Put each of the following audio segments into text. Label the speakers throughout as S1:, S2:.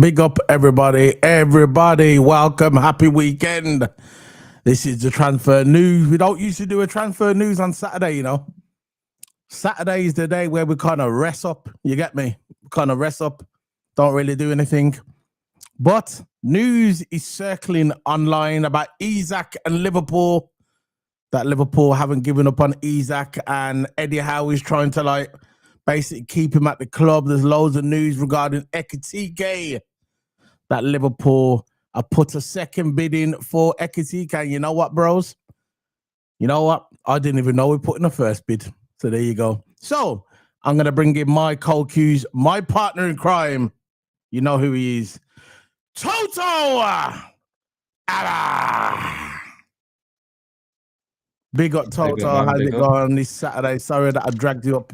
S1: Big up, everybody. Everybody, welcome. Happy weekend. This is the transfer news. We don't usually do a transfer news on Saturday, you know. Saturday is the day where we kind of rest up. You get me? Kind of rest up. Don't really do anything. But news is circling online about Isak and Liverpool. That Liverpool haven't given up on Isak, and Eddie Howe is trying to basically keep him at the club. There's loads of news regarding Ekitike that Liverpool have put a second bid in for Ekitike. And you know what, bros? You know what? I didn't even know we put in the first bid. So there you go. So I'm going to bring in my co-Qs, my partner in crime. You know who he is. TOTO! Big up, TOTO. How's it going this Saturday? Sorry that I dragged you up.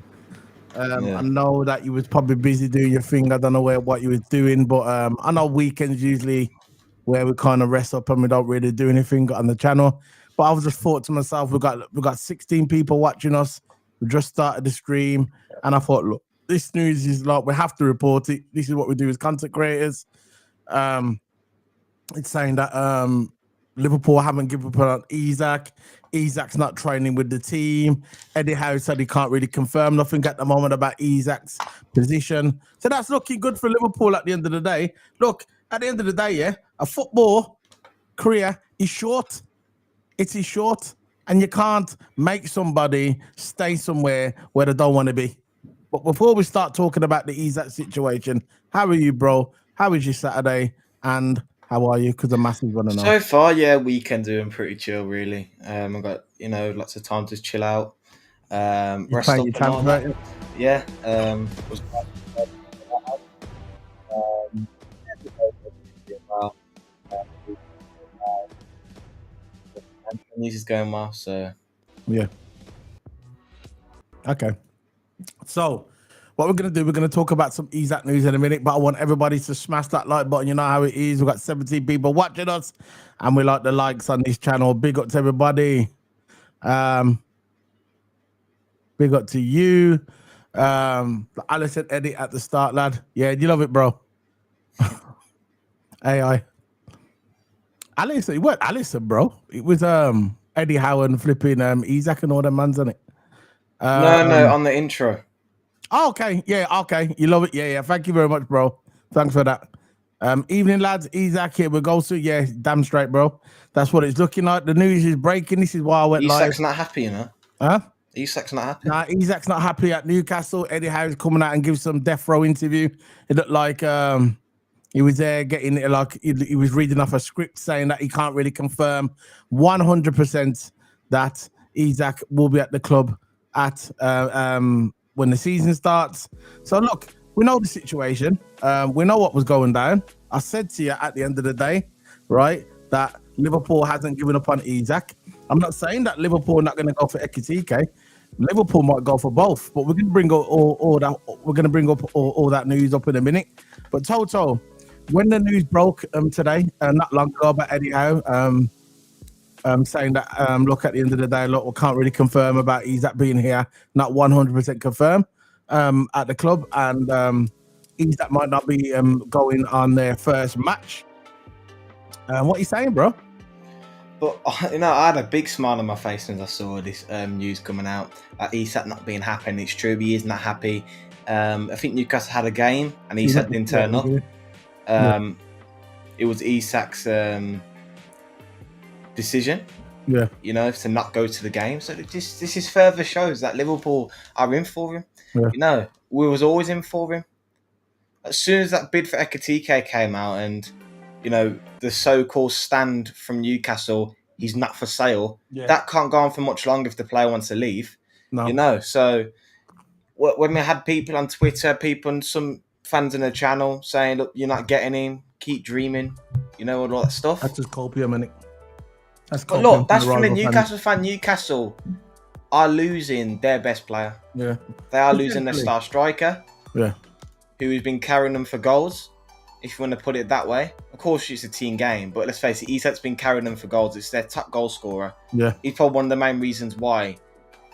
S1: I know that you was probably busy doing your thing. I don't know what you was doing, but I know weekends usually where we kind of rest up and we don't really do anything on the channel. But I was just thought to myself, we got 16 people watching us. We just started the stream, and I thought, look, this news is like we have to report it. This is what we do as content creators. It's saying that Liverpool haven't given up on Isak. Isak's not training with the team. Eddie Howe said he can't really confirm nothing at the moment about Isak's position. So that's looking good for Liverpool at the end of the day. Look, at the end of the day, yeah, a football career is short. It is short, and you can't make somebody stay somewhere where they don't want to be. But before we start talking about the Isak situation, how are you, bro? How was your Saturday? And how are you? Because the masses want to know.
S2: So far, yeah, weekend doing pretty chill, really. I've got lots of time to chill out,
S1: You
S2: rest
S1: playing
S2: up
S1: your
S2: and all that.
S1: transfer?
S2: Yeah, was well. News is going well, so
S1: Yeah. Okay. So, what we're going to do, we're going to talk about some Isak news in a minute, but I want everybody to smash that like button. You know how it is. We've got 17 people watching us, and we like the likes on this channel. Big up to everybody. Big up to you. Alice and Eddie at the start, lad. Yeah, you love it, bro. AI. Alice, it weren't Alison, bro. It was Eddie Howe and flipping Isak and all them mans on it.
S2: no, on the intro.
S1: Oh, okay, yeah, okay. You love it, yeah. Thank you very much, bro. Thanks for that. Evening, lads. Isak here. We'll go to damn straight, bro. That's what it's looking like. The news is breaking. This is why I went
S2: Isak's
S1: live.
S2: not happy, you know.
S1: Huh?
S2: Isak's not happy.
S1: Nah, Isak's not happy at Newcastle. Eddie Howe's coming out and give some death row interview. It looked like he was there getting like he was reading off a script saying that he can't really confirm 100% that Isak will be at the club at when the season starts. So look, we know the situation. We know what was going down. I said to you at the end of the day, right, that Liverpool hasn't given up on Isak. I'm not saying that Liverpool are not going to go for Ekitike. Liverpool might go for both, but we're going to bring up all that. We're going to bring up all that news up in a minute. But Toto, when the news broke today, not long ago, about Eddie Howe saying that look, at the end of the day, look, we can't really confirm about Isak being here, not 100% confirmed at the club, and Isak might not be going on their first match. What are you saying, bro?
S2: But I had a big smile on my face when I saw this news coming out. Like Isak not being happy, and it's true, he is not happy. I think Newcastle had a game, and Isak didn't turn up. It was Isak's decision, to not go to the game. So this is further shows that Liverpool are in for him. Yeah. We was always in for him. As soon as that bid for Ekitike came out, and the so-called stand from Newcastle, he's not for sale. Yeah. That can't go on for much longer if the player wants to leave. No. So when we had people on Twitter, people and some fans in the channel saying, "Look, you're not getting him. Keep dreaming," all that stuff.
S1: That's just copium, innit?
S2: That's copium. But look, that's from a Newcastle fan. Newcastle are losing their best player.
S1: Yeah,
S2: they are losing their star striker.
S1: Yeah,
S2: who has been carrying them for goals. If you want to put it that way, of course it's a team game, but let's face it, Isak's been carrying them for goals. It's their top goal scorer.
S1: Yeah,
S2: he's probably one of the main reasons why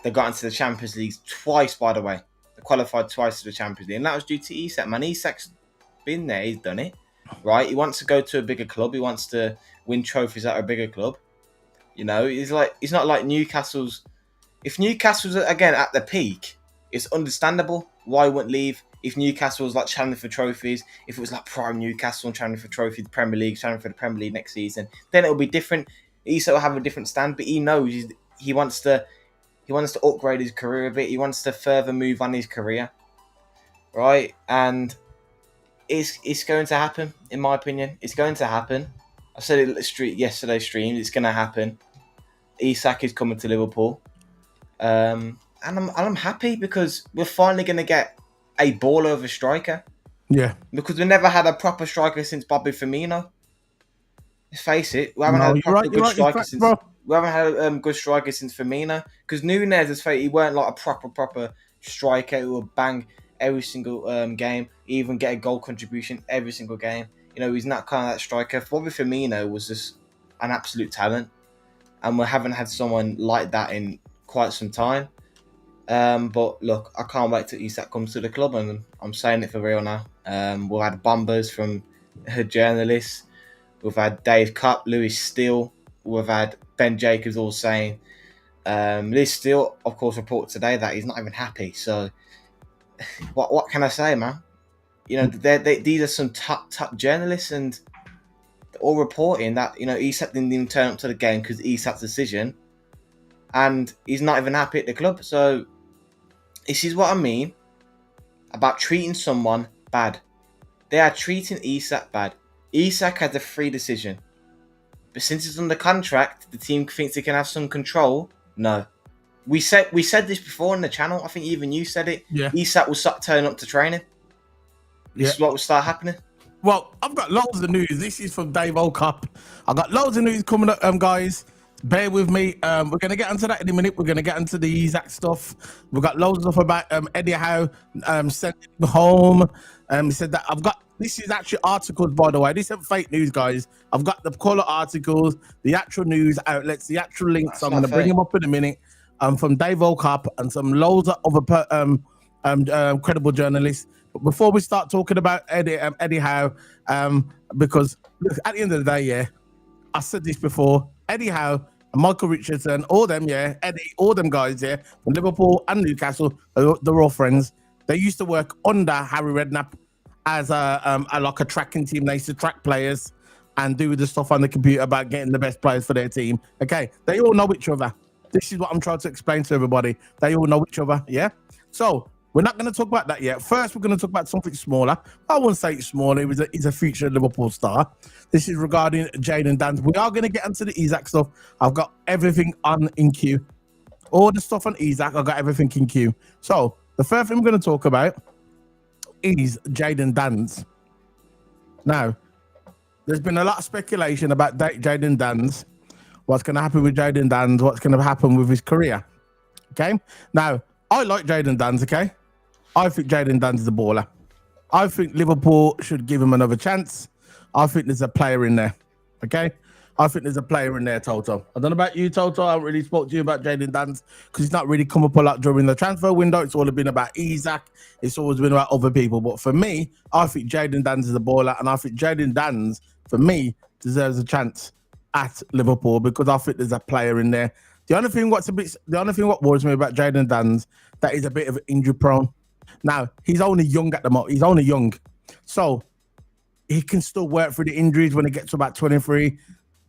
S2: they got into the Champions League twice. By the way, they qualified twice to the Champions League, and that was due to Isak. Man, Isak's been there. He's done it, right? He wants to go to a bigger club. He wants to win trophies at a bigger club. He's not like Newcastle's. If Newcastle's again at the peak, it's understandable why he wouldn't leave. If Newcastle was like challenging for trophies, if it was like prime Newcastle and challenging for trophies, the Premier League, challenging for the Premier League next season, then it'll be different. Isak will have a different stand, but he knows he wants to upgrade his career a bit. He wants to further move on his career, right? And it's going to happen, in my opinion. It's going to happen. I said it yesterday's stream. It's going to happen. Isak is coming to Liverpool, and I'm happy because we're finally going to get a baller of a striker.
S1: Yeah.
S2: Because we never had a proper striker since Bobby Firmino. Let's face it, we haven't had a proper good striker since. We haven't had a good striker since Firmino. Because Nunez, he weren't like a proper striker who would bang every single game, even get a goal contribution every single game. He's not kind of that striker. Bobby Firmino was just an absolute talent, and we haven't had someone like that in quite some time. But look, I can't wait till Isak comes to the club, and I'm saying it for real now. We've had bombers from journalists. We've had Dave Cupp, Lewis Steele. We've had Ben Jacobs all saying. Lewis Steele, of course, reported today that he's not even happy. So, what can I say, man? You know, these are some top journalists, and they're all reporting that Isak didn't even turn up to the game because Isak's decision, and he's not even happy at the club. So, this is what I mean about treating someone bad. They are treating Isak bad. Isak had a free decision. But since he's under contract, the team thinks they can have some control. No. We said this before on the channel. I think even you said it.
S1: Yeah.
S2: Isak will start turning up to training. This is what will start happening.
S1: Well, I've got loads of news. This is from Dave Cup. I've got loads of news coming up, guys. Bear with me. We're going to get into that in a minute. We're going to get into the Isak stuff. We've got loads of stuff about Eddie Howe sending him home. He said that this is actually articles, by the way. This isn't fake news, guys. I've got the colour articles, the actual news outlets, the actual links. I'm going to bring them up in a minute. From Dave Cup and some loads of other credible journalists. But before we start talking about Eddie Howe, because look, at the end of the day, yeah, I said this before, Eddie Howe and Michael Richardson, all them, yeah, Eddie, all them guys, yeah, from Liverpool and Newcastle, they're all friends. They used to work under Harry Redknapp as like a tracking team. They used to track players and do the stuff on the computer about getting the best players for their team. Okay, they all know each other. This is what I'm trying to explain to everybody. They all know each other, yeah? So, we're not going to talk about that yet. First, we're going to talk about something smaller. I wouldn't say it's small. He's a future Liverpool star. This is regarding Jadon Danns. We are going to get into the Isak stuff. I've got everything in queue. All the stuff on Isak, I've got everything in queue. So, the first thing we're going to talk about is Jadon Danns. Now, there's been a lot of speculation about Jadon Danns. What's going to happen with Jadon Danns? What's going to happen with his career? Okay? Now, I like Jadon Danns, okay? I think Jadon Danns is a baller. I think Liverpool should give him another chance. I think there's a player in there, okay? I think there's a player in there, Toto. I don't know about you, Toto. I haven't really spoke to you about Jadon Danns because he's not really come up a lot during the transfer window. It's all been about Isak. It's always been about other people. But for me, I think Jadon Danns is a baller, and I think Jadon Danns, for me, deserves a chance at Liverpool because I think there's a player in there. The only thing what worries me about Jadon Danns, that he's a bit of injury prone. Now, he's only young at the moment. He's only young. So he can still work through the injuries. When he gets to about 23,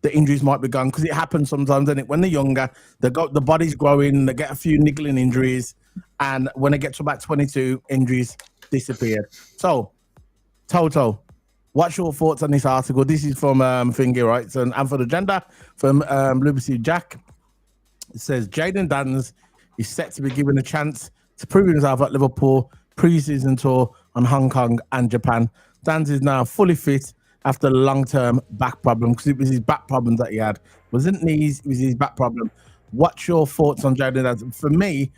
S1: the injuries might be gone because it happens sometimes, and when they're younger, the body's growing, they get a few niggling injuries, and when they get to about 22, injuries disappear. So, Toto, what's your thoughts on this article? This is from Thingy, right? So, and for the gender, from Lucy Jack. It says Jadon Danns is set to be given a chance to prove himself at Liverpool pre-season tour on Hong Kong and Japan. Danns is now fully fit after a long-term back problem because it was his back problems that he had. It wasn't knees, it was his back problem. What's your thoughts on Jadon Danns? For me,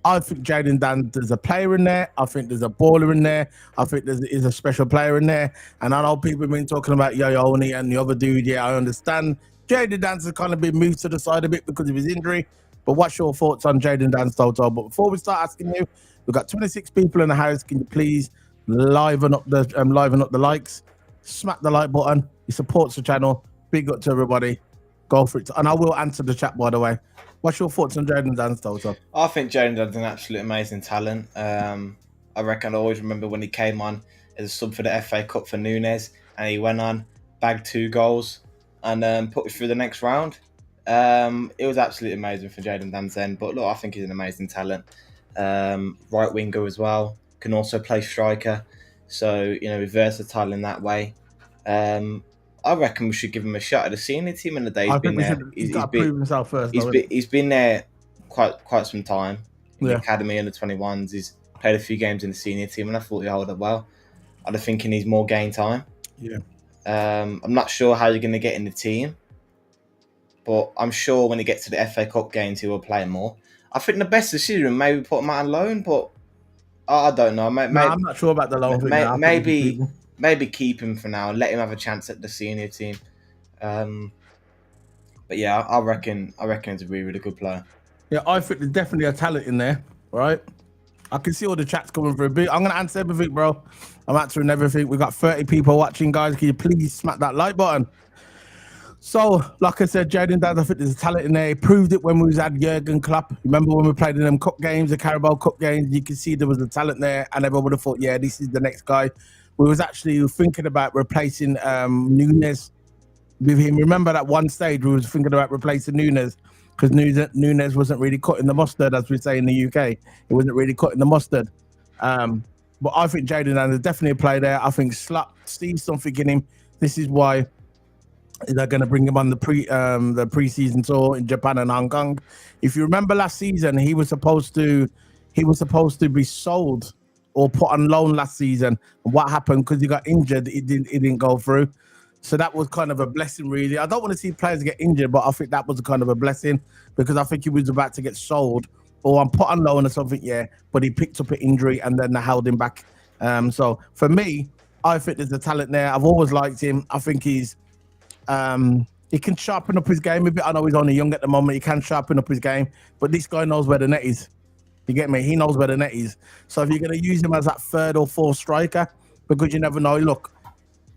S1: I think Jadon Danns, there's a player in there. I think there's a baller in there. I think there's a special player in there. And I know people have been talking about Yoyoni and the other dude. Yeah, I understand. Jadon Danns has kind of been moved to the side a bit because of his injury. But what's your thoughts on Jadon Danns, Toto? But before we start asking you, we've got 26 people in the house. Can you please liven up the likes? Smack the like button. It supports the channel. Big up to everybody. Go for it. And I will answer the chat, by the way. What's your thoughts on Jadon Danns, Toto?
S2: I think Jadon Danns is an absolute amazing talent. I reckon I always remember when he came on as a sub for the FA Cup for Nunes, and he went on, bagged 2 goals, and put us through the next round. It was absolutely amazing for Jadon Danns then. But look, I think he's an amazing talent. Right winger as well. Can also play striker. So, he's versatile in that way. I reckon we should give him a shot at the senior team in the day.
S1: He's got to prove himself first.
S2: He's been there quite some time in the academy under 21s. He's played a few games in the senior team, and I thought he held up well. I think he needs more game time.
S1: Yeah.
S2: I'm not sure how you're going to get in the team, but I'm sure when he gets to the FA Cup games, he will play more. I think the best decision maybe put him out on loan, but I don't know.
S1: I'm not sure about the loan thing.
S2: Maybe keep him for now and let him have a chance at the senior team. But yeah, I reckon he's a really, really good player.
S1: Yeah, I think there's definitely a talent in there. right? I can see all the chats coming through. I'm going to answer everything, bro. I'm answering everything. We got 30 people watching, guys. Can you please smack that like button? So, like I said, Jaden Dad, I think there's a talent in there. He proved it when we was at Jurgen Klopp. Remember when we played in them cup games, the Carabao Cup games? You can see there was a talent there, and everyone would have thought, yeah, this is the next guy. We was actually thinking about replacing Nunes with him. Remember that one stage we was thinking about replacing Nunes because Nunes wasn't really cutting the mustard, as we say in the UK. He wasn't really cutting the mustard. But I think Jaden Dad is definitely a player there. I think Slap sees something in him. This is why they're going to bring him on the preseason tour in Japan and Hong Kong. If you remember last season, he was supposed to be sold or put on loan last season. And what happened because he got injured? It didn't go through. So that was kind of a blessing, really. I don't want to see players get injured, but I think that was kind of a blessing because I think he was about to get sold or put on loan or something. Yeah, but he picked up an injury and then they held him back. So for me, I think there's a talent there. I've always liked him. I think he can sharpen up his game a bit. I know he's only young at the moment. He can sharpen up his game, but this guy knows where the net is. You get me? He knows where the net is. So if you're going to use him as that third or fourth striker, because you never know. Look,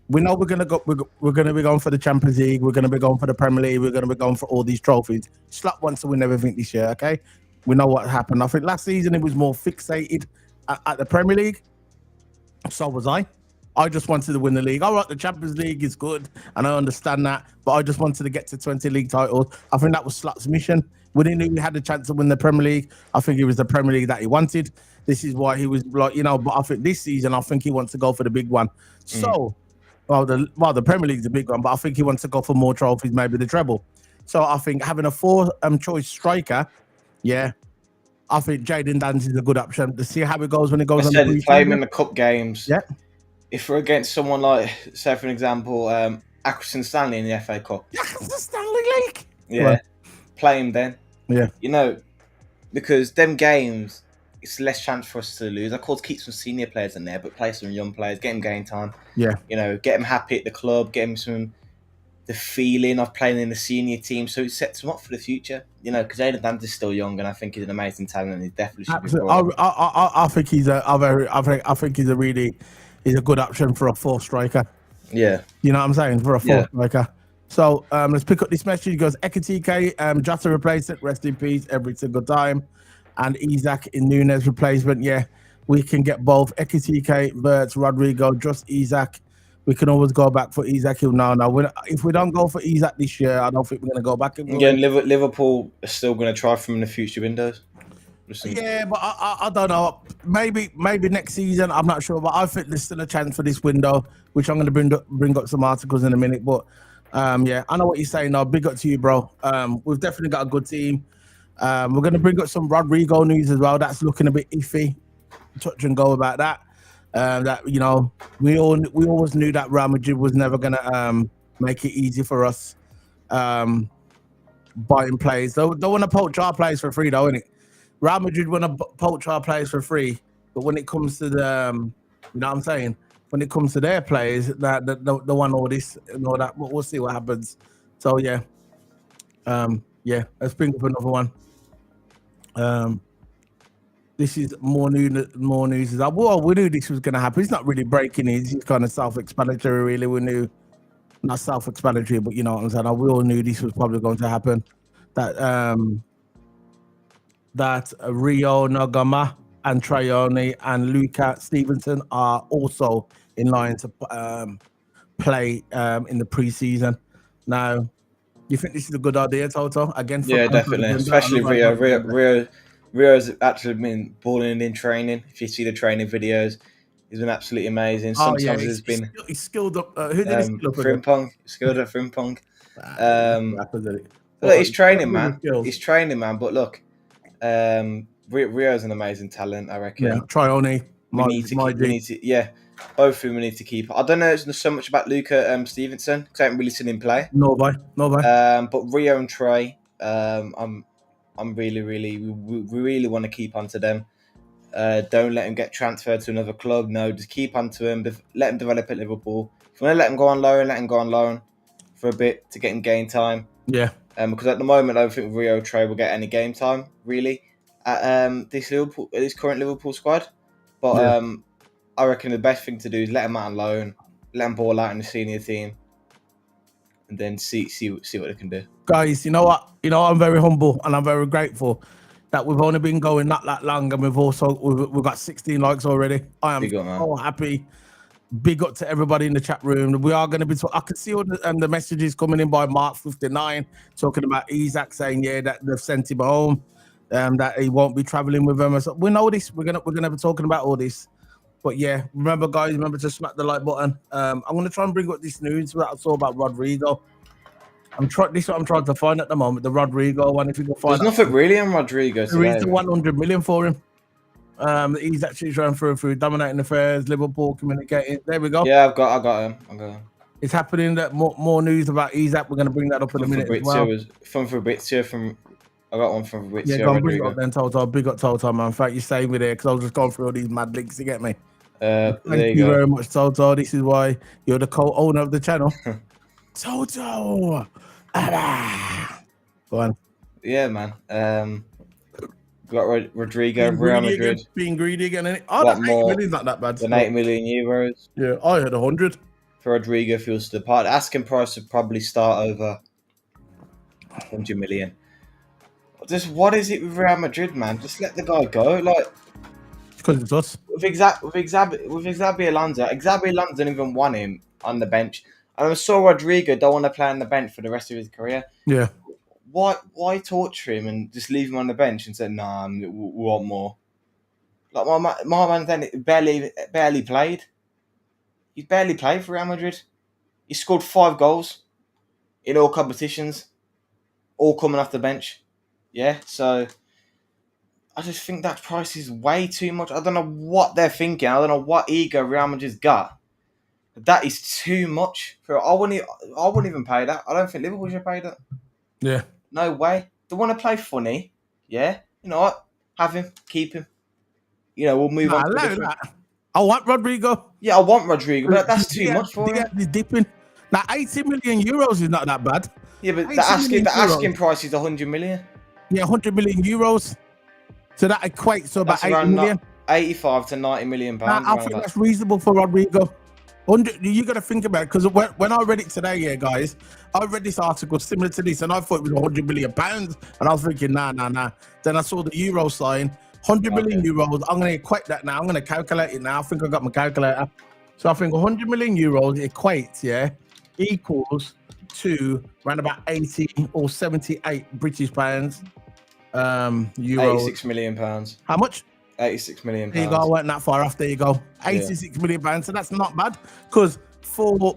S1: we know we're going to be going for the Champions League. We're going to be going for the Premier League. We're going to be going for all these trophies. Slap wants to win everything this year. Okay, we know what happened. I think last season it was more fixated at the Premier League. So was I. I just wanted to win the league. All right, the Champions League is good, and I understand that, but I just wanted to get to 20 league titles. I think that was Slot's mission. When he knew he had the chance to win the Premier League, I think it was the Premier League that he wanted. This is why he was like, but I think this season, I think he wants to go for the big one. So, the Premier League's a big one, but I think he wants to go for more trophies, maybe the treble. So I think having a choice striker, yeah, I think Jaden Dance is a good option to see how it goes when it goes on the
S2: play him in the cup games.
S1: Yeah.
S2: If we're against someone like, say for an example, Accrington Stanley in the FA Cup.
S1: Accrington Stanley League.
S2: Yeah.
S1: Well,
S2: play him then.
S1: Yeah.
S2: Because them games, it's less chance for us to lose. Of course, keep some senior players in there, but play some young players, get them game time.
S1: Yeah.
S2: Get them happy at the club, get them the feeling of playing in the senior team, so it sets them up for the future. Because Aiden Dance is still young, and I think he's an amazing talent, and he definitely should be brought up.
S1: I think he's a good option for a fourth striker.
S2: Yeah.
S1: You know what I'm saying? For a fourth striker. So let's pick up this message. It goes, Ekitike, Jota replacement, rest in peace every single time. And Isak in Nunes replacement. Yeah, we can get both Ekitike, Verts, Rodrygo, just Isak. We can always go back for Isak. Now, if we don't go for Isak this year, I don't think we're going to go back.
S2: Again, Liverpool are still going to try from in the future windows.
S1: Yeah, but I don't know. Maybe next season. I'm not sure, but I think there's still a chance for this window, which I'm going to bring up some articles in a minute. But yeah, I know what you're saying. Now, big up to you, bro. We've definitely got a good team. We're going to bring up some Rodrygo news as well. That's looking a bit iffy. Touch and go about that. We always knew that Real Madrid was never going to make it easy for us buying players. They don't want to poach our players for free, though, innit? Real Madrid want to poach our players for free, but when it comes to the, you know what I'm saying? When it comes to their players, that they want all this and all that. We'll see what happens. So yeah, let's bring up another one. This is more news. Well, we knew this was going to happen. It's not really breaking news. It's kind of self-explanatory, really. We knew, not self-explanatory, but you know what I'm saying. We all knew this was probably going to happen. That Rio Nagama and Traione and Luca Stevenson are also in line to play in the preseason. Now, you think this is a good idea, Toto? Again,
S2: yeah, definitely. Especially Rio. Rio's actually been balling in training. If you see the training videos, he's been absolutely amazing. Sometimes
S1: he's skilled up. Who did he skill up?
S2: Frimpong. Skilled at Frimpong. Look, he's training, man. He's training, man. But look, Rio's an amazing talent, I reckon.
S1: Yeah, Traione.
S2: We need to, both of them we need to keep. I don't know so much about Luca Stevenson because I haven't really seen him play.
S1: No way.
S2: But Rio and Trey, we really want to keep onto them. Don't let him get transferred to another club. No, just keep onto him. Let him develop at Liverpool. If you want to let him go on loan, let him go on loan for a bit to get him game time.
S1: Yeah.
S2: Because at the moment, I don't think Rio Trey will get any game time, really. at this current Liverpool squad. But I reckon the best thing to do is let him out on loan, let him ball out in the senior team, and then see what they can do.
S1: Guys, you know what? I'm very humble and I'm very grateful that we've only been going not that long, and we've got 16 likes already. I am so happy. Big up to everybody in the chat room. We are going to be. I can see all the messages coming in by Mark 59 talking about Isak saying that they've sent him home, that he won't be traveling with them. So we know this. We're gonna be talking about all this. But yeah, remember guys, remember to smack the like button. I'm gonna try and bring up this news that I saw about Rodrygo. This is what I'm trying to find at the moment. The Rodrygo one. If you can find,
S2: there's nothing really on Rodrygo.
S1: There is the 100 million for him. He's actually trying through dominating affairs, Liverpool communicating. There we go.
S2: Yeah, I got him.
S1: It's happening. That more news about Isak. We're going to bring that up in a minute as well.
S2: From Fabrizio I got one from Fabrizio.
S1: Yeah, go on, bring it up then, Toto. Big up Toto, man. Thank you staying with there because I was just going through all these mad links to get me. Thank you very much, Toto. This is why you're the co-owner of the channel. Toto. Go on.
S2: Yeah, man. Got Rodrygo, Real Madrid.
S1: Being greedy again. That 8 million's not that bad.
S2: Than 8 million euros.
S1: Yeah, I had 100.
S2: For Rodrygo feels to depart. Asking price would probably start over 100 million. Just what is it with Real Madrid, man? Just let the guy go. Like,
S1: because it's us.
S2: With Xabi Alonso, didn't even want him on the bench. And I saw Rodrygo don't want to play on the bench for the rest of his career.
S1: Yeah.
S2: Why torture him and just leave him on the bench and say, nah, we want more? Like, my man then barely played. He's barely played for Real Madrid. He scored 5 goals in all competitions, all coming off the bench. Yeah, so I just think that price is way too much. I don't know what they're thinking. I don't know what ego Real Madrid's got. That is too much. I wouldn't even pay that. I don't think Liverpool should pay that.
S1: Yeah.
S2: No way. They want to play funny. Yeah. You know what? Have him. Keep him. We'll move on to
S1: that. I want Rodrygo.
S2: Yeah, I want Rodrygo, but that's too much for him.
S1: He's dipping. Now, 80 million euros is not that bad.
S2: Yeah, but the asking price is 100 million.
S1: Yeah, 100 million euros. So that equates to about 80 million.
S2: 85 to 90 million pounds.
S1: I think that's reasonable for Rodrygo. You got to think about it, because when I read it today, yeah, guys, I read this article similar to this, and I thought it was 100 million pounds, and I was thinking, nah. Then I saw the euro sign, 100 million euros. I'm going to equate that now. I'm going to calculate it now. I think I got my calculator. So I think 100 million euros equates, equals to around about 80 or 78 British pounds. Euros.
S2: 86 million pounds.
S1: How much?
S2: 86 million pounds.
S1: There you go. I weren't that far off. There you go. 86 million pounds. So that's not bad, because for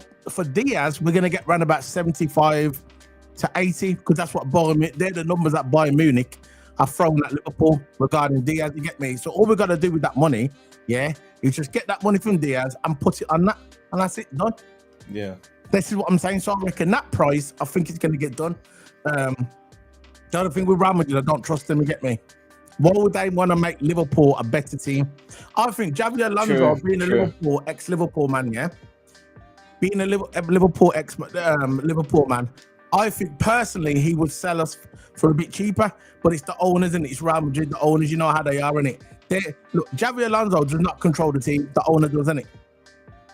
S1: Diaz, we're going to get around about 75 to 80, because that's what they're the numbers that Bayern Munich have thrown at Liverpool regarding Diaz. You get me? So all we got to do with that money, is just get that money from Diaz and put it on that, and that's it, done.
S2: Yeah.
S1: This is what I'm saying. So I reckon that price, I think it's going to get done. The other thing with Real Madrid, I don't trust them. You get me? Why would they want to make Liverpool a better team? I think Xabi Alonso, being a Liverpool ex-Liverpool man, being a Liverpool Liverpool man, I think personally he would sell us for a bit cheaper. But it's the owners, and it's Real Madrid. The owners, you know how they are, innit? Look, Xabi Alonso does not control the team. The owner does, innit?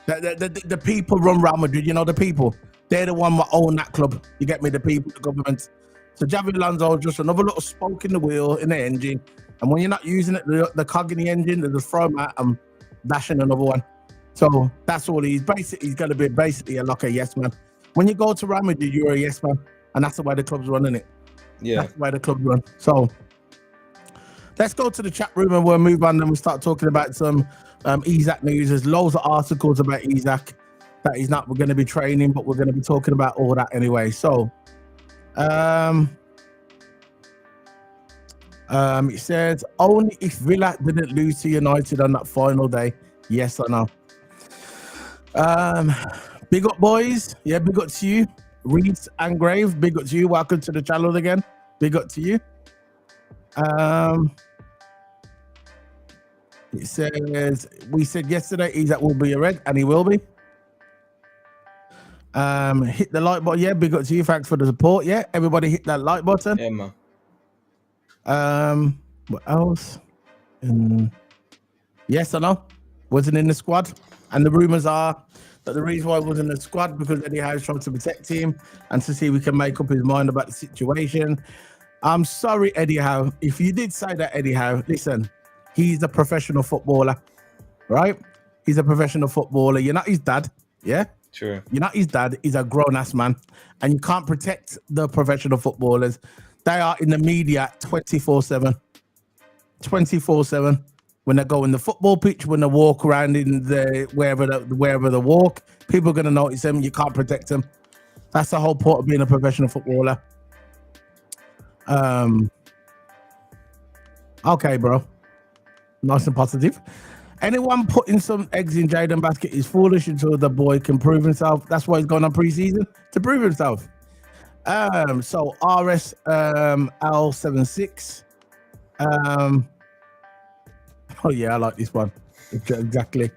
S1: The people run Real Madrid. You know, the people. They're the one that own that club. You get me? The people, the government. So Xabi Alonso is just another little spoke in the wheel in the engine, and when you're not using it, the cog in the engine, they just throw him out and dash in another one. So that's all he's basically. He's going to be basically a yes man. When you go to Real Madrid, you're a yes man, and that's the way the club's running it.
S2: Yeah,
S1: that's the way the club's run. So let's go to the chat room and we'll move on. Then we'll start talking about some Isak news. There's loads of articles about Isak that he's not going to be training, but we're going to be talking about all that anyway. So. It says only if Villa didn't lose to United on that final day. Yes or no? Big up, boys. Yeah, big up to you. Reeds and Grave, big up to you. Welcome to the channel again. Big up to you. It says we said yesterday Isak will be a red, and he will be. Hit the like button. Yeah, big up to you. Thanks for the support. Yeah, everybody hit that like button.
S2: Yeah, man.
S1: What else? Yes or no? Wasn't in the squad. And the rumours are that the reason why he wasn't in the squad because Eddie Howe's trying to protect him and to see if we can make up his mind about the situation. I'm sorry, Eddie Howe. If you did say that, Eddie Howe, listen, he's a professional footballer, right? He's a professional footballer. You're not his dad, yeah?
S2: True.
S1: You're not his dad. He's a grown-ass man. And you can't protect the professional footballers. They are in the media 24/7. 24/7. When they go in the football pitch, when they walk around in the wherever they walk, people are going to notice them. You can't protect them. That's the whole point of being a professional footballer. Okay, bro. Nice and positive. Anyone putting some eggs in Jaden basket is foolish until the boy can prove himself. That's why he's going on preseason, to prove himself. So RS L76. Oh yeah, I like this one. Exactly.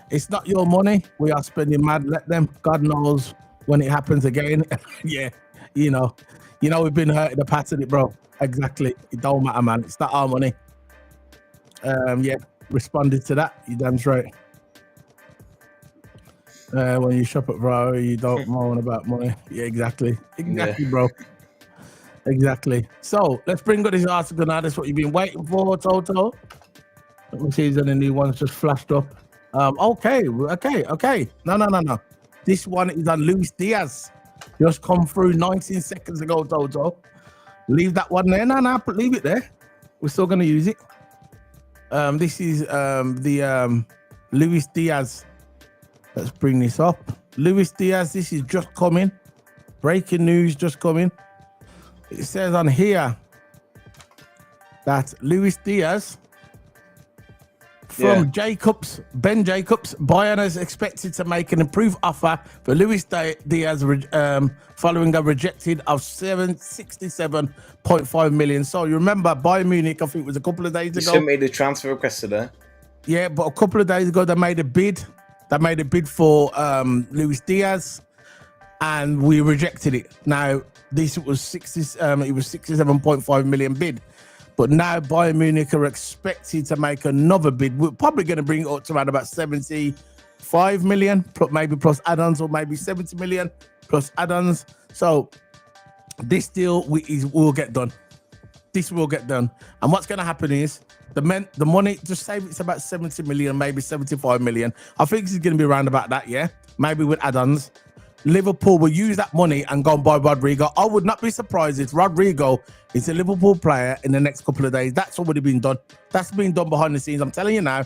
S1: It's not your money. We are spending mad. Let them. God knows when it happens again. Yeah, you know we've been hurt in the past, of it, bro. Exactly. It don't matter, man. It's not our money. Yeah. Responded to that. You damn straight. When you shop at Bro, you don't moan about money. Yeah, exactly, yeah. Bro. Exactly. So let's bring up this article now. That's what you've been waiting for, Toto. Let me see if any new ones just flashed up. Okay. No. This one is on Luis Diaz. Just come through 19 seconds ago, Toto. Leave that one there. No, leave it there. We're still gonna use it. This is the Luis Diaz. Let's bring this up. Luis Diaz, this is just coming. Breaking news just coming. It says on here that Luis Diaz from Ben Jacobs, Bayern is expected to make an improved offer for Luis Diaz following a rejected of 67.5 million. So you remember Bayern Munich, I think it was a couple of days ago.
S2: You made the transfer request today.
S1: Yeah, but a couple of days ago they made a bid. They made a bid for Luis Diaz, and we rejected it. Now this was 67.5 million bid. But now Bayern Munich are expected to make another bid. We're probably going to bring it up to around about 75 million, maybe plus add-ons, or maybe 70 million plus add-ons. So this deal will get done. This will get done. And what's going to happen is the money, just say it's about 70 million, maybe 75 million. I think it's going to be around about that, yeah? Maybe with add-ons. Liverpool will use that money and go and buy Rodrygo. I would not be surprised if Rodrygo is a Liverpool player in the next couple of days. That's already been done. That's been done behind the scenes. I'm telling you now,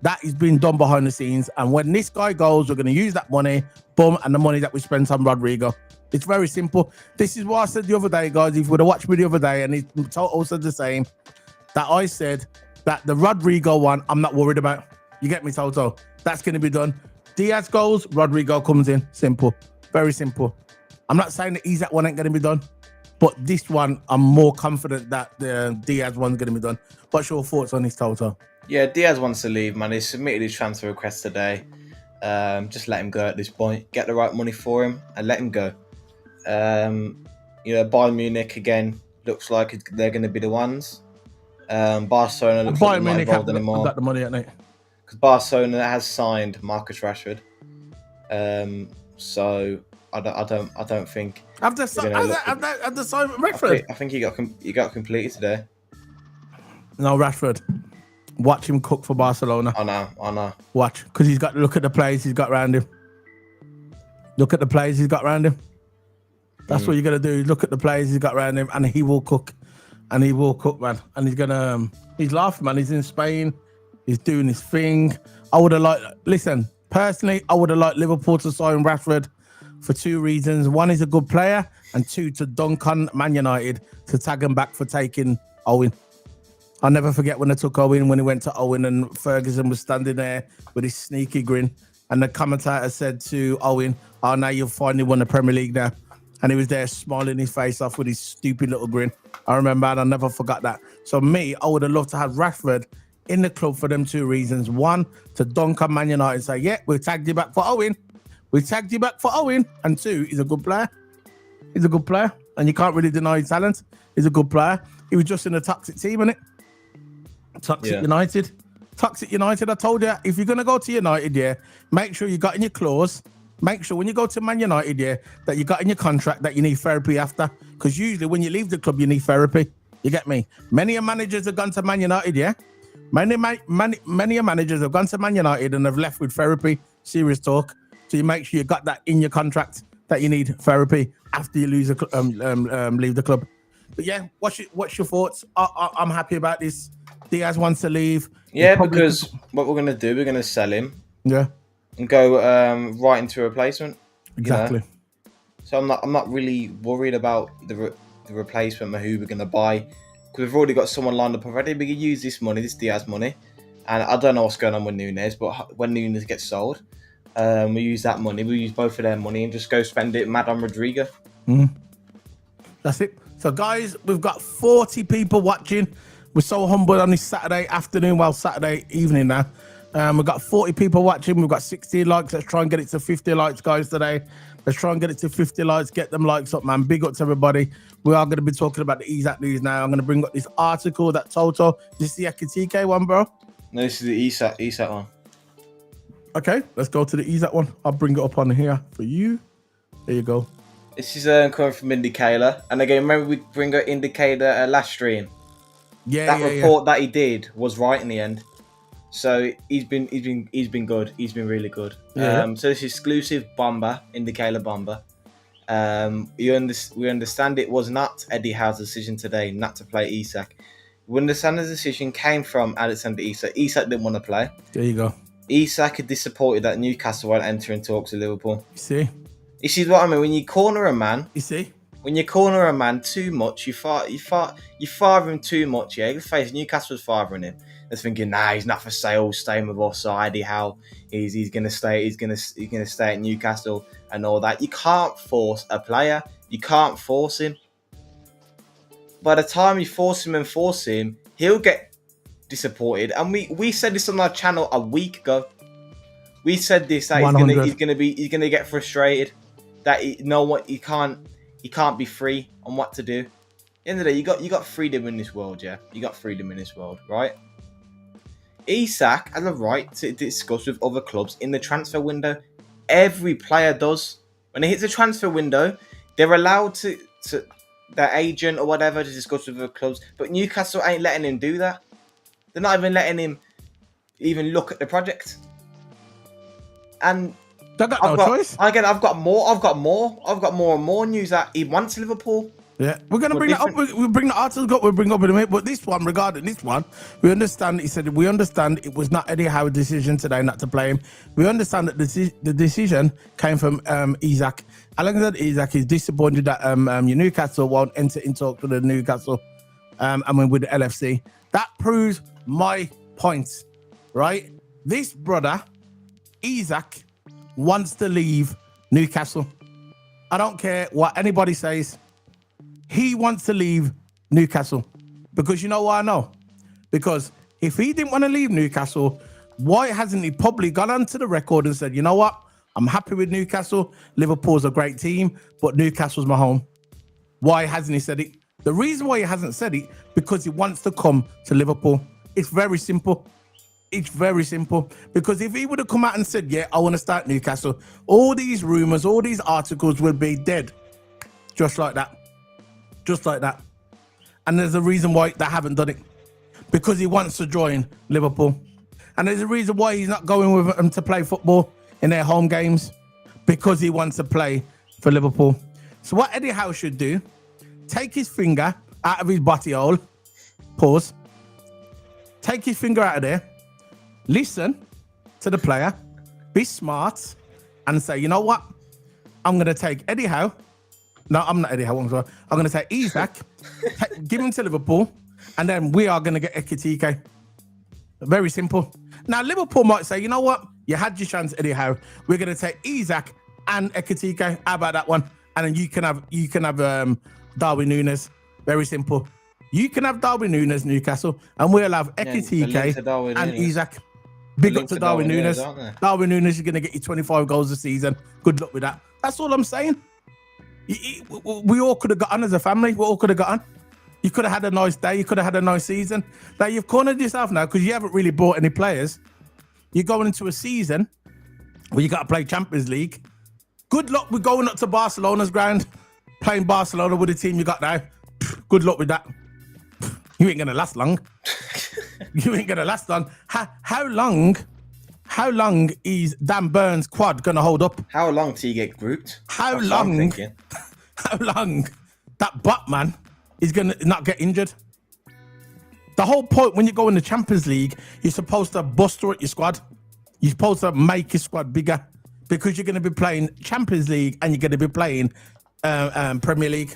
S1: that is being done behind the scenes. And when this guy goes, we're going to use that money, boom, and the money that we spent on Rodrygo. It's very simple. This is what I said the other day, guys. If you would have watched me the other day, and it's also the same, that I said that the Rodrygo one, I'm not worried about. You get me, Toto? That's going to be done. Diaz goes, Rodrygo comes in. Simple. Very simple. I'm not saying that Isak one ain't going to be done, but this one, I'm more confident that the Diaz one's going to be done. What's your thoughts on this, Toto?
S2: Yeah, Diaz wants to leave, man. He submitted his transfer request today. Just let him go at this point. Get the right money for him and let him go. Bayern Munich, again, looks like they're going to be the ones. Barcelona looks like they're not involved anymore.
S1: Got the money, haven't they?
S2: Because Barcelona has signed Marcus Rashford. So I don't think.
S1: Have they signed Rashford?
S2: I think he got completed today.
S1: No, Rashford. Watch him cook for Barcelona.
S2: I know.
S1: Watch, because he's got to look at the plays he's got around him. Look at the plays he's got around him. That's what you're gonna do. Look at the plays he's got around him, and he will cook. And he will cook, man. And he's gonna. He's laughing, man. He's in Spain. He's doing his thing. I would have liked. Listen. Personally, I would have liked Liverpool to sign Rashford for two reasons. One, he's a good player, and two, to dunk on Man United to tag him back for taking Owen. I'll never forget when they took Owen, when he went to Owen and Ferguson was standing there with his sneaky grin. And the commentator said to Owen, "Oh, now you've finally won the Premier League now." And he was there smiling his face off with his stupid little grin. I remember, and I never forgot that. So me, I would have loved to have Rashford in the club for them two reasons. One, to dunk on Man United and say, yeah, we tagged you back for Owen. And two, he's a good player. And you can't really deny his talent. He's a good player. He was just in a toxic team, innit? Toxic United. Toxic United. I told you, if you're going to go to United, yeah, make sure you got in your clause. Make sure when you go to Man United, yeah, that you got in your contract that you need therapy after. Because usually when you leave the club, you need therapy. You get me? Many managers have gone to Man United, yeah? Many managers have gone to Man United and have left with therapy, serious talk. So you make sure you got that in your contract that you need therapy after you leave the club. But yeah, what's your thoughts? I'm happy about this. Diaz wants to leave.
S2: Yeah, because what we're gonna do, we're gonna sell him.
S1: Yeah.
S2: And go right into a replacement.
S1: Exactly.
S2: You know? So I'm not really worried about the replacement, who we're gonna buy, because we've already got someone lined up already. We can use this Diaz money, and I don't know what's going on with Nunes, but when Nunes gets sold, we use that money. We use both of their money and just go spend it mad on Rodrygo.
S1: That's it. So guys, we've got 40 people watching. We're so humbled on this Saturday afternoon, Saturday evening now. We've got 40 people watching. We've got 60 likes. Let's try and get it to 50 likes, guys, today. Let's try and get it to 50 likes. Get them likes up, man. Big up to everybody. We are going to be talking about the Isak news now. I'm going to bring up this article that TOTO. This is the Ekitike one, bro?
S2: No, this is the Isak one.
S1: Okay, let's go to the Isak one. I'll bring it up on here for you. There you go.
S2: This is coming from Indicator. And again, remember we bring up Indicator last stream.
S1: Yeah,
S2: that report that he did was right in the end. So he's been good. He's been really good.
S1: Yeah.
S2: So this exclusive bomber, Indicator bomber. We understand it was not Eddie Howe's decision today not to play Isak. We understand the decision came from Alexander Isak. Isak didn't want to play.
S1: There you go.
S2: Isak is disappointed that Newcastle won't enter in talks with Liverpool.
S1: You see?
S2: This is what I mean. When you corner a man,
S1: you see?
S2: When you corner a man too much, you father him too much. Yeah, let's face it, Newcastle's fathering him. They're thinking, nah, he's not for sale. Staying with us, Eddie Howe. He's gonna stay. He's gonna stay at Newcastle and all that. You can't force a player. You can't force him. By the time you force him, he'll get disappointed. And we said this on our channel a week ago. We said this that he's gonna get frustrated. That he can't be free on what to do. At the end of the day, you got freedom in this world, yeah. You got freedom in this world, right? Isak has a right to discuss with other clubs in the transfer window. Every player does. When it hits the transfer window, they're allowed to their agent or whatever to discuss with other clubs. But Newcastle ain't letting him do that. They're not even letting him even look at the project. And
S1: I've got no choice.
S2: Again, I've got more and more news that he wants Liverpool.
S1: Yeah, we're going to bring that up. We'll bring the article up. We'll bring up in a minute. But this one, regarding this one, we understand. He said, we understand it was not Eddie Howe's decision today not to play him. We understand that the decision came from Isak. Alexander Isak is disappointed that your Newcastle won't enter in talks with the Newcastle, with the LFC. That proves my point, right? This brother, Isak, wants to leave Newcastle. I don't care what anybody says. He wants to leave Newcastle. Because you know what I know? Because if he didn't want to leave Newcastle, why hasn't he probably gone onto the record and said, you know what? I'm happy with Newcastle. Liverpool's a great team, but Newcastle's my home. Why hasn't he said it? The reason why he hasn't said it, because he wants to come to Liverpool. It's very simple. It's very simple. Because if he would have come out and said, yeah, I want to start Newcastle, all these rumors, all these articles would be dead. Just like that. Just like that. And there's a reason why they haven't done it. Because he wants to join Liverpool. And there's a reason why he's not going with them to play football in their home games. Because he wants to play for Liverpool. So what Eddie Howe should do, take his finger out of his butty hole. Pause. Take his finger out of there. Listen to the player. Be smart. And say, you know what? I'm going to take Eddie Howe. No, I'm not Eddie Howe. I'm going to take Isak, give him to Liverpool, and then we are going to get Ekitike. Very simple. Now, Liverpool might say, you know what? You had your chance, Eddie Howe. We're going to take Isak and Ekitike. How about that one? And then you can have Darwin Nunes. Very simple. You can have Darwin Nunes, Newcastle, and we'll have Ekitike and Isak. Big up to Darwin Nunes. Darwin Nunes is going to get you 25 goals a season. Good luck with that. That's all I'm saying. We all could have got on as a family. We all could have got on. You could have had a nice day. You could have had a nice season. Now you've cornered yourself now because you haven't really bought any players. You're going into a season where you got to play Champions League. Good luck with going up to Barcelona's ground, playing Barcelona with the team you got now. Good luck with that. You ain't gonna last long. You ain't gonna last long. How long is Dan Burns' quad gonna hold up?
S2: How long till you get grouped?
S1: How
S2: That's what I'm
S1: long?
S2: thinking.
S1: How long that Batman is gonna not get injured? The whole point when you go in the Champions League, you're supposed to bolster up your squad. You're supposed to make your squad bigger because you're going to be playing Champions League and you're going to be playing Premier League.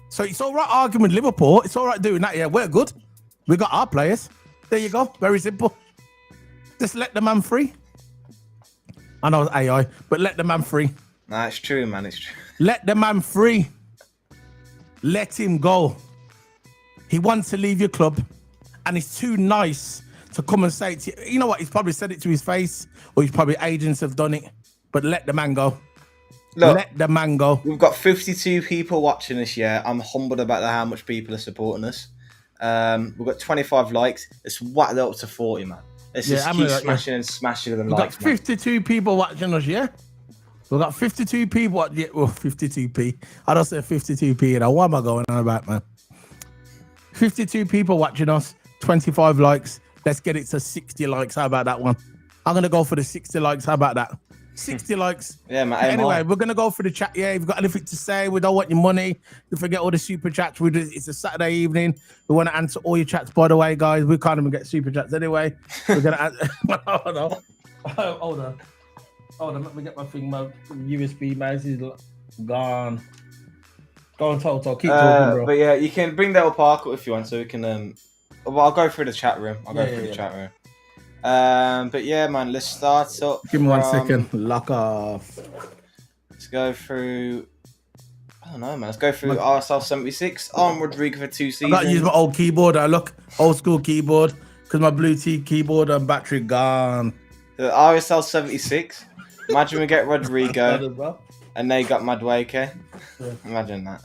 S1: So it's all right arguing with Liverpool. It's all right doing that. Yeah, we're good. We got our players. There you go. Very simple. Just let the man free. I know it's AI, but let the man free.
S2: Nah, it's true, man. It's true.
S1: Let the man free. Let him go. He wants to leave your club and he's too nice to come and say it to you. You know what? He's probably said it to his face or he's probably agents have done it. But let the man go.
S2: Look,
S1: let the man go.
S2: We've got 52 people watching us, yeah. I'm humbled about how much people are supporting us. We've got 25 likes. Let's whack that up to 40, man. Let's just keep smashing and smashing them likes,
S1: man. We've got 52 people watching us, yeah? We've got 52 people. Yeah, well, 52p. I don't say 52p, you know. What am I going on about, man? 52 people watching us, 25 likes. Let's get it to 60 likes. How about that one? I'm going to go for the 60 likes. How about that? 60 likes.
S2: Yeah, man.
S1: Anyway, we're going to go for the chat. Yeah, if you've got anything to say, we don't want your money. Don't forget all the super chats. It's a Saturday evening. We want to answer all your chats, by the way, guys. We can't even get super chats anyway. We're going to answer. Hold on. Let me get my thing. My USB mouse is gone. Go on, TOTO. Keep talking, bro.
S2: But yeah, you can bring that up Parker if you want, so we can. Well, I'll go through the chat room. The chat room. But yeah, man, let's start up.
S1: Give me 1 second. Lock off.
S2: Let's go through. I don't know, man. Let's go through RSL 76. I'm Rodrygo for 2 seasons.
S1: I got to use my old keyboard. I look old school keyboard because my Bluetooth keyboard and battery gone.
S2: The RSL 76. Imagine we get Rodrygo and they got Madueke. Yeah. Imagine that.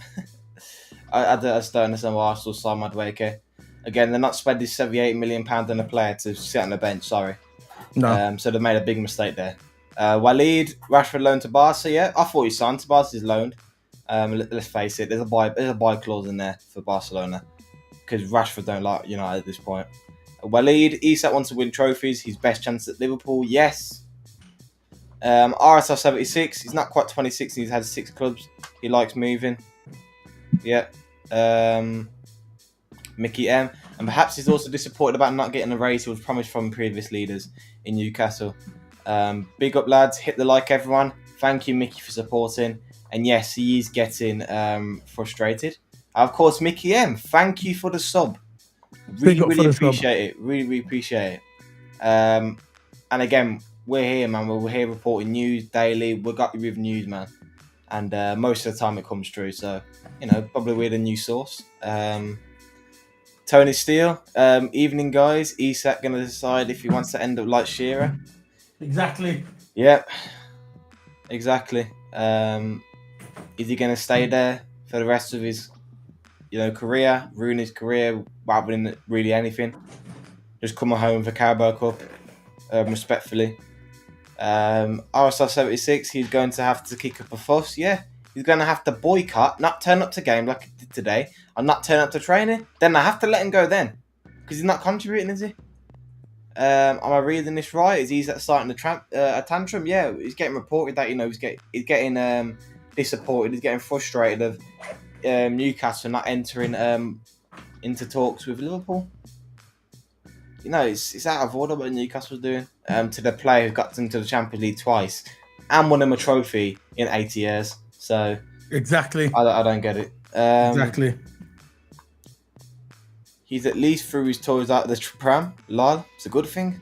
S2: I just don't understand why Arsenal signed Madueke. Again, they're not spending £78 million on a player to sit on the bench. Sorry.
S1: No.
S2: So they made a big mistake there. Walid, Rashford loaned to Barca. Yeah, I thought he signed to Barca. He's loaned. Let's face it. There's a buy clause in there for Barcelona because Rashford don't like United at this point. Walid, Isak wants to win trophies. His best chance at Liverpool. Yes. RSL 76. He's not quite 26. He's had 6 clubs. He likes moving. Yeah. Mickey M. And perhaps he's also disappointed about not getting a raise he was promised from previous leaders in Newcastle. Big up, lads. Hit the like, everyone. Thank you, Mickey, for supporting. And yes, he is getting frustrated. Of course, Mickey M. Thank you for the sub. Really appreciate it. Really appreciate it. And again, we're here, man. We're here reporting news daily. We got you with news, man. And most of the time it comes true. So, probably we're the news source. Tony Steele, evening, guys. Isak going to decide if he wants to end up like Shearer.
S1: Exactly.
S2: Yep. Exactly. Is he going to stay there for the rest of his, career, ruin his career without winning really anything? Just come home for Carabao Cup, respectfully. RSL 76, he's going to have to kick up a fuss. Yeah, he's going to have to boycott, not turn up to game like he did today, and not turn up to training. Then I have to let him go then, because he's not contributing, is he? Am I reading this right? Is he starting a tantrum? Yeah, he's getting reported that he's getting disappointed. He's getting frustrated of Newcastle not entering into talks with Liverpool. It's out of order what Newcastle's doing to the player who got them to the Champions League twice and won them a trophy in 80 years. So
S1: exactly,
S2: I don't get it.
S1: Exactly.
S2: He's at least threw his toys out of the pram. Lol, it's a good thing.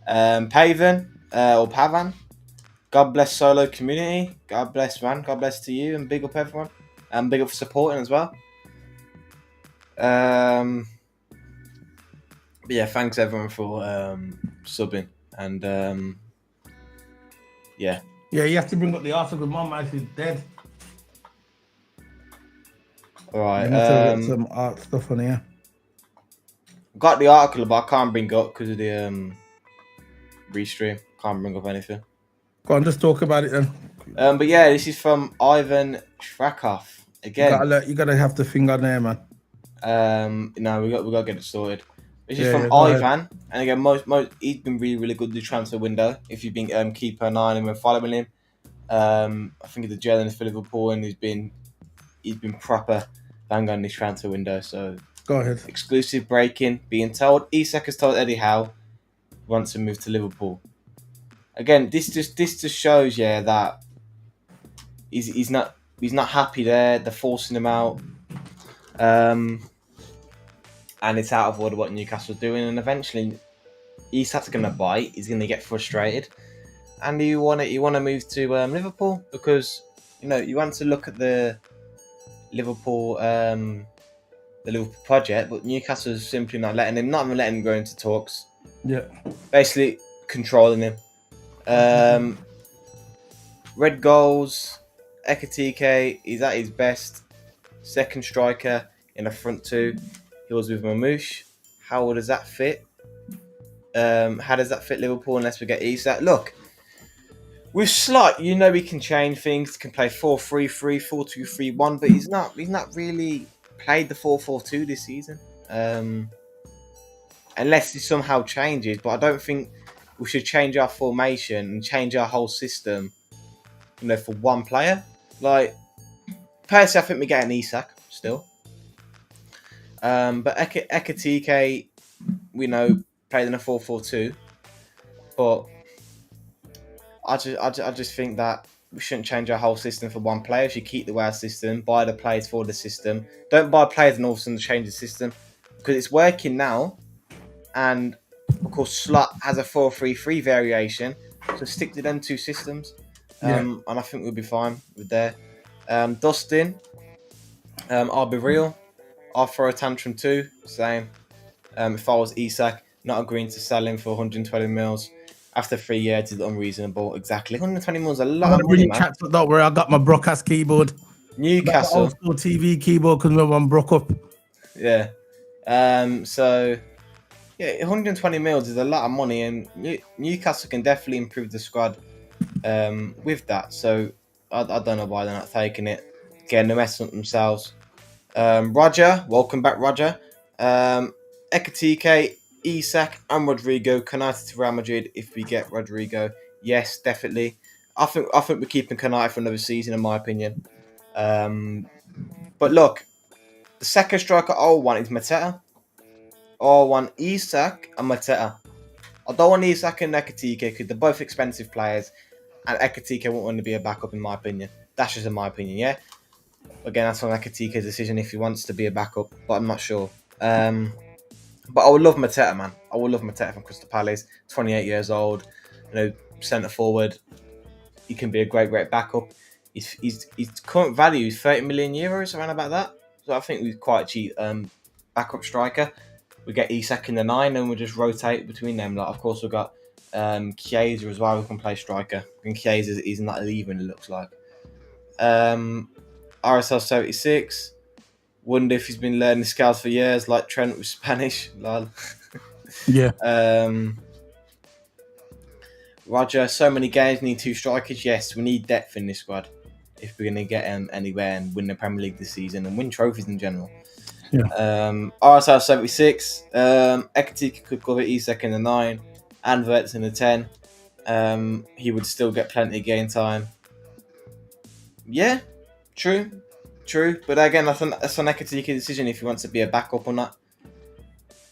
S2: Pavan or Pavan. God bless Solo community. God bless, man. God bless to you and big up everyone. And big up for supporting as well. But yeah, thanks everyone for subbing and yeah.
S1: Yeah, you have to bring up the article. My mouse is dead.
S2: All right.
S1: You must have got some art stuff on here.
S2: Got the article, but I can't bring up because of the restream. Can't bring up anything.
S1: Go on, just talk about it then.
S2: But yeah, this is from Ivan Shrakov again.
S1: You gotta have the thing on there, man.
S2: No, we got to get it sorted. This is
S1: Yeah,
S2: from
S1: yeah, go
S2: Ivan,
S1: ahead.
S2: and again, he's been really good this transfer window. If you've been keeping an eye on him and following him, I think he's a journalist for Liverpool, and he's been proper bang on this transfer window. So
S1: Go ahead.
S2: exclusive breaking, being told Isak has told Eddie Howe he wants to move to Liverpool. Again, this just shows that he's not happy there. They're forcing him out. And it's out of order what Newcastle's doing, and eventually Isak's going to bite. He's going to get frustrated, and you want to move to Liverpool because you want to look at the Liverpool project, but Newcastle's simply not letting him go into talks.
S1: Yeah,
S2: basically controlling him. Red goals. Ekitike, he's at his best. Second striker in the front two. He was with Mamouche. How does that fit? How does that fit Liverpool unless we get Isak? Look, with Slot, he can change things. He can play 4-3-3, 4-2-3-1, but he's not really played the 4-4-2 this season. Unless he somehow changes, but I don't think we should change our formation and change our whole system, for one player. Like, personally, I think we're getting Isak still. But Ekitike, we know, played in a 4-4-2. But I just think that we shouldn't change our whole system for one player. We should keep the WOW system, buy the players for the system. Don't buy players and all of a sudden change the system. Because it's working now. And, of course, Slot has a 4-3-3 variation. So stick to them two systems. And I think we'll be fine with there. Dustin, I'll be real. I'll throw a tantrum too, saying if I was Isak, not agreeing to sell him for 120 mils after 3 years is unreasonable. Exactly. 120 mils is a lot of money, man.
S1: Don't worry, I got my broadcast keyboard.
S2: Newcastle.
S1: Old school TV keyboard because my one broke up.
S2: Yeah. So, yeah, 120 mils is a lot of money, and Newcastle can definitely improve the squad with that. So, I don't know why they're not taking it. Again, they're messing up themselves. Roger, welcome back, Roger. Ekitike, Isak, and Rodrygo Konate to Real Madrid if we get Rodrygo. Yes, definitely. I think we're keeping Konate for another season, in my opinion. But look, the second striker I want is Mateta. I want Isak and Mateta. I don't want Isak and Ekitike because they're both expensive players, and Ekitike won't want to be a backup, in my opinion. That's just in my opinion, yeah. Again, that's on Ekitike's decision if he wants to be a backup, but I'm not sure. But I would love Mateta, man. I would love Mateta from Crystal Palace. 28 years old, centre forward. He can be a great backup. His current value is 30 million euros, around about that. So I think we're quite cheap backup striker. We get Isak in the 9 and we just rotate between them. Like, of course, we've got Chiesa as well, who can play striker. And Chiesa is not leaving, it looks like. RSL 76. Wonder if he's been learning scouts for years, like Trent with Spanish.
S1: Yeah.
S2: Roger, so many games, need 2 strikers. Yes, we need depth in this squad if we're going to get anywhere and win the Premier League this season and win trophies in general.
S1: Yeah.
S2: RSL 76. Ekitike could cover Isak in the 9 and Verts in the 10. He would still get plenty of game time. Yeah, true. But again, that's an Ekitike decision if he wants to be a backup or not.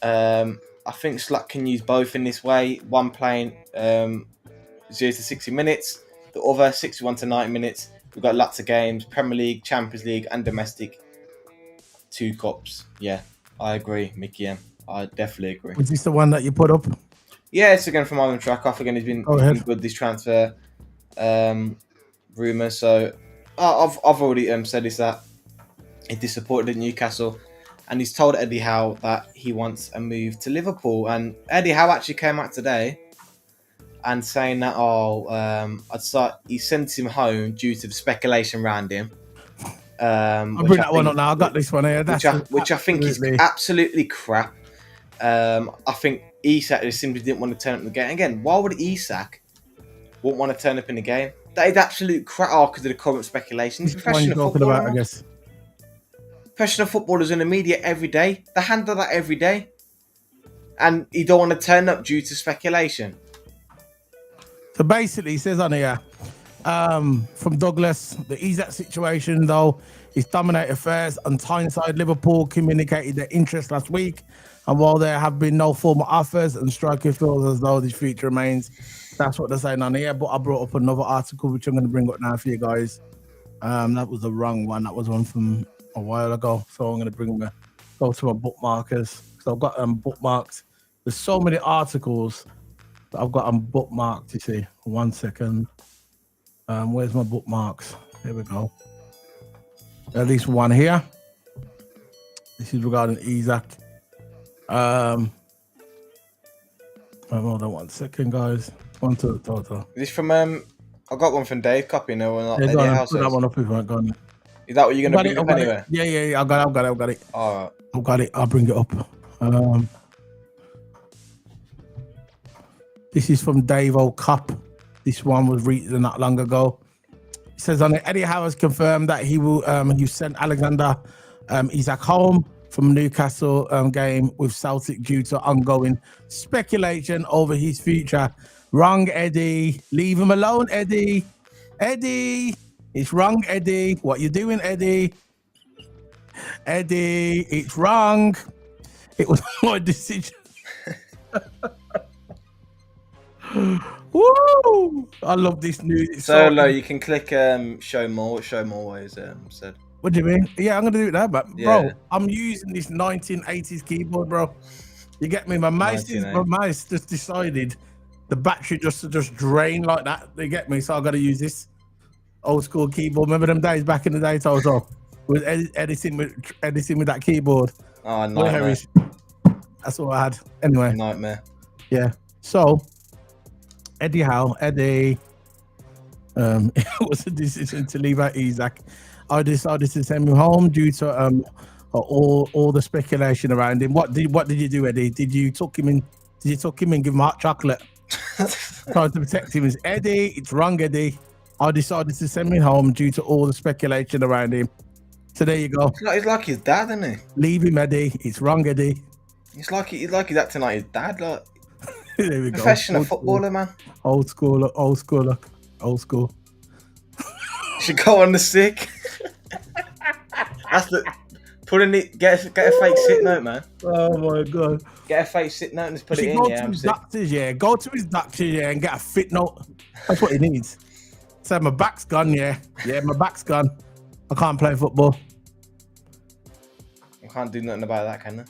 S2: I think Slot can use both in this way. One playing 0 to 60 minutes, the other 61 to 90 minutes. We've got lots of games, Premier League, Champions League and domestic. 2 cups. Yeah, I agree, Mickey M. I definitely agree.
S1: Was this the one that you put up?
S2: Yeah, it's again from Ivan Trakoff. Again, he's been good, this transfer rumour. So I've already said this, that he disappointed Newcastle, and he's told Eddie Howe that he wants a move to Liverpool. And Eddie Howe actually came out today and saying that he sent him home due to the speculation around him.
S1: I'll bring that one up now. I got this one here.
S2: Which I think is absolutely crap. I think Isak just simply didn't want to turn up in the game. Again, why would Isak wouldn't want to turn up in the game? That is absolute crap. Oh, because of the current speculation. He's professional footballer,
S1: about, I guess.
S2: Professional footballers in the media every day. They handle that every day. And you don't want to turn up due to speculation.
S1: So basically, he says on here, from Douglas, the Isak situation, though, is dominated first. On Tyneside, Liverpool communicated their interest last week. And while there have been no formal offers and striker feels as though this future remains, that's what they're saying on here. But I brought up another article, which I'm going to bring up now for you guys. That was the wrong one. That was one from a while ago. So I'm going to go to my bookmarkers. So I've got bookmarked. There's so many articles that I've got bookmarked, you see. 1 second. Where's my bookmarks? Here we go. At least one here. This is regarding Isak. Hold on 1 second, guys. One to the TOTO.
S2: Is this from I got one from Dave copying no one not
S1: put that one up if I got it.
S2: Is that what you're gonna bring up anyway?
S1: Yeah, I've got it.
S2: Alright.
S1: I've got it, I'll bring it up. This is from Dave O'Cup. This one was written not long ago. It says on it, Eddie Howe has confirmed that he will sent Alexander Isak home from Newcastle game with Celtic due to ongoing speculation over his future. Wrong, Eddie. Leave him alone, Eddie. Eddie, it's wrong, Eddie. What you doing, Eddie? Eddie, it's wrong. It was my decision. Woo! I love this news.
S2: So low, you can click show more ways said.
S1: What do you mean? Yeah, I'm gonna do it now, but
S2: yeah.
S1: Bro, I'm using this 1980s keyboard, bro. You get me? My mouse just decided the battery just drained like that. You get me? So I gotta use this old school keyboard. Remember them days back in the day, TOTO? With editing with that keyboard.
S2: Oh, nightmare.
S1: That's all I had. Anyway.
S2: Nightmare.
S1: Yeah. So Eddie Howe, it was a decision to leave out Isak. I decided to send him home due to all the speculation around him. What did you do, Eddie? Did you tuck him in? Did you tuck him in, give him hot chocolate? Trying to protect him. Is Eddie? It's wrong, Eddie. I decided to send him home due to all the speculation around him. So there you go.
S2: He's like his dad, isn't he?
S1: Leave him, Eddie. It's wrong, Eddie.
S2: He's like he's acting like his dad, like.
S1: There we go.
S2: Professional footballer, man.
S1: Old school.
S2: Should go on the sick. That's the putting it. Get a fake sit note, man.
S1: Oh my god.
S2: Get a fake sit note and just put it in.
S1: Go to his doctors, Go to his doctor, and get a fit note. That's what he needs. So my back's gone, yeah. My back's gone. I can't play football.
S2: I can't do nothing about that, can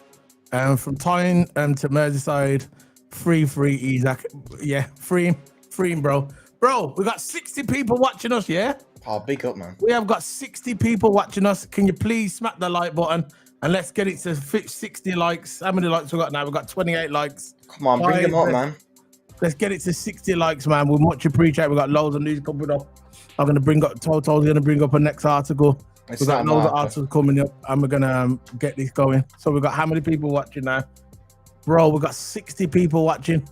S2: I?
S1: From Tyne to Merseyside, free Isak. Yeah, free him, bro. Bro, we got 60 people watching us, yeah?
S2: Oh, big up, man.
S1: We have got 60 people watching us. Can you please smack the like button and let's get it to 60 likes. How many likes we got now? We've got 28 likes.
S2: Come on, bring them up, man.
S1: Let's get it to 60 likes, man. We much appreciate. We've got loads of news coming up. I'm going to bring up, TOTO's going to bring up a next article. We've got loads of articles coming up and we're going to get this going. So we've got how many people watching now? Bro, we've got 60 people watching.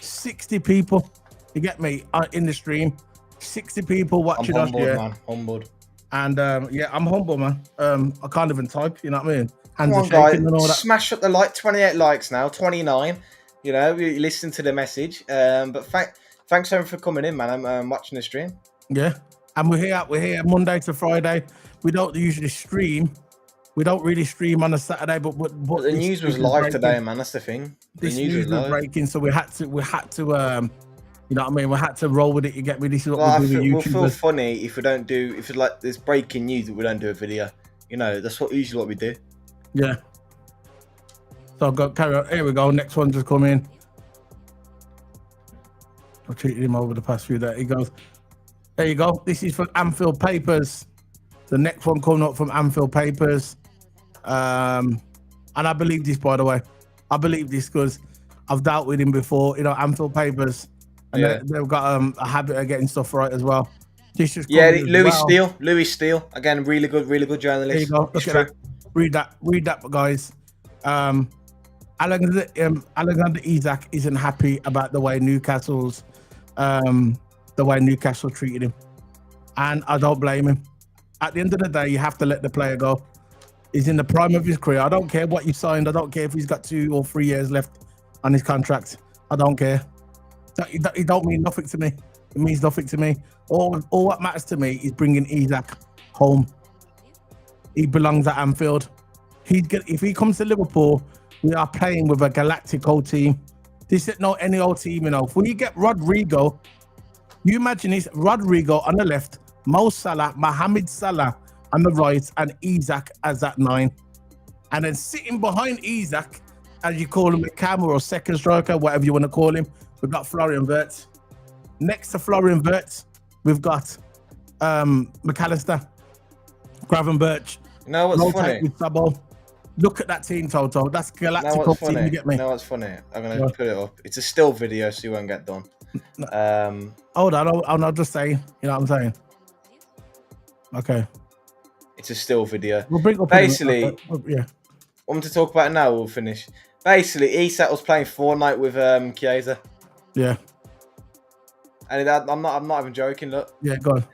S1: 60 people. You get me? In the stream. 60 people watching us, yeah.
S2: Man. Humbled.
S1: And yeah, I'm humble, man. I can't even type, you know what I mean?
S2: Hands are shaking and all that. Smash up the like, 28 likes now, 29. You know, you listen to the message. But thanks everyone for coming in, man. I'm watching the stream.
S1: Yeah. And we're here Monday to Friday. We don't usually stream. We don't really stream on a Saturday, but
S2: the news was live today, man. That's the thing.
S1: This news was breaking, so we had to you know what I mean? We had to roll with it. You get me? This is what we do with YouTubers.
S2: We'll feel funny if it's like there's breaking news that we don't do a video. You know, that's usually what we do.
S1: Yeah. So I've got carry on. Here we go. Next one just come in. I treated him over the past few days. He goes, there you go. This is from Anfield Papers. The next one coming up from Anfield Papers. And I believe this, by the way. I believe this because I've dealt with him before. You know, Anfield Papers. And they've got a habit of getting stuff right as well. This is
S2: Yeah,
S1: covered as well.
S2: Louis Steele. Again, really good journalist.
S1: There you go.
S2: It's
S1: Look
S2: true.
S1: at that. Read that, guys. Alexander Isak isn't happy about the way Newcastle treated him, and I don't blame him. At the end of the day, you have to let the player go. He's in the prime of his career. I don't care what you signed. I don't care if he's got 2 or 3 years left on his contract. I don't care. It don't mean nothing to me. It means nothing to me. All what matters to me is bringing Isak home. He belongs at Anfield. If he comes to Liverpool, we are playing with a galactic old team. This is not any old team, you know. If we get Rodrygo, you imagine this: Rodrygo on the left, Mo Salah, Mohamed Salah on the right, and Isak as that 9. And then sitting behind Isak, as you call him, a camera or second striker, whatever you want to call him, we've got Florian Wirtz. Next to Florian Wirtz, we've got McAllister, Gravenberch.
S2: You know what's funny?
S1: With Sabo. Look at that team, Toto. That's galactic team. You get me?
S2: You know what's funny? I'm gonna put it up. It's a still video, so you won't get done.
S1: Hold on, I'll just say. You know what I'm saying? Okay.
S2: It's a still video.
S1: We'll bring up
S2: basically.
S1: Yeah.
S2: Want to talk about it now? We'll finish. Basically, Isak was playing Fortnite with Chiesa.
S1: Yeah.
S2: And I'm not even joking. Look.
S1: Yeah, go on.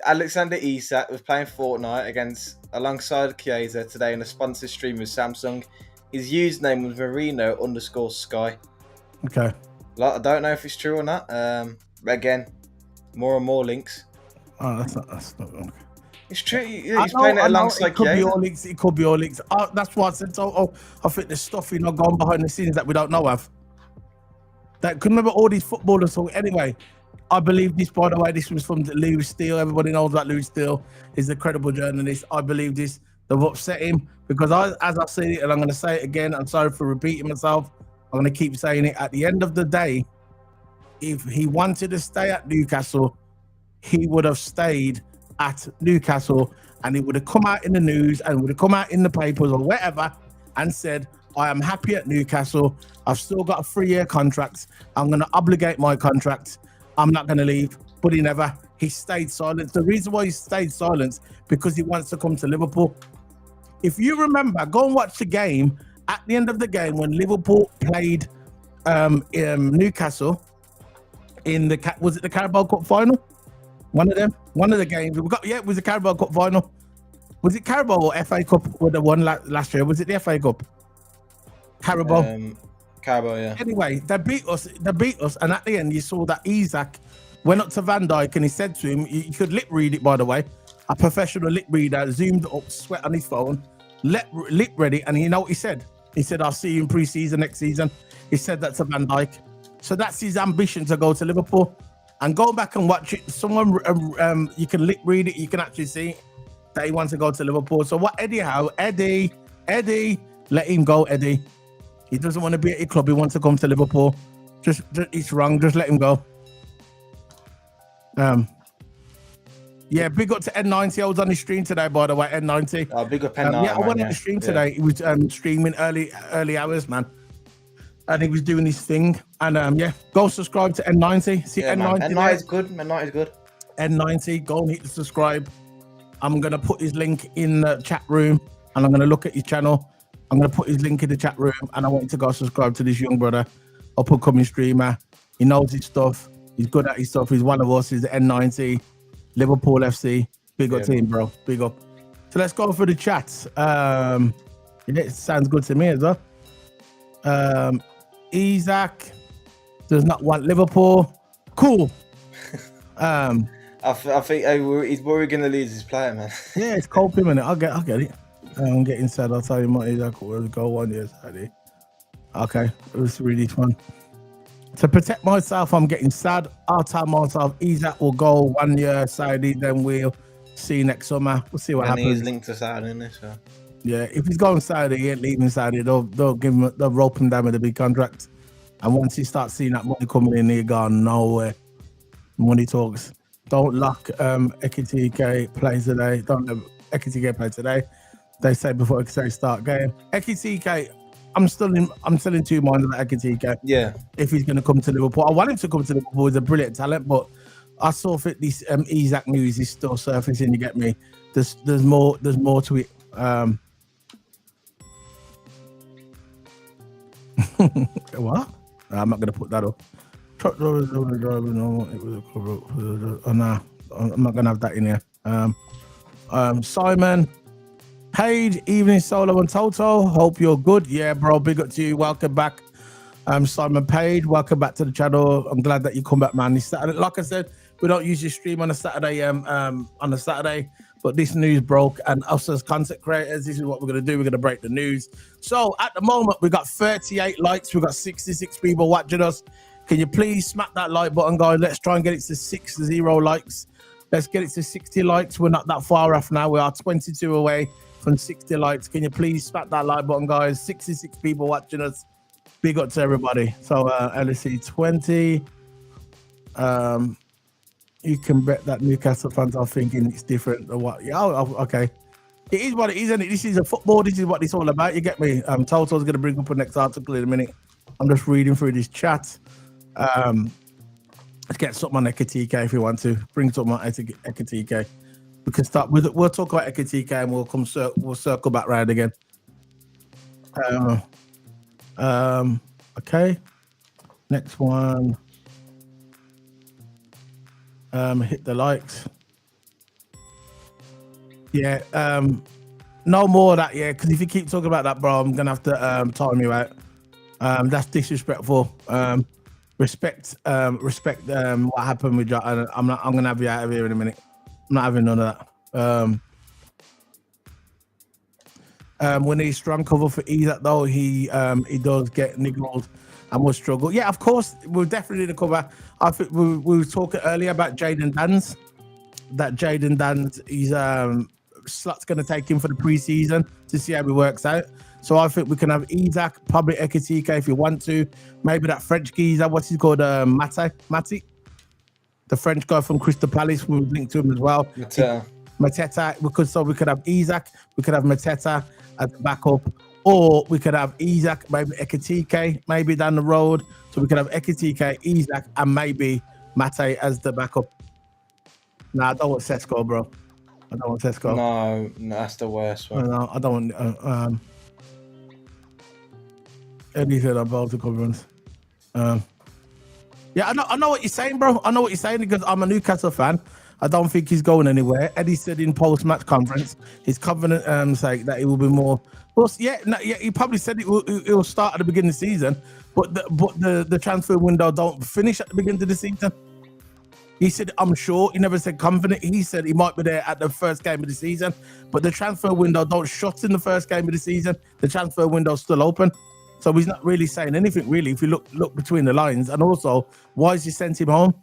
S2: Alexander Isak was playing Fortnite alongside Chiesa today in a sponsored stream with Samsung. His username was Marino_Sky.
S1: Okay.
S2: Like, I don't know if it's true or not. Again, more and more links.
S1: Oh, that's not okay.
S2: It's true. He's playing it alongside
S1: it could
S2: Chiesa.
S1: be all links. It could be all links. That's why I said so. I think there's stuff going behind the scenes that we don't know of. That could remember all these footballers. So anyway, I believe this. By the way, this was from Louis Steele. Everybody knows that Louis Steele is a credible journalist. I believe this. They've upset him because as I said it, and I'm going to say it again. I'm sorry for repeating myself. I'm going to keep saying it. At the end of the day, if he wanted to stay at Newcastle, he would have stayed at Newcastle, and he would have come out in the news and would have come out in the papers or whatever and said, I am happy at Newcastle. I've still got a 3-year contract. I'm going to obligate my contract. I'm not going to leave. But he never. He stayed silent. The reason why he stayed silent because he wants to come to Liverpool. If you remember, go and watch the game. At the end of the game, when Liverpool played Newcastle in was it the Carabao Cup final? One of the games. It was the Carabao Cup final. Was it Carabao or FA Cup with the one last year? Was it the FA Cup? Carabao.
S2: Carabao, yeah.
S1: Anyway, they beat us, and at the end, you saw that Isak went up to Van Dijk and he said to him, you could lip read it, by the way. A professional lip reader zoomed up, sweat on his phone, lip read it, and you know what he said? He said, I'll see you in pre-season next season. He said that to Van Dijk. So that's his ambition to go to Liverpool. And go back and watch it. Someone, you can lip read it. You can actually see that he wants to go to Liverpool. So what Eddie, let him go, Eddie. He doesn't want to be at your club. He wants to come to Liverpool. Just it's wrong. Just let him go. Yeah, big up to N90. I was on his stream today, by the way. N90.
S2: Oh, big up N90.
S1: Yeah, I went on the stream today. He was streaming early hours, man. And he was doing his thing. And go subscribe to N90. See N90.
S2: N90 is good. N90 is good.
S1: N90, go and hit the subscribe. I'm gonna put his link in the chat room, and I'm gonna look at his channel. I'm gonna put his link in the chat room, and I want you to go subscribe to this young brother, up and coming streamer. He knows his stuff. He's good at his stuff. He's one of us. He's the N90, Liverpool FC. Big up team, bro. Big up. So let's go for the chats. It sounds good to me as well. Isak does not want Liverpool. Cool.
S2: I think he's worried going to lose his player, man.
S1: Yeah, it's cold minute. I'll get it. I'm getting sad. I'll tell you what Isak will go 1 year Saturday. Okay, it was really fun. To protect myself, I'm getting sad. I'll tell myself Isak will go 1 year Saturday, then we'll see next summer. We'll see what happens.
S2: He's linked to Saturday, isn't he? So.
S1: Yeah, if he's going Saturday, he ain't leaving Saturday. They'll give him, they'll rope him down with a big contract. And once he starts seeing that money coming in, he'll go nowhere. Money talks. Don't lock Ekitike plays today. Don't let Ekitike play today. They say before Ekitike start game. Ekitike, I'm still in 2 minds about Ekitike.
S2: Yeah.
S1: If he's going to come to Liverpool, I want him to come to Liverpool. He's a brilliant talent, but I still think this Isak news is still surfacing. You get me? There's more to it. What? I'm not gonna put that up. Truck drivers, it was a cover. Oh no, I'm not gonna have that in here. Simon, Paige, evening solo and Toto. Hope you're good. Yeah, bro. Big up to you. Welcome back. Simon Page, welcome back to the channel. I'm glad that you come back, man. This Saturday, like I said, we don't usually stream on a Saturday, but this news broke, and us as content creators, this is what we're gonna do. We're gonna break the news. So at the moment, we got 38 likes, we got 66 people watching us. Can you please smack that like button, guys? Let's try and get it to 60 likes. Let's get it to 60 likes. We're not that far off now. We are 22 away from 60 likes. Can you please smack that like button, guys? 66 people watching us. Big up to everybody. So LSE 20. You can bet that Newcastle fans are thinking it's different or what. Yeah, okay. It is what it is, isn't it? This is a football. This is what it's all about. You get me? Toto's going to bring up a next article in a minute. I'm just reading through this chat. Let's get something on Ekitike if you want to. Bring something on Ekitike. We can start with. We'll talk about Ekitike and we'll circle back round again. Okay. Next one. Hit the likes. Yeah. No more of that, yeah, because if you keep talking about that, bro, I'm gonna have to time you out. That's disrespectful. Respect what happened with you. I'm gonna have you out of here in a minute. I'm not having none of that. We need strong cover for Isak though. He does get niggled and will struggle. Yeah, of course, we'll definitely need to cover. I think we were talking earlier about Jaden Dans. That Jaden Dans, he's Slot's going to take him for the preseason to see how he works out. So I think we can have Isak, probably Ekitike if you want to. Maybe that French geezer, what's he called? Mati, the French guy from Crystal Palace. We'll link to him as well. Mateta. We could have Isak. We could have Mateta as the backup. Or we could have Isak, maybe Ekitike, maybe down the road. So we could have Ekitike, Isak, and maybe Mate as the backup. Nah, I don't want Sesko, bro. I don't want Sesko.
S2: No, that's the worst one.
S1: No, I don't want anything about the coverings. Yeah, I know what you're saying, bro. I know what you're saying because I'm a Newcastle fan. I don't think he's going anywhere. Eddie said in post-match conference, his covenant sake that it will be more. Well, yeah, he probably said it will start at the beginning of the season, but the transfer window don't finish at the beginning of the season. He said, I'm sure. He never said confident. He said he might be there at the first game of the season, but the transfer window don't shut in the first game of the season. The transfer window's still open. So he's not really saying anything, really, if you look between the lines. And also, why is he sent him home?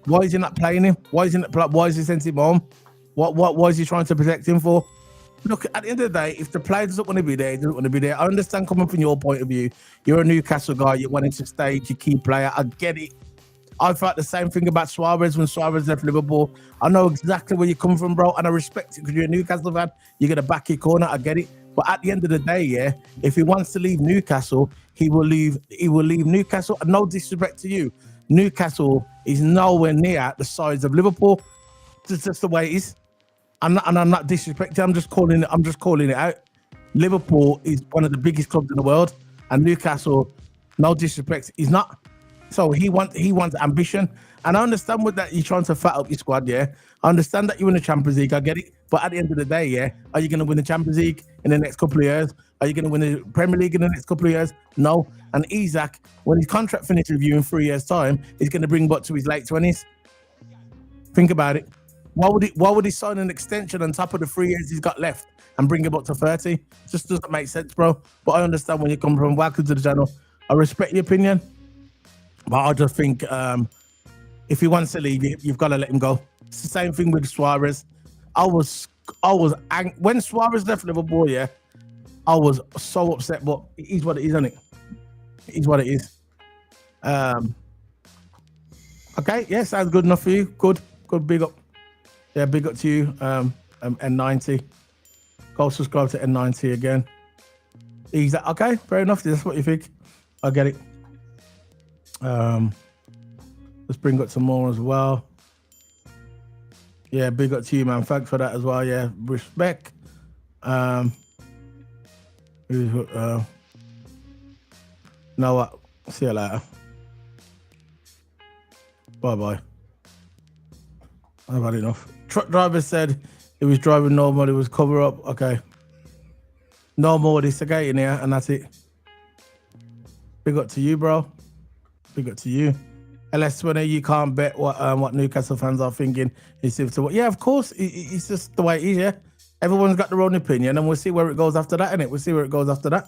S1: Why is he not playing him? Why is he sent him home? Why is he trying to protect him for? Look, at the end of the day, if the player doesn't want to be there, he doesn't want to be there. I understand coming from your point of view. You're a Newcastle guy. You're wanting to stage your key player. I get it. I felt the same thing about Suarez when Suarez left Liverpool. I know exactly where you come from, bro, and I respect it because you're a Newcastle fan. You're going to back your corner. I get it. But at the end of the day, yeah, if he wants to leave Newcastle, he will leave Newcastle. And no disrespect to you, Newcastle is nowhere near the size of Liverpool. It's just the way it is. I'm not disrespecting. I'm just calling it out. Liverpool is one of the biggest clubs in the world, and Newcastle, no disrespect, is not. So he wants ambition, and I understand with that you're trying to fat up your squad. Yeah, I understand that you win the Champions League. I get it, but at the end of the day, yeah, are you going to win the Champions League in the next couple of years? Are you going to win the Premier League in the next couple of years? No. And Isak, when his contract finishes with you in 3 years' time, he's going to bring back to his late 20s. Think about it. Why would he sign an extension on top of the 3 years he's got left and bring him up to 30? It just doesn't make sense, bro. But I understand where you come from. Welcome to the channel. I respect your opinion. But I just think if he wants to leave, you've got to let him go. It's the same thing with Suarez. I was angry when Suarez left Liverpool. Yeah, I was so upset. But it is what it is, isn't it? It is what it is. Okay, yeah, sounds good enough for you. Good, big up. Yeah, big up to you. N90. Go subscribe to N90 again. Okay, fair enough. That's what you think. I get it. Let's bring up some more as well. Yeah, big up to you, man. Thanks for that as well. Yeah, respect. No, what? See you later. Bye. I've had enough. Truck driver said he was driving normal. He was cover up. Okay. No more disagating here, and that's it. Big up to you, bro. Big up to you. LS Winner, you can't bet what Newcastle fans are thinking. Yeah, of course. It's just the way it is, yeah. Everyone's got their own opinion, and we'll see where it goes after that, innit? We'll see where it goes after that.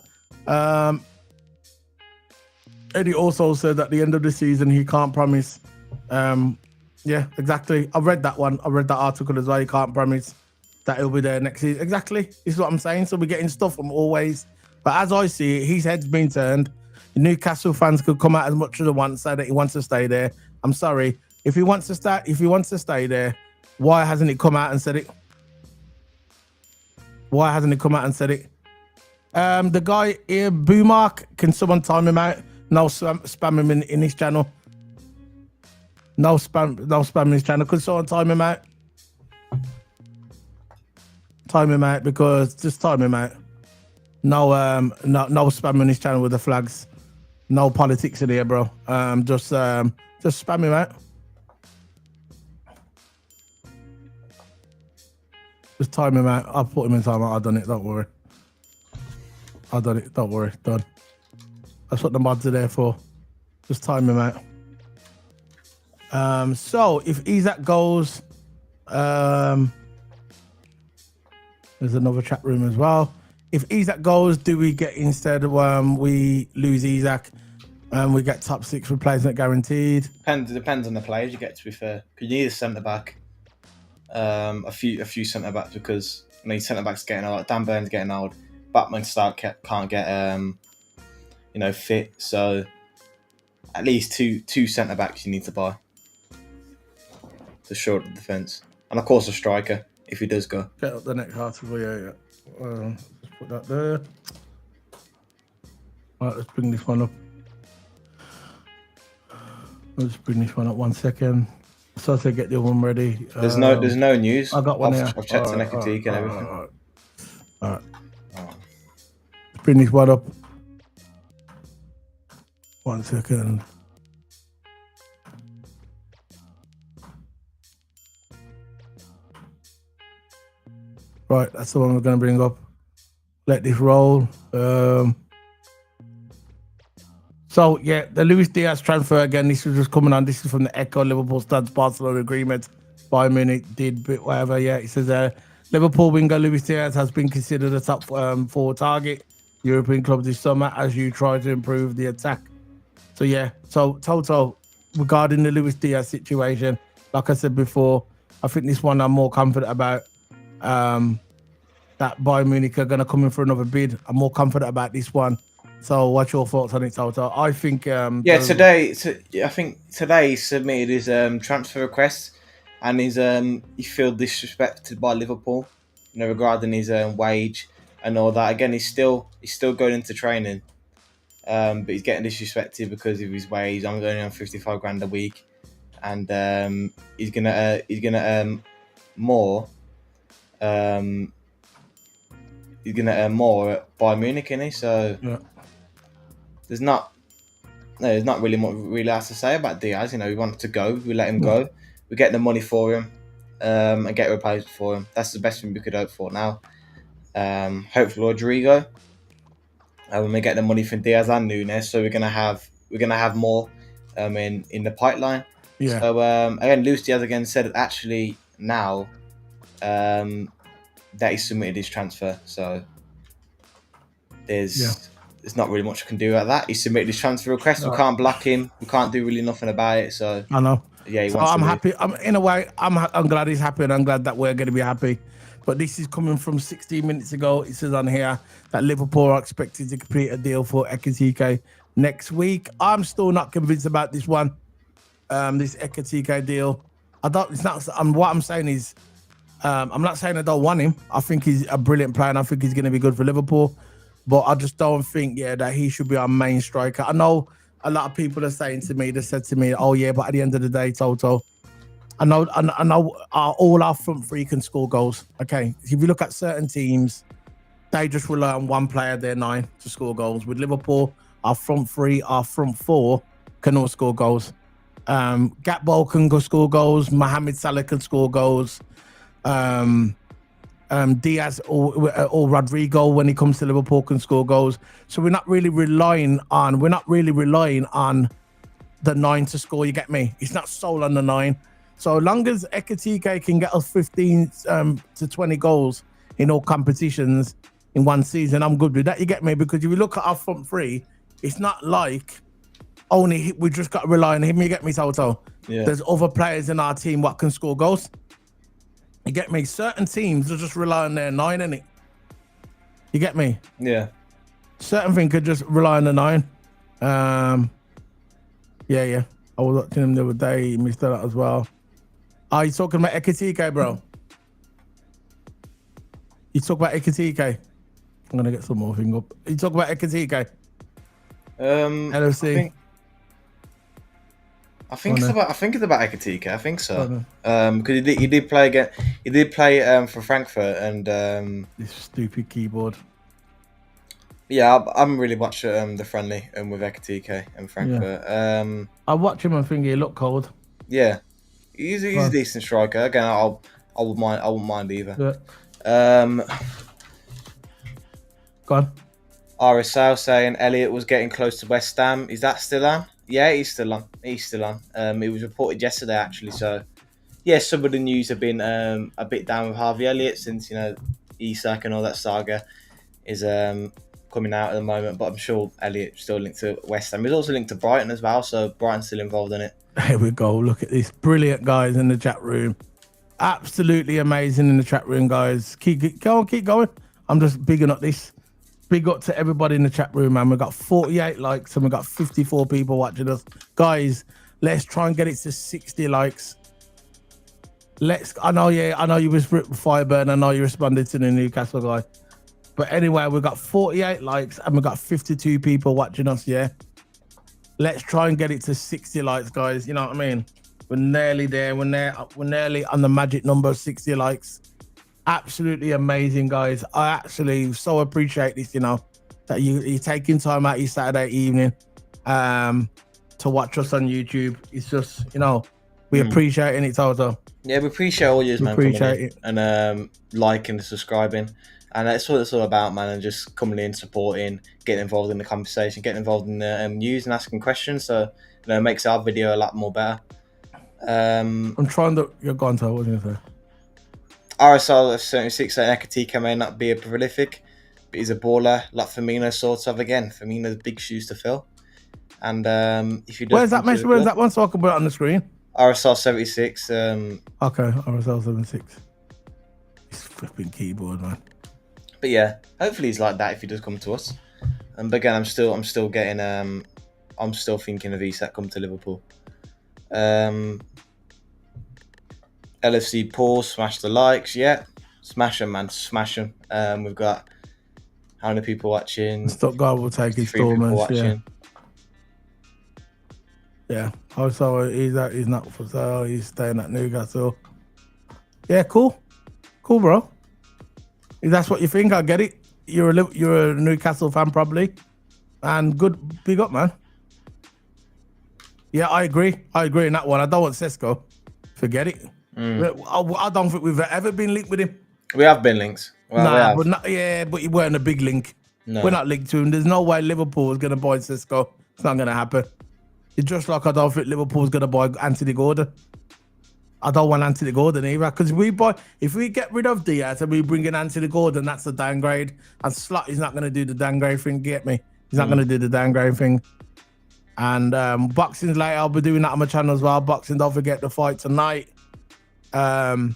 S1: Eddie also said at the end of the season he can't promise. Yeah, exactly. I read that one. I read that article as well. He can't promise that he'll be there next season. Exactly. This is what I'm saying. So we're getting stuff from always. But as I see it, his head's been turned. The Newcastle fans could come out as much as they want, say that he wants to stay there. I'm sorry. If he wants to stay there, why hasn't he come out and said it? Why hasn't he come out and said it? The guy here, Boomark, can someone time him out? No spam him in his channel. No spam in his channel. Could someone time him out? Time him out, because just time him out. No spam in his channel with the flags. No politics in here, bro. Just spam him out. Just time him out. I'll put him in time out. I've done it. Don't worry. I've done it. Don't worry. Done. That's what the mods are there for. Just time him out. So if Isak goes, there's another chat room as well. If Isak goes, do we get, instead we lose Isak and we get top 6 replacement guaranteed?
S2: Depends on the players you get, to be fair. Because you need a centre back, a few centre backs, because centre backs getting old. Dan Burn's getting old. Batman Stark can't get fit. So at least two centre backs you need to buy to shore up the defence, and of course a striker if he does go.
S1: Get up the next article, yeah. Just put that there. Right, let's bring this one up. Let's bring this one up 1 second. So to get the other one ready.
S2: There's no news.
S1: I got one here.
S2: I've checked the Ekitike and everything.
S1: All right. Let's bring this one up. 1 second. Right, that's the one we're going to bring up. Let this roll. So, yeah, the Luis Diaz transfer, again, this was just coming on. This is from the Echo, Liverpool Stars Barcelona agreement. Bayern Munich did whatever, yeah. It says Liverpool winger Luis Diaz has been considered a top 4 target European club this summer as you try to improve the attack. So, yeah. So, Toto, regarding the Luis Diaz situation, like I said before, I think this one I'm more confident about. That Bayern Munich are going to come in for another bid. I'm more confident about this one. So what's your thoughts on it, Toto? I think...
S2: I think today he submitted his transfer request, and he felt disrespected by Liverpool, regarding his wage and all that. Again, he's still going into training, but he's getting disrespected because of his wage. I'm only on 55 grand a week, and he's gonna earn more. He's gonna earn more at Bayern Munich, isn't he? So
S1: yeah.
S2: There's not really much really else to say about Diaz. We want to go, we let him go, we get the money for him, and get a replacement for him. That's the best thing we could hope for now. Hopefully Rodrygo. When we get the money from Diaz and Nunes, so we're gonna have more in the pipeline.
S1: Yeah.
S2: So again, Luis Diaz again said actually now that he submitted his transfer. So there's not really much I can do about that. He submitted his transfer request. No. We can't block him. We can't do really nothing about it. So
S1: I know.
S2: Yeah,
S1: so I'm happy. In a way, I'm glad he's happy, and I'm glad that we're going to be happy. But this is coming from 16 minutes ago. It says on here that Liverpool are expected to complete a deal for Ekitike next week. I'm still not convinced about this one. This Ekitike deal. It's not. What I'm saying is, I'm not saying I don't want him. I think he's a brilliant player, and I think he's going to be good for Liverpool. But I just don't think, that he should be our main striker. I know a lot of people are saying to me, they said to me, oh yeah, but at the end of the day, Toto, I know all our front three can score goals. Okay, if you look at certain teams, they just rely on one player, their 9, to score goals. With Liverpool, our front three, our front 4 can all score goals. Gatball can go score goals. Mohamed Salah can score goals. Diaz or Rodrygo, when he comes to Liverpool, can score goals. So we're not really relying on the 9 to score. You get me? It's not sold on the 9. So long as Ekitike can get us 15 to 20 goals in all competitions in one season, I'm good with that. You get me? Because if you look at our front three, it's not like only we just got to rely on him. You get me, Toto?
S2: Yeah.
S1: There's other players in our team what can score goals. You get me? Certain teams will just rely on their 9, innit? You get me?
S2: Yeah.
S1: Certain thing could just rely on the 9. Yeah. I was watching him the other day. He missed that as well. Are you talking about Ekitike, bro? You talk about Ekitike. I'm gonna get some more thing up. You talk about Ekitike. LFC.
S2: I think it's about Ekitike. I think so. Because he did play again. He did play for Frankfurt and
S1: this stupid keyboard.
S2: Yeah, I haven't really watched the friendly with Ekitike and Frankfurt.
S1: Yeah. I watch him and think he looked cold.
S2: Yeah, he's a decent striker. Again, I wouldn't mind either.
S1: Yeah. Go on.
S2: RSL saying Elliot was getting close to West Ham. Is that still on? Yeah, he's still on. It was reported yesterday, actually. So, yeah, some of the news have been a bit down with Harvey Elliott since, Isak and all that saga is coming out at the moment. But I'm sure Elliott's still linked to West Ham. He's also linked to Brighton as well. So, Brighton's still involved in it.
S1: Here we go. Look at this. Brilliant guys in the chat room. Absolutely amazing in the chat room, guys. Keep going. I'm just bigging up this. Big up to everybody in the chat room, man. We've got 48 likes and we've got 54 people watching us. Guys, let's try and get it to 60 likes. I know you was Fireburn. I know you responded to the Newcastle guy. But anyway, we've got 48 likes and we've got 52 people watching us, yeah? Let's try and get it to 60 likes, guys. You know what I mean? We're nearly there. We're nearly on the magic number of 60 likes. Absolutely amazing, guys. I actually so appreciate this, that you're taking time out your Saturday evening to watch us on YouTube. It's just, we appreciate it, Toto.
S2: Yeah, we appreciate all yours, man.
S1: Appreciate it.
S2: And liking and subscribing. And that's what it's all about, man. And just coming in, supporting, getting involved in the conversation, getting involved in the news and asking questions. So, it makes our video a lot more better.
S1: I'm trying to... You're gone, Toto. What was I going to say?
S2: RSL 76 saying Ekitike may not be a prolific, but he's a baller, like Firmino, sort of. Again, Firmino's big shoes to fill. And if you
S1: where's that measure? Where's that one so I can put it on the screen?
S2: RSL 76.
S1: Okay, RSL 76. It's flipping keyboard, man.
S2: But yeah, hopefully he's like that if he does come to us. But again, I'm still thinking of Isak come to Liverpool. LFC Paul, smash the likes. Yeah, smash them, man. Smash them. We've got how many people watching?
S1: Stuttgart will take installments. Yeah. Also, he's not for sale. He's staying at Newcastle. Yeah, cool, bro. If that's what you think, I get it. You're a Newcastle fan, probably, and good. Big up, man. Yeah, I agree in that one. I don't want Sesko. Forget it. I don't think we've ever been linked with him.
S2: We have been linked. Well,
S1: but he weren't a big link.
S2: No.
S1: We're not linked to him. There's no way Liverpool is going to buy Sesko. It's not going to happen. It's just like I don't think Liverpool's going to buy Anthony Gordon. I don't want Anthony Gordon either, because if we get rid of Diaz and we bring in Anthony Gordon, that's a downgrade. And Slot is not going to do the downgrade thing. Get me? He's not going to do the downgrade thing. And boxing's later. I'll be doing that on my channel as well. Boxing, don't forget the fight tonight. Daniel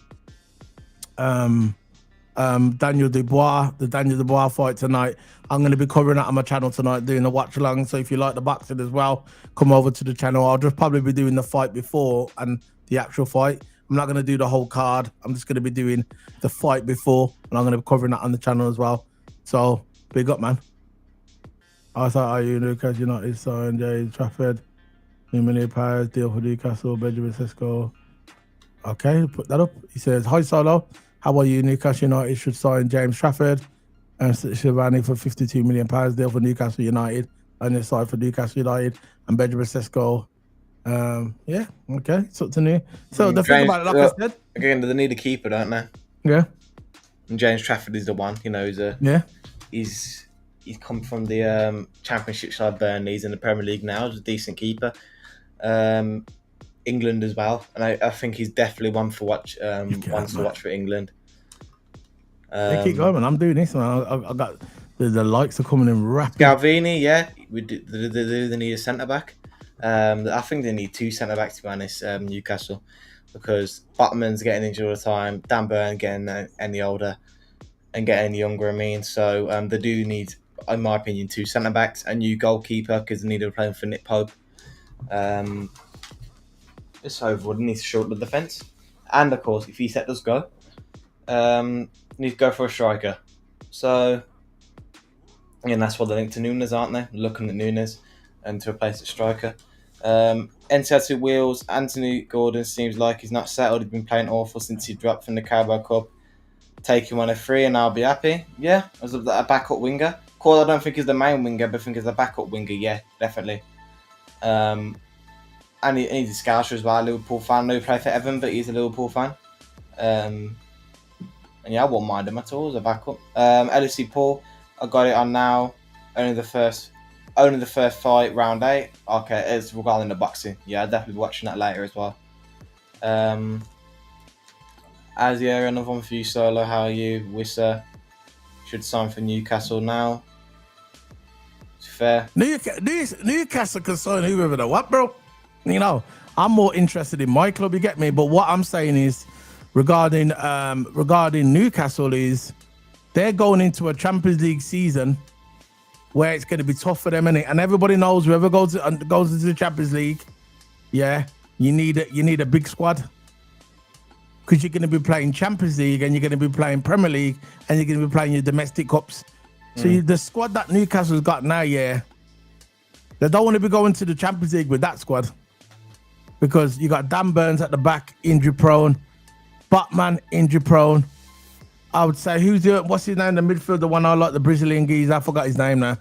S1: Dubois, the Daniel Dubois fight tonight. I'm going to be covering that on my channel tonight, doing a watch along. So if you like the boxing as well, come over to the channel. I'll just probably be doing the fight before and the actual fight. I'm not going to do the whole card. I'm just going to be doing the fight before, and I'm going to be covering that on the channel as well. So big up, man. I thought, are you Newcastle United signed Jay Trafford, £2 million deal for Newcastle, Benjamin Sesko. Okay, put that up. He says, "Hi Solo, how are you? Newcastle United should sign James Trafford and Shivani for £52 million deal for Newcastle United, and the side for Newcastle United and Benjamin Sesko. Yeah, okay, it's up to new. So the thing
S2: James,
S1: about it, like I said,
S2: again, they need a keeper, don't they?
S1: yeah,
S2: And James Trafford is the one. You know, he's come from the Championship side Burnley. He's in the Premier League now. He's a decent keeper. England as well, and I think he's definitely one to watch for England.
S1: They keep going, man. I'm doing this, man. I got the likes are coming in rapid.
S2: Galvini, yeah, they need a centre back. I think they need two centre backs to be honest. Newcastle, because Botman's getting injured all the time. Dan Burn getting any older and getting younger. I mean, so they do need, in my opinion, two centre backs, a new goalkeeper because they need to play for Nick Pope. This overwood needs to shorten the defence, and of course, if Isak does go, need to go for a striker. So, and that's what they link to Nunes, aren't they? Looking at Nunes and to replace the striker. NCL wheels. Anthony Gordon seems like he's not settled. He's been playing awful since he dropped from the Carabao Cup. Take him on a free, and I'll be happy. Yeah, as a backup winger. Cole, I don't think he's the main winger, but I think he's a backup winger. Yeah, definitely. And he's a Scouser as well, a Liverpool fan. No, he played for Everton, but he's a Liverpool fan. And yeah, I won't mind him at all as a backup. LFC Paul, I got it on now. Only the first fight, round 8. Okay, it's regarding the boxing. Yeah, I'll definitely be watching that later as well. Azia, another one for you, Solo. How are you? Wissa should sign for Newcastle now. It's fair.
S1: Newcastle can sign whoever they want, bro. You know, I'm more interested in my club, you get me? But what I'm saying is, regarding Newcastle, is they're going into a Champions League season where it's going to be tough for them, innit? And everybody knows whoever goes into the Champions League, yeah, you need a big squad, because you're going to be playing Champions League and you're going to be playing Premier League and you're going to be playing your domestic cups. So the squad that Newcastle's got now, yeah, they don't want to be going to the Champions League with that squad, because you got Dan Burns at the back, injury prone, Botman, injury prone. I would say, what's his name, the midfielder, the one I like, the Brazilian geezer, I forgot his name now.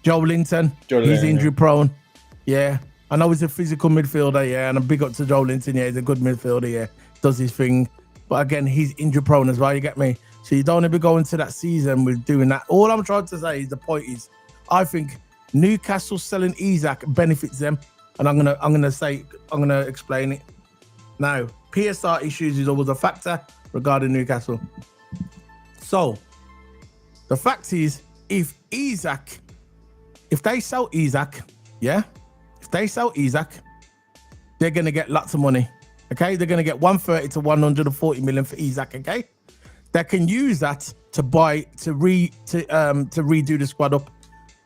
S1: Joe Linton, he's injury prone. Yeah, I know he's a physical midfielder, yeah, and a big up to Joe Linton, yeah, he's a good midfielder, yeah, does his thing. But again, he's injury prone as well, you get me? So you don't want to be going to that season with doing that. All I'm trying to say is, the point is, I think Newcastle selling Isak benefits them, and I'm gonna explain it. Now, PSR issues is always a factor regarding Newcastle. So the fact is, if they sell Isak, yeah, they're gonna get lots of money. Okay, they're gonna get 130 to 140 million for Isak. Okay, they can use that to redo the squad up,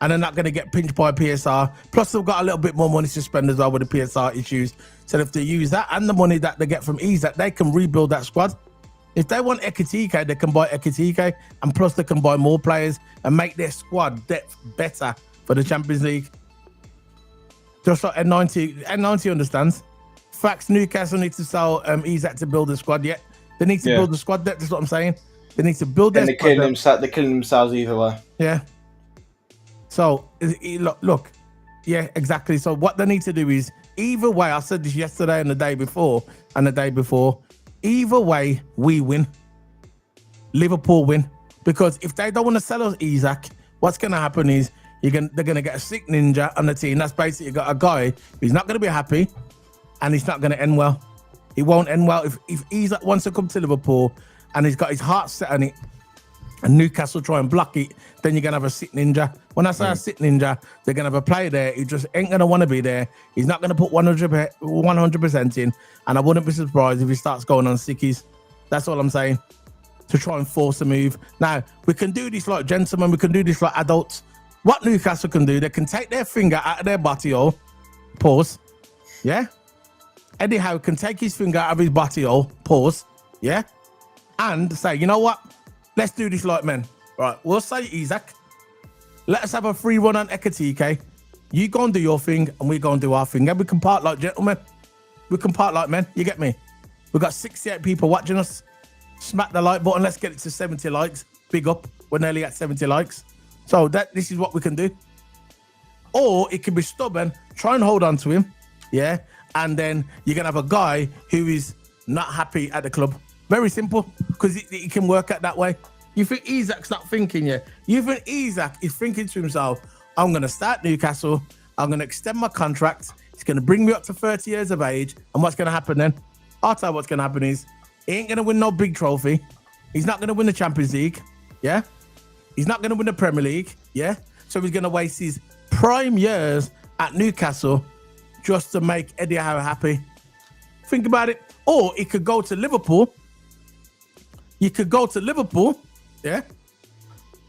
S1: and they're not going to get pinched by PSR. Plus, they've got a little bit more money to spend as well with the PSR issues. So if they use that and the money that they get from Isak, they can rebuild that squad. If they want Ekitike, they can buy Ekitike, and plus they can buy more players and make their squad depth better for the Champions League. Just like N90 understands. Facts, Newcastle need to sell Isak to build the squad. Yeah, they need to build the squad depth. That's what I'm saying. They need to build their squad depth.
S2: They're killing themselves either way.
S1: Yeah. So, look, yeah, exactly. So what they need to do is, either way, I said this yesterday and the day before, either way, we win. Liverpool win. Because if they don't want to sell us Isak, what's going to happen is they're going to get a sick ninja on the team. That's basically got a guy who's not going to be happy, and it's not going to end well. It won't end well. If Isak wants to come to Liverpool and he's got his heart set on it, and Newcastle try and block it, then you're going to have a sick ninja. When I say a sick ninja, they're going to have a player there who just ain't going to want to be there. He's not going to put 100% in, and I wouldn't be surprised if he starts going on sickies. That's all I'm saying, to try and force a move. Now, we can do this like gentlemen, we can do this like adults. What Newcastle can do, they can take their finger out of their body hole, pause, yeah? Eddie Howe can take his finger out of his body hole, pause, yeah? And say, you know what? Let's do this like men. Right, we'll say Isak. Let us have a free run on Ekitike. You go and do your thing, and we go and do our thing. And we can part like gentlemen. We can part like men. You get me? We've got 68 people watching us. Smack the like button. Let's get it to 70 likes. Big up. We're nearly at 70 likes. So this is what we can do. Or it can be stubborn. Try and hold on to him. Yeah. And then you're going to have a guy who is not happy at the club. Very simple. Because it can work out that way. You think Isak's not thinking yet? You think Isak is thinking to himself, I'm going to start Newcastle. I'm going to extend my contract. It's going to bring me up to 30 years of age. And what's going to happen then? I'll tell you what's going to happen is he ain't going to win no big trophy. He's not going to win the Champions League. Yeah. He's not going to win the Premier League. Yeah. So he's going to waste his prime years at Newcastle just to make Eddie Howe happy. Think about it. Or he could go to Liverpool. You could go to Liverpool. Yeah.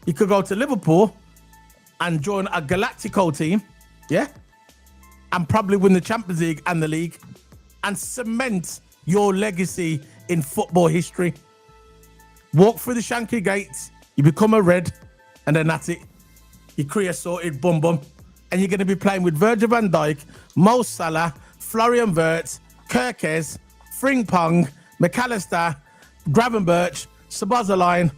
S1: You could go to Liverpool and join a Galactico team. Yeah. And probably win the Champions League and the league and cement your legacy in football history. Walk through the Shankly gates, you become a red, and then that's it. Your career sorted, bum bum. And you're going to be playing with Virgil van Dijk, Mo Salah, Florian Wirtz, Kirkes, Frimpong, McAllister, Gravenberch, Szoboszlai,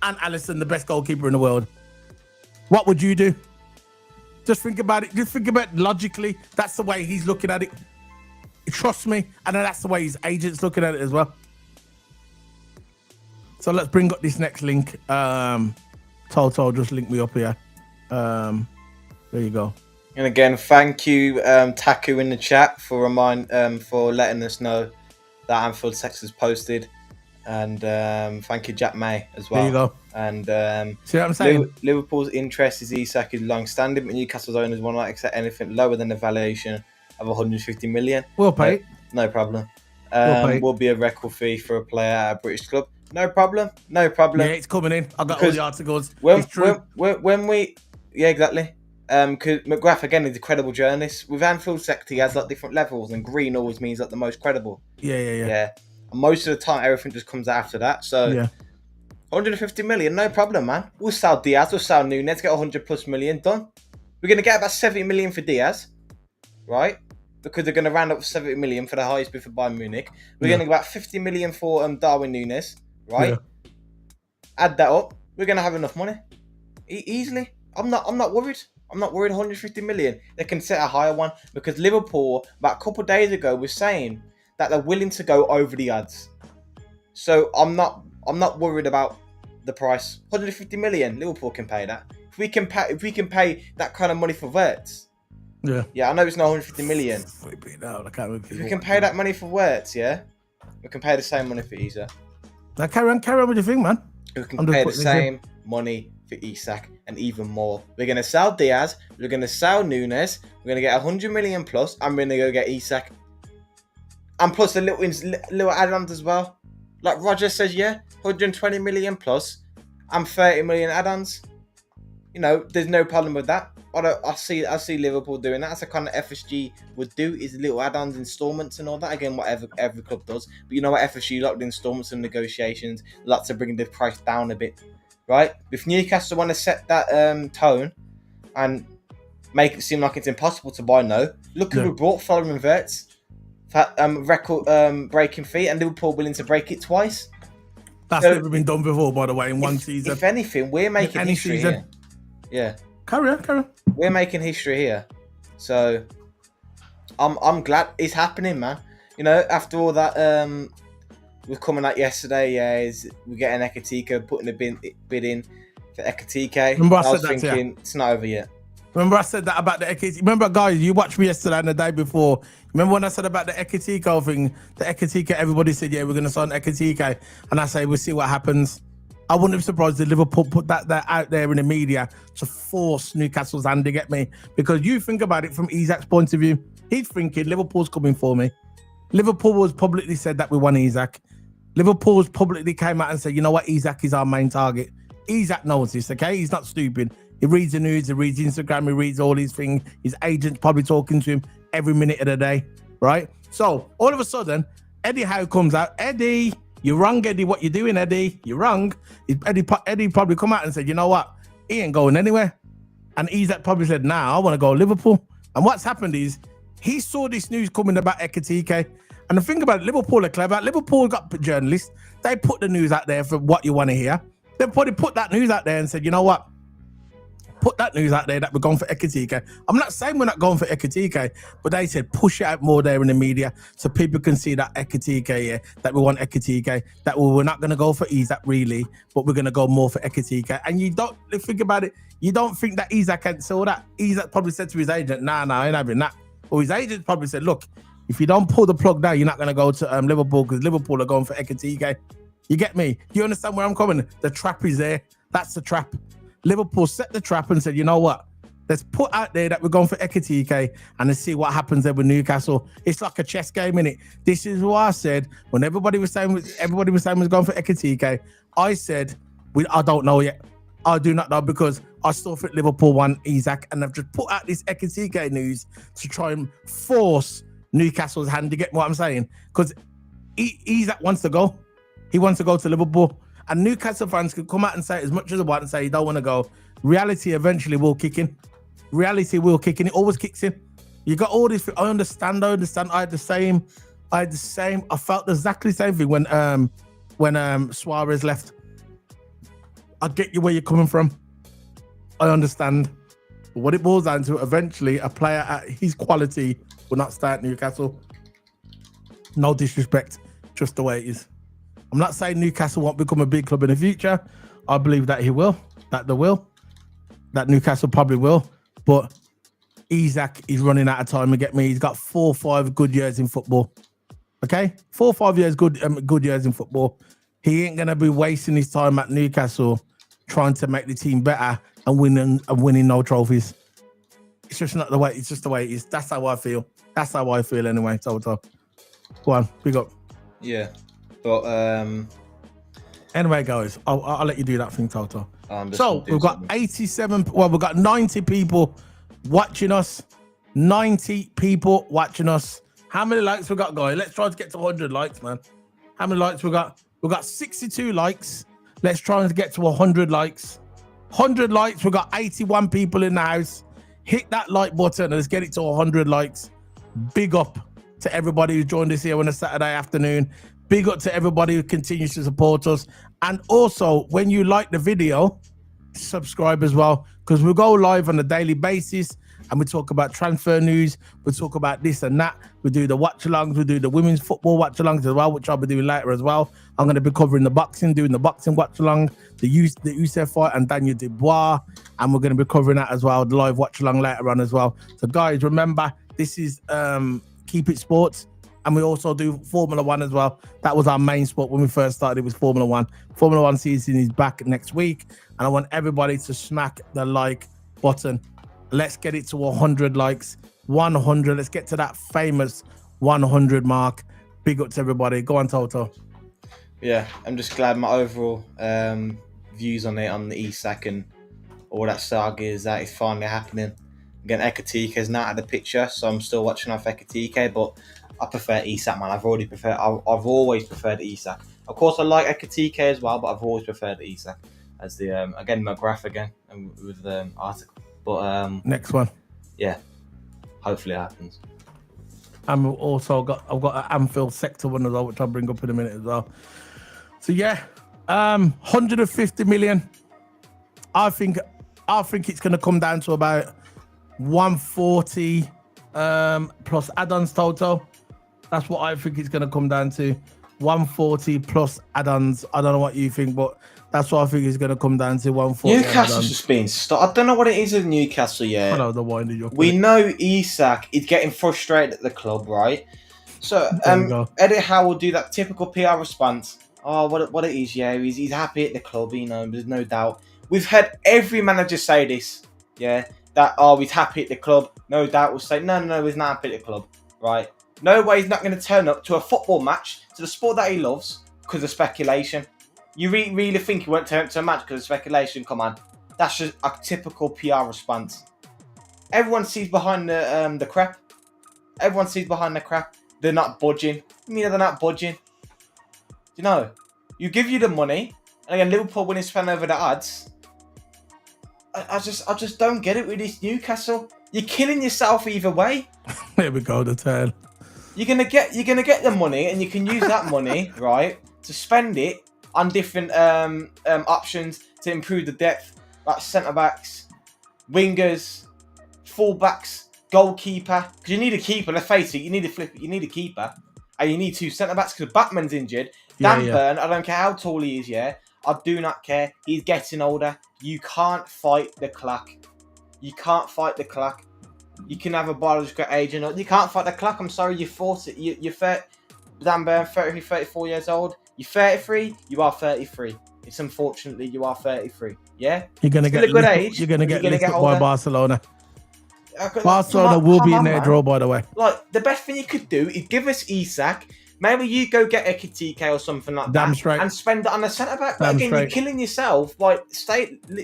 S1: and Alisson, the best goalkeeper in the world. What would you do? Just think about it. Just think about it logically. That's the way he's looking at it. Trust me. And that's the way his agent's looking at it as well. So let's bring up this next link. Toto, just link me up here. There you go.
S2: And again, thank you, Taku in the chat for letting us know that Anfield Text is posted. And thank you, Jack May, as well.
S1: There you go.
S2: And
S1: see what I'm saying?
S2: Liverpool's interest is Isak is long-standing, but Newcastle's owners will not accept anything lower than a valuation of 150 million.
S1: We'll pay.
S2: No problem.
S1: We'll
S2: Will be a record fee for a player at a British club. No problem. No problem.
S1: Yeah, it's coming in. I got all the articles.
S2: When we yeah, exactly. Because McGrath again is a credible journalist. With Anfield sector, he has like different levels, and green always means like the most credible.
S1: Yeah.
S2: And most of the time, everything just comes after that. So, 150 million, no problem, man. We'll sell Diaz, we'll sell Nunes, get 100 plus million done. We're gonna get about 70 million for Diaz, right? Because they're gonna round up 70 million for the highest bid for Bayern Munich. We're gonna get about 50 million for Darwin Nunes, right? Yeah. Add that up, we're gonna have enough money easily. I'm not worried. I'm not worried. 150 million. They can set a higher one because Liverpool about a couple of days ago was saying that they're willing to go over the odds. So I'm not worried about the price. 150 million. Liverpool can pay that. If we can pay that kind of money for Wirtz. Yeah, I know it's not 150 million. If we can pay that money for Wirtz, yeah, we can pay the same money for Isak.
S1: Now carry on with your thing, man.
S2: We can pay the same money for Isak and even more. We're gonna sell Diaz. We're gonna sell Nunes. We're gonna get 100 million plus. I'm gonna go get Isak. And plus the little add-ons as well. Like Roger says, 120 million plus and 30 million add-ons. You know, there's no problem with that. I see Liverpool doing that. That's the kind of FSG would do, is little add-ons, installments and all that. Again, whatever every club does. But you know what FSG like, the installments and negotiations, like to bring the price down a bit, right? If Newcastle want to set that tone and make it seem like it's impossible to buy, look who we brought following Wirtz. That record breaking fee, and Liverpool willing to break it twice.
S1: That's never been done before, by the way, in one season.
S2: If anything, we're making history here. Yeah.
S1: Carry on.
S2: We're making history here. So I'm glad it's happening, man. You know, after all that was coming out yesterday, we're getting Ekitike, putting a bid in for Ekitike.
S1: Remember
S2: I was thinking it's not over yet.
S1: Remember I said that about the Ekitike? Remember, guys, you watched me yesterday and the day before. Remember when I said about the Ekitike thing? The Ekitike, everybody said, we're going to sign Ekitike. And I say, we'll see what happens. I wouldn't be surprised if Liverpool put that out there in the media to force Newcastle's hand to get me. Because you think about it from Isak's point of view. He's thinking, Liverpool's coming for me. Liverpool was publicly said that we want Isak. Liverpool's publicly came out and said, you know what, Isak is our main target. Isak knows this, okay? He's not stupid. He reads the news, he reads Instagram, he reads all these things. His agent's probably talking to him every minute of the day, right? So all of a sudden, Eddie Howe comes out. Eddie, you're wrong, Eddie. What you doing, Eddie? You're wrong. Eddie probably come out and said, you know what? He ain't going anywhere. And Isak probably said, nah, I want to go to Liverpool. And what's happened is he saw this news coming about Ekitike. And the thing about it, Liverpool are clever. Liverpool got journalists. They put the news out there for what you want to hear. They probably put that news out there and said, you know what? Put that news out there that we're going for Ekitike. I'm not saying we're not going for Ekitike, but they said push it out more there in the media so people can see that Ekitike, yeah, that we want Ekitike, that we're not going to go for Isak really, but we're going to go more for Ekitike. And you don't think about it, you don't think that Isak can sell that. Isak probably said to his agent, nah, I ain't having that. Or his agent probably said, look, if you don't pull the plug now, you're not going to go to Liverpool because Liverpool are going for Ekitike. You get me? You understand where I'm coming? The trap is there. That's the trap. Liverpool set the trap and said, you know what? Let's put out there that we're going for Ekitike and let's see what happens there with Newcastle. It's like a chess game, innit? This is what I said when everybody was saying was going for Ekitike. I said, I don't know yet. I do not know because I still think Liverpool won Isak and they've just put out this Ekitike news to try and force Newcastle's hand. You get what I'm saying? Because Isak wants to go. He wants to go to Liverpool. And Newcastle fans can come out and say as much as they want and say you don't want to go. Reality eventually will kick in. Reality will kick in. It always kicks in. You got all this. I understand. I had the same. I felt exactly the same thing when Suarez left. I get you where you're coming from. I understand. But what it boils down to, eventually, a player at his quality will not stay at Newcastle. No disrespect, just the way it is. I'm not saying Newcastle won't become a big club in the future. I believe that he will, that they will, that Newcastle probably will. But Isak is running out of time. You get me? He's got 4 or 5 good years in football. Okay, 4 or 5 years good years in football. He ain't gonna be wasting his time at Newcastle trying to make the team better and winning no trophies. It's just not the way. It's just the way it is. That's how I feel. That's how I feel anyway. Toto, go on, big up.
S2: Yeah. But
S1: anyway, guys, I'll let you do that thing, Toto. So we've got 87. Well, we've got 90 people watching us. 90 people watching us. How many likes we got, guys? Let's try to get to 100 likes, man. How many likes we got? We got 62 likes. Let's try and get to 100 likes. 100 likes. We got 81 people in the house. Hit that like button and let's get it to 100 likes. Big up to everybody who joined us here on a Saturday afternoon. Big up to everybody who continues to support us. And also, when you like the video, subscribe as well, because we go live on a daily basis and we talk about transfer news. We talk about this and that. We do the watch-alongs. We do the women's football watch-alongs as well, which I'll be doing later as well. I'm going to be covering the boxing, doing the boxing watch-along, the Usyk fight and Daniel Dubois. And we're going to be covering that as well, the live watch-along later on as well. So, guys, remember, this is Keep It Sports. And we also do Formula One as well. That was our main sport when we first started. It was Formula One. Formula One season is back next week. And I want everybody to smack the like button. Let's get it to 100 likes. 100. Let's get to that famous 100 mark. Big up to everybody. Go on, Toto.
S2: Yeah, I'm just glad my overall views on it, on the Isak and all that saga is that it's finally happening. Again, Ekitike is not out of the picture, so I'm still watching off Ekitike, but I prefer Isak, man. I've always preferred Isak. Of course, I like Ekitike as well, but I've always preferred Isak as the again McGrath again and with the article. But
S1: next one,
S2: yeah, hopefully it happens.
S1: And I've got an Anfield sector one as well, which I'll bring up in a minute as well. So yeah, 150 million. I think it's going to come down to about 140 plus add-ons total. That's what I think it's going to come down to. 140 plus add-ons. I don't know what you think, but that's what I think it's going to come down to. 140.
S2: Newcastle's just being stuck. I don't know what it is with Newcastle yet.
S1: I know the winding you up.
S2: We know Isak is getting frustrated at the club, right? So Eddie Howe will do that typical PR response. Oh, what it is, yeah. He's happy at the club, you know, there's no doubt. We've heard every manager say this, yeah, that, he's happy at the club. No doubt will say, no, he's not happy at the club, right? No way he's not going to turn up to a football match, to the sport that he loves, because of speculation. You really think he won't turn up to a match because of speculation? Come on. That's just a typical PR response. Everyone sees behind the crap. Everyone sees behind the crap. They're not budging. You mean they're not budging? You know, you give you the money, and again, Liverpool winning spend over the odds. I just don't get it with this Newcastle. You're killing yourself either way.
S1: There we go, the turn.
S2: you're gonna get the money, and you can use that money, right, to spend it on different options to improve the depth, like centre backs, wingers, full backs, goalkeeper. Because you need a keeper. Let's face it, you need a keeper, and you need 2 centre backs because Batman's injured. Dan Burn, I don't care how tall he is. Yeah, I do not care. He's getting older. You can't fight the clock. You can't fight the clock. You can have a biological age, and you can't fight the clock. I'm sorry, you're 40. You're 30. Dan Burn, 33, 34 years old. You're 33. You are 33. It's unfortunately you are 33. Yeah,
S1: you're gonna
S2: get a good age.
S1: You're gonna get lifted by Barcelona. Barcelona will be in their draw, by the way.
S2: Like, the best thing you could do is give us Isak. Maybe you go get Ekitike or something like that.
S1: Straight.
S2: And spend it on a centre back. But again, you're killing yourself by staying him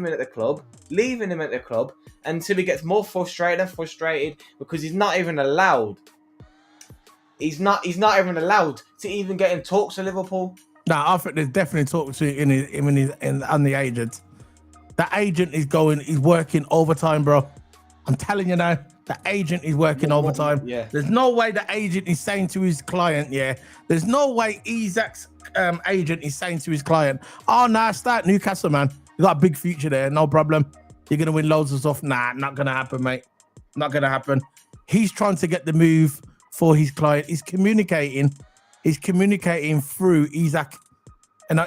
S2: in at the club, leaving him at the club until he gets more frustrated because he's not even allowed. He's not even allowed to even get in talks to Liverpool.
S1: No, I think there's definitely talks to on the agent. The agent is working overtime, bro. I'm telling you now, the agent is working overtime.
S2: Yeah.
S1: There's no way the agent is saying to his client, there's no way Isak's agent is saying to his client, oh, nah, start Newcastle, man. You got a big future there, no problem. You're going to win loads of stuff. Nah, not going to happen, mate. Not going to happen. He's trying to get the move for his client. He's communicating through Isak. And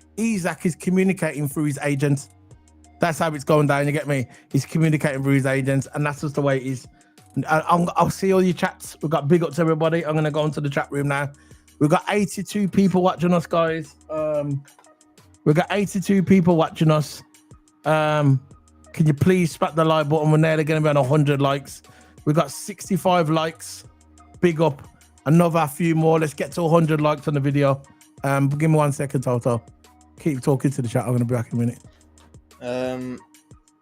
S1: Isak is communicating through his agent. That's how it's going down. You get me? He's communicating through his agents, and that's just the way it is. I'll see all your chats. We've got big up to everybody. I'm going to go into the chat room now. We've got 82 people watching us, guys. We've got 82 people watching us. Can you please smack the like button? We're nearly going to be on 100 likes. We've got 65 likes. Big up. Another few more. Let's get to 100 likes on the video. Give me 1 second, Toto. Keep talking to the chat. I'm going to be back in a minute.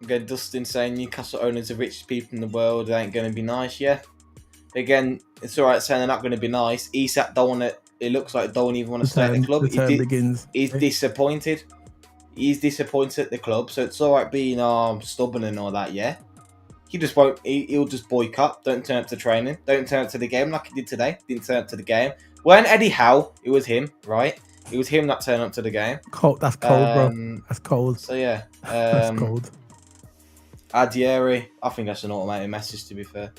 S2: Again, Dustin saying Newcastle owners are the richest people in the world. They ain't going to be nice, yeah. Again, it's all right saying they're not going to be nice. Isak don't want to. It looks like don't even want to stay at the club. He's disappointed. He's disappointed at the club. So it's all right being stubborn and all that, yeah. He just won't. He'll just boycott. Don't turn up to training. Don't turn up to the game like he did today. Didn't turn up to the game. Weren't Eddie Howe? It was him, right? It was him that turned up to the game.
S1: Cold. That's cold, bro. That's cold.
S2: So yeah,
S1: that's cold.
S2: Adieri, I think that's an automated message. To be fair,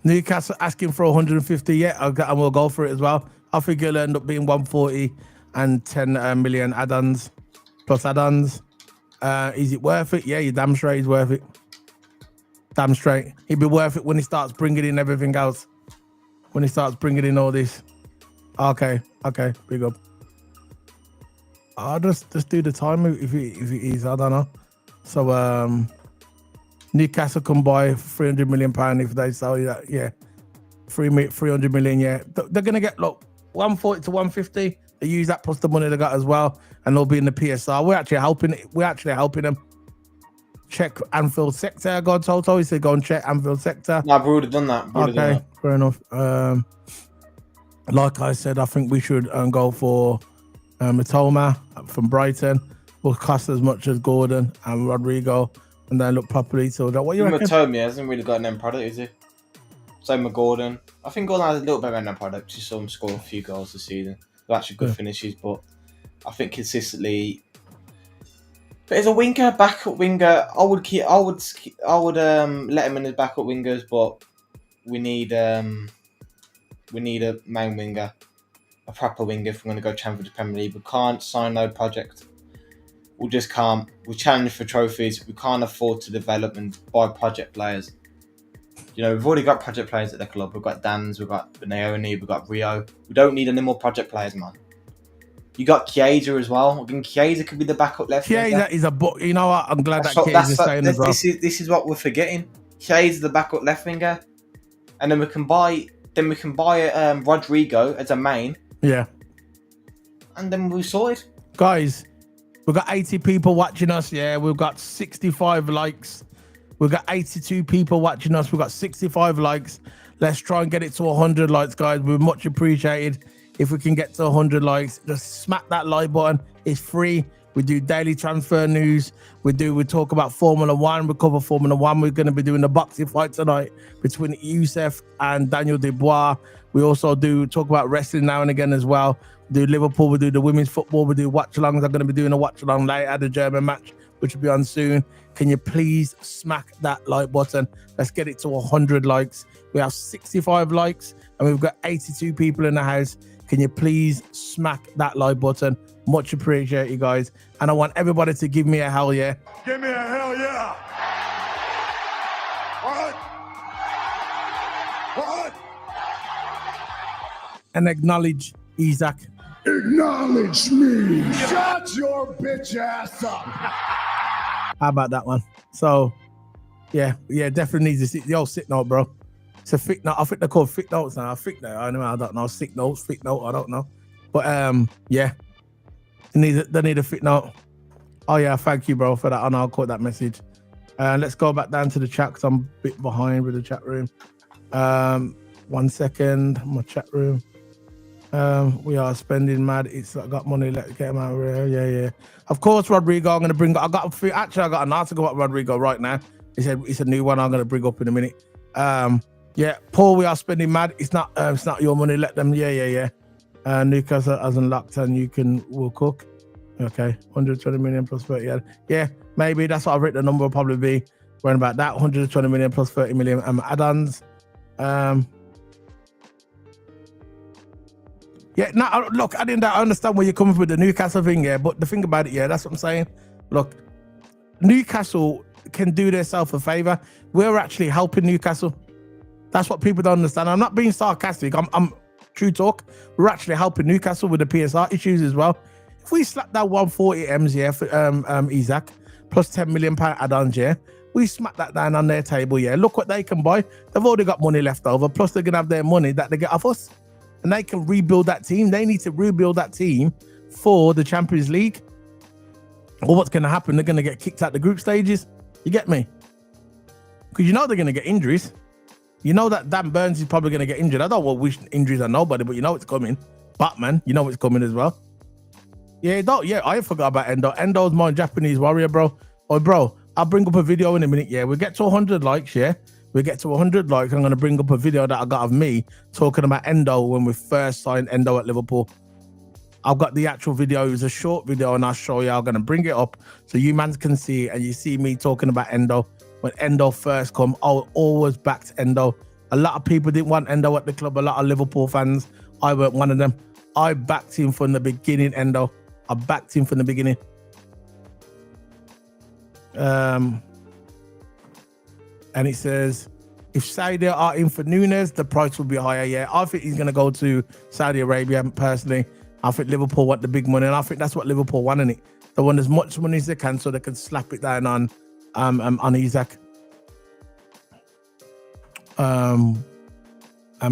S1: Newcastle asking for 150. Yeah, and we'll go for it as well. I think it'll end up being 140 and 10 million add-ons plus add-ons. Is it worth it? Yeah, you're damn straight. He's worth it. Damn straight. He'd be worth it when he starts bringing in everything else. When he starts bringing in all this. Okay, big up. I'll just do the time if it is. I don't know. So Newcastle can buy £300 million if they sell that. Yeah, 300 million. Yeah, they're gonna get 140 to 150. They use that plus the money they got as well, and they'll be in the PSR. We're actually helping them. Check Anfield sector. God, Toto. He said go and check Anfield sector.
S2: No, I've already done that.
S1: Okay, fair enough. Like I said, I think we should go for Matoma from Brighton. Will cost as much as Gordon and Rodrygo, and then look properly. So that what you reckon?
S2: Matoma hasn't really got an end product, is he? Same with Gordon. I think Gordon has a little bit of an end product. Just saw him score a few goals this season. They're actually good finishes, but I think consistently. But as a winger, backup winger, I would let him in as backup wingers, but we need a main winger, a proper winger if we're going to go champion the Premier League. We can't sign no project. We just can't. We challenge for trophies. We can't afford to develop and buy project players. You know, we've already got project players at the club. We've got Danz, we've got Naoni, we've got Rio. We don't need any more project players, man. You got Chiesa as well. I think Chiesa could be the backup left.
S1: Chiesa is a book. You know what? I'm glad that Chiesa is staying as well.
S2: This is what we're forgetting. Chiesa the backup left winger, and then we can buy Rodrygo as a main.
S1: Yeah.
S2: And then we sorted.
S1: Guys, we've got 80 people watching us. Yeah, we've got 65 likes. We've got 82 people watching us. We've got 65 likes. Let's try and get it to 100 likes, guys. We're much appreciated. If we can get to 100 likes, just smack that like button. It's free. We do daily transfer news. We talk about Formula One. We cover Formula One. We're going to be doing the boxing fight tonight between Youssef and Daniel Dubois. We also do talk about wrestling now and again as well. We do Liverpool. We do the women's football. We do watch-alongs. I'm going to be doing a watch-along later, the German match, which will be on soon. Can you please smack that like button? Let's get it to 100 likes. We have 65 likes and we've got 82 people in the house. Can you please smack that like button? Much appreciated, you guys. And I want everybody to give me a hell yeah.
S3: Give me a hell yeah. What?
S1: And acknowledge Isak.
S3: Acknowledge me. Shut your bitch ass up.
S1: How about that one? So, yeah, definitely needs the old sick note, bro. It's a thick note. I think they're called thick notes now. Thick note. I don't know. Sick notes, thick note. I don't know. But yeah, they need a thick note. Oh yeah, thank you, bro, for that. And I'll quote that message. Let's go back down to the chat because I'm a bit behind with the chat room. 1 second, my chat room. We are spending mad. It's got money. Let's get him out of here. Yeah. Of course, Rodrygo. I'm gonna bring. I got an article about Rodrygo right now. He said it's a new one. I'm gonna bring up in a minute. Yeah, Paul. We are spending mad. It's not your money. Let them. Yeah. Newcastle has unlocked and will cook. Okay, 120 million plus 30. Yeah, maybe that's what I've written. The number will probably be around about that. 120 million plus 30 million add-ons. Yeah, now look, I understand where you're coming from with the Newcastle thing, yeah. But the thing about it, yeah, that's what I'm saying. Look, Newcastle can do themselves a favor. We're actually helping Newcastle. That's what people don't understand. I'm not being sarcastic. I'm true talk. We're actually helping Newcastle with the PSR issues as well. If we slap that 140 M's, yeah, for Isak, plus 10 million pound add-ons, yeah, we smack that down on their table, yeah. Look what they can buy. They've already got money left over. Plus, they're gonna have their money that they get off us. And they can rebuild that team. They need to rebuild that team for the Champions League. Or what's going to happen, they're going to get kicked out the group stages. You get me? Because you know they're going to get injuries. You know that Dan Burns is probably going to get injured. I don't want to wish injuries on nobody, but you know it's coming. Batman, you know it's coming as well. Yeah, I forgot about Endo. Endo's my Japanese warrior, bro. Oh, bro, I'll bring up a video in a minute. Yeah, we'll get to 100 likes, yeah? We get to 100 likes. I'm going to bring up a video that I got of me talking about Endo when we first signed Endo at Liverpool. I've got the actual video. It was a short video and I'll show you. I'm going to bring it up so you man can see and you see me talking about Endo. When Endo first come, I always backed Endo. A lot of people didn't want Endo at the club. A lot of Liverpool fans. I weren't one of them. I backed him from the beginning, Endo. I backed him from the beginning. And it says, if Saudi are in for Nunes, the price will be higher. Yeah, I think he's going to go to Saudi Arabia, personally. I think Liverpool want the big money, and I think that's what Liverpool want, innit? They want as much money as they can so they can slap it down on Isak.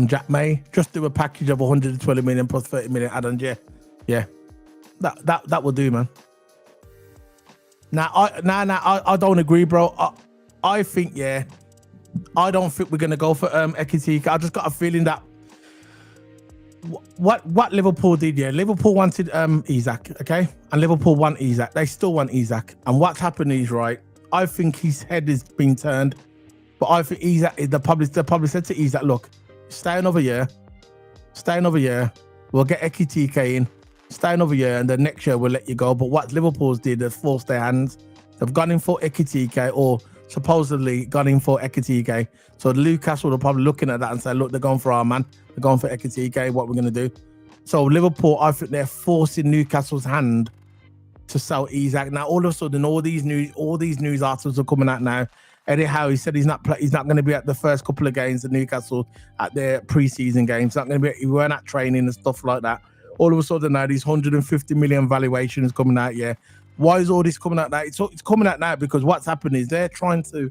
S1: Jack May, just do a package of 120 million plus 30 million add-ons. Yeah. That will do, man. Now I don't agree, bro. I think, yeah, I don't think we're gonna go for Ekitike. I just got a feeling that what Liverpool did, yeah, Liverpool wanted Isak, okay, and Liverpool want Isak. They still want Isak, and what's happened is, right, I think his head has been turned. But I think Isak, they probably said to Isak, look, stay another year. We'll get Ekitike in. Stay another year, and then next year we'll let you go. But what Liverpool's did, they've forced their hands. They've gone in for Ekitike, or supposedly gone in for Ekitike. So Newcastle are probably looking at that and say, look, they're going for our man. They're going for Ekitike. What we're going to do? So Liverpool, I think they're forcing Newcastle's hand to sell Isak. Now, all of a sudden, all these news articles are coming out now. Eddie Howe, he said he's not going to be at the first couple of games at Newcastle at their pre-season games. Not going to be. He weren't at training and stuff like that. All of a sudden now, these 150 million valuation is coming out. Yeah, why is all this coming out now? It's coming out now because what's happened is they're trying to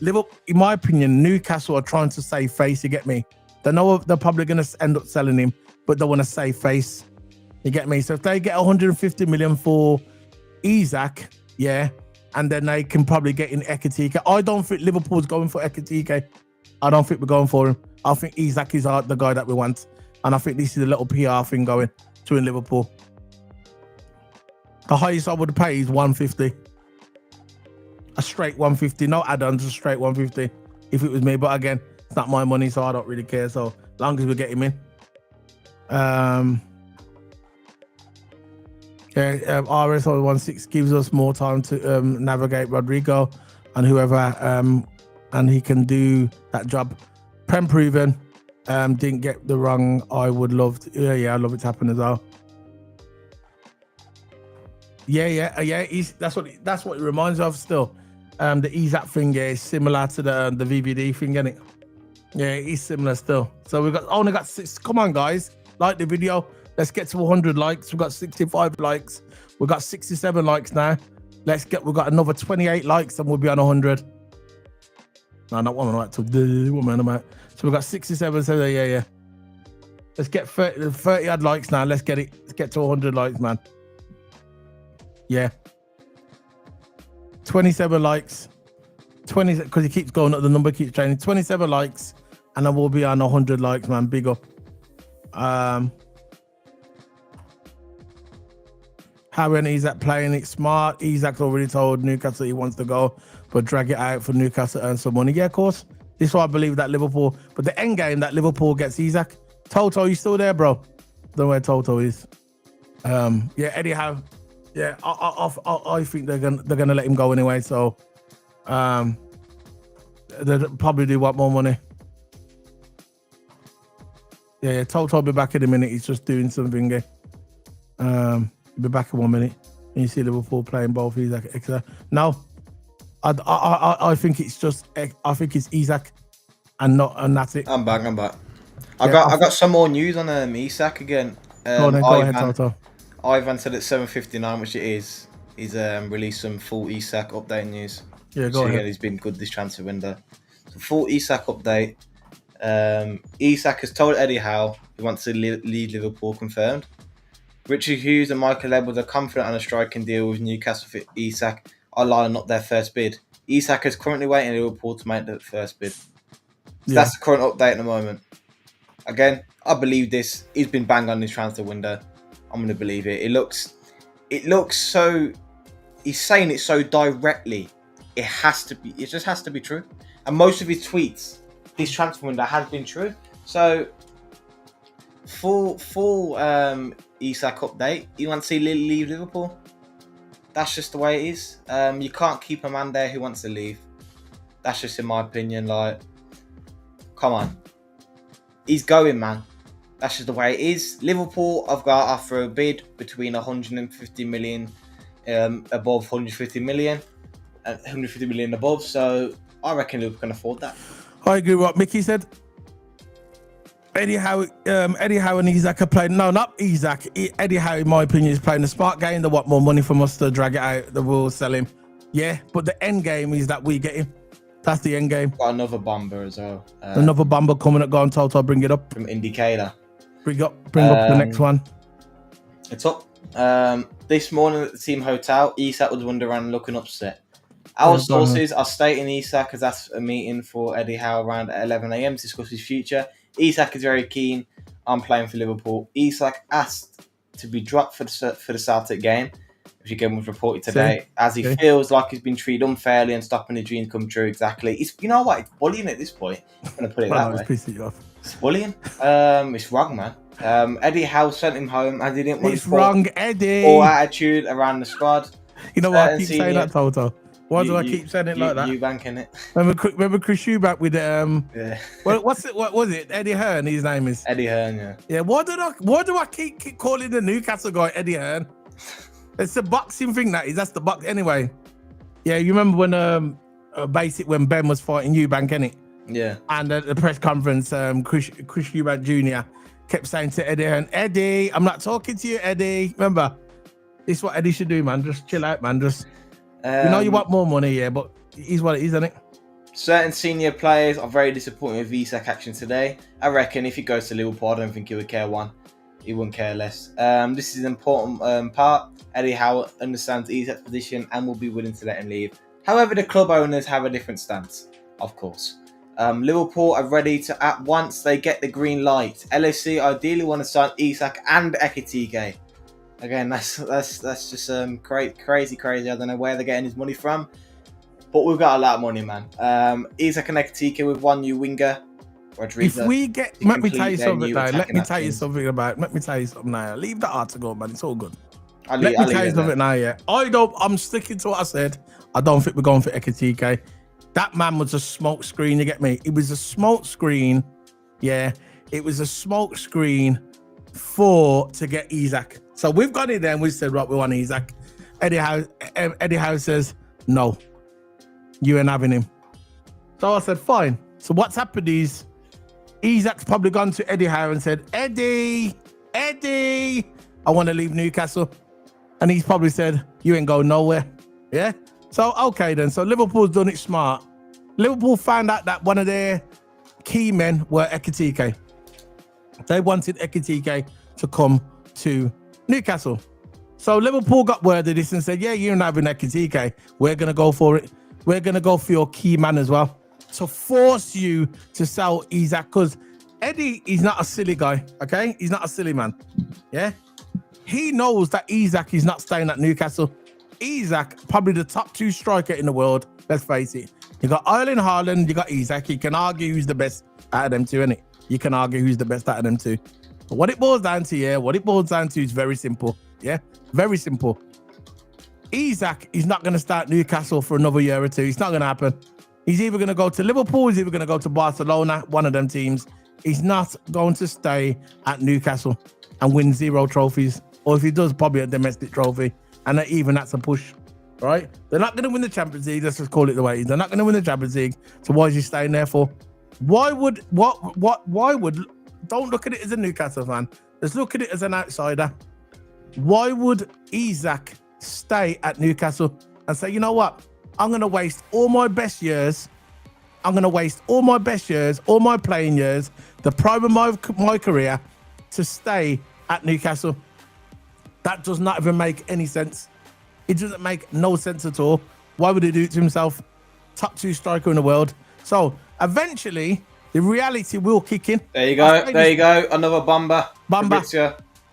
S1: live up. In my opinion, Newcastle are trying to save face. You get me? They know they're probably going to end up selling him, but they want to save face. You get me? So if they get 150 million for Isak, yeah, and then they can probably get in Ekitike. I don't think Liverpool's going for Ekitike. I don't think we're going for him. I think Isak is the guy that we want. And I think this is a little PR thing going to in Liverpool. The highest I would pay is 150. A straight 150, no add-ons, a straight 150. If it was me, but again, it's not my money, so I don't really care. So long as we get him in. RS016 gives us more time to navigate Rodrygo and whoever, and he can do that job. Prem proven. Didn't get the wrong. I would love to. Yeah, I love it to happen as well. Yeah. That's what it reminds me of still. The Isak thing is similar to the VVD thing, isn't it? Yeah, it's similar still. So we've only got 6. Come on, guys, like the video. Let's get to 100 likes. We've got 65 likes. We've got 67 likes now. We've got another 28 likes and we'll be on 100. No, not one like to do. So we've got 67. So yeah. Let's get 30 odd likes now. Let's get it. Let's get to 100 likes, man. Yeah. 27 likes. 20 because it keeps going up. The number keeps changing. 27 likes, and then we'll be on 100 likes, man. Big up. How and Isak playing it smart. Isak's already told Newcastle he wants to go, but drag it out for Newcastle to earn some money. Yeah, of course. This is why I believe that Liverpool, but the end game that Liverpool gets Isak. Toto, you still there, bro? Don't know where Toto is. Yeah, Eddie Howe. Yeah, I think they're gonna let him go anyway. So, they probably do want more money. Yeah, Toto will be back in a minute. He's just doing something. He'll be back in 1 minute. And you see Liverpool playing both Isak. No, I think it's just Isak, and that's it.
S2: I'm back. I got some more news on Isak again.
S1: Go ahead, Toto.
S2: Ivan said at 7:59, which it is, he's released some full Isak update news.
S1: Yeah, go ahead.
S2: He's been good this transfer window. So full Isak update. Isak has told Eddie Howe he wants to leave Liverpool, confirmed. Richard Hughes and Michael Edwards are confident on a striking deal with Newcastle for Isak, are lining up their first bid. Isak is currently waiting in Liverpool to make the first bid. So that's the current update at the moment. Again, I believe this. He's been banged on this transfer window. I'm going to believe it. It looks so. He's saying it so directly. It has to be. It just has to be true. And most of his tweets, this transfer window has been true. So, full Isak update. You want to see leave Liverpool? That's just the way it is. You can't keep a man there who wants to leave. That's just in my opinion. Like, come on, he's going, man. That's just the way it is. Liverpool have got to offer a bid between 150 million above 150 million and 150 million above. So I reckon Liverpool can afford that.
S1: I agree with what Mickey said. Eddie Howe and Isak are playing. No, not Isak. Eddie Howe, in my opinion, is playing a smart game. They want more money from us to drag it out. They will sell him. Yeah, but the end game is that we get him. That's the end game.
S2: Got another bomber as well.
S1: Another bomber coming up. Go on, Toto, bring it up.
S2: From Indicator.
S1: Bring up the next one.
S2: It's up. This morning at the team hotel, Isak was wandering around looking upset. Our sources are stating Isak has asked a meeting for Eddie Howe around 11 a.m. to discuss his future. Isak is very keen on playing for Liverpool. Isak asked to be dropped for the Celtic game, which again was reported today, as he feels like he's been treated unfairly and stopping his dream come true. Exactly. You know what? It's bullying at this point. I'm going to put it that way.
S1: Pissing you off.
S2: It's bullying. It's wrong, man. Eddie Howe sent him home as he didn't want
S1: it's wrong, Eddie.
S2: Or attitude around the squad.
S1: You know what? I keep saying that, Toto. Why do I keep saying it like that?
S2: You banking it.
S1: Remember Chris Eubank with
S2: yeah.
S1: What was it? Eddie Hearn. His name is
S2: Eddie Hearn. Yeah.
S1: Yeah. Why do I keep calling the Newcastle guy Eddie Hearn? It's the boxing thing that is. That's the box anyway. Yeah. You remember when when Ben was fighting Eubank, innit?
S2: Yeah.
S1: And at the press conference, Chris Eubank Jr. kept saying to Eddie Hearn, "Eddie, I'm not talking to you, Eddie." Remember, this is what Eddie should do, man. Just chill out, man. Just. You know you want more money, yeah, but it is what it is, isn't it?
S2: Certain senior players are very disappointed with Isak action today. I reckon if he goes to Liverpool, I don't think he would care one. He wouldn't care less. This is an important part. Eddie Howe understands Isak's position and will be willing to let him leave. However, the club owners have a different stance, of course. Liverpool are ready to, at once they get the green light. LFC ideally want to sign Isak and Ekitike. Again, that's just crazy. I don't know where they're getting his money from, but we've got a lot of money, man. Isak and Ekitike with one new winger, Rodrygo.
S1: If we get, let me tell you something now. Let me tell you something now. Leave the article, man. It's all good. Let me tell you something now. Yeah, I'm sticking to what I said. I don't think we're going for Ekitike. That man was a smoke screen. You get me? It was a smoke screen. Yeah, it was a smoke screen to get Isak. So we've got it there and we said, right, we want Isak. Eddie Howe says, no, you ain't having him. So I said, fine. So what's happened is Isak's probably gone to Eddie Howe and said, Eddie, I want to leave Newcastle. And he's probably said, you ain't going nowhere. Yeah? So, okay then. So Liverpool's done it smart. Liverpool found out that one of their key men were Ekitike. They wanted Ekitike to come to Newcastle. So Liverpool got word of this and said, yeah, you're not having Ekitike. We're going to go for it. We're going to go for your key man as well. To force you to sell Isak, because Eddie is not a silly guy, okay? He's not a silly man, yeah? He knows that Isak is not staying at Newcastle. Isak, probably the top 2 striker in the world, let's face it. You got Erling Haaland, you got Isak. You can argue who's the best out of them two, innit? You can argue who's the best out of them two. But what it boils down to, is very simple, yeah? Very simple. Isak is not going to start Newcastle for another year or two. It's not going to happen. He's either going to go to Liverpool, he's either going to go to Barcelona, one of them teams. He's not going to stay at Newcastle and win 0 trophies. Or if he does, probably a domestic trophy. And even that's a push, right? They're not going to win the Champions League. Let's just call it the way it is. They're not going to win the Champions League. So why is he staying there for? Why would, don't look at it as a Newcastle fan. Let's look at it as an outsider. Why would Isak stay at Newcastle and say, you know what? I'm going to waste all my best years. I'm going to waste all my best years, all my playing years, the prime of my career to stay at Newcastle. That does not even make any sense. It doesn't make no sense at all. Why would he do it to himself? Top 2 striker in the world. So eventually, the reality will kick in.
S2: There you go. There you go. Another bomber.
S1: Bomber.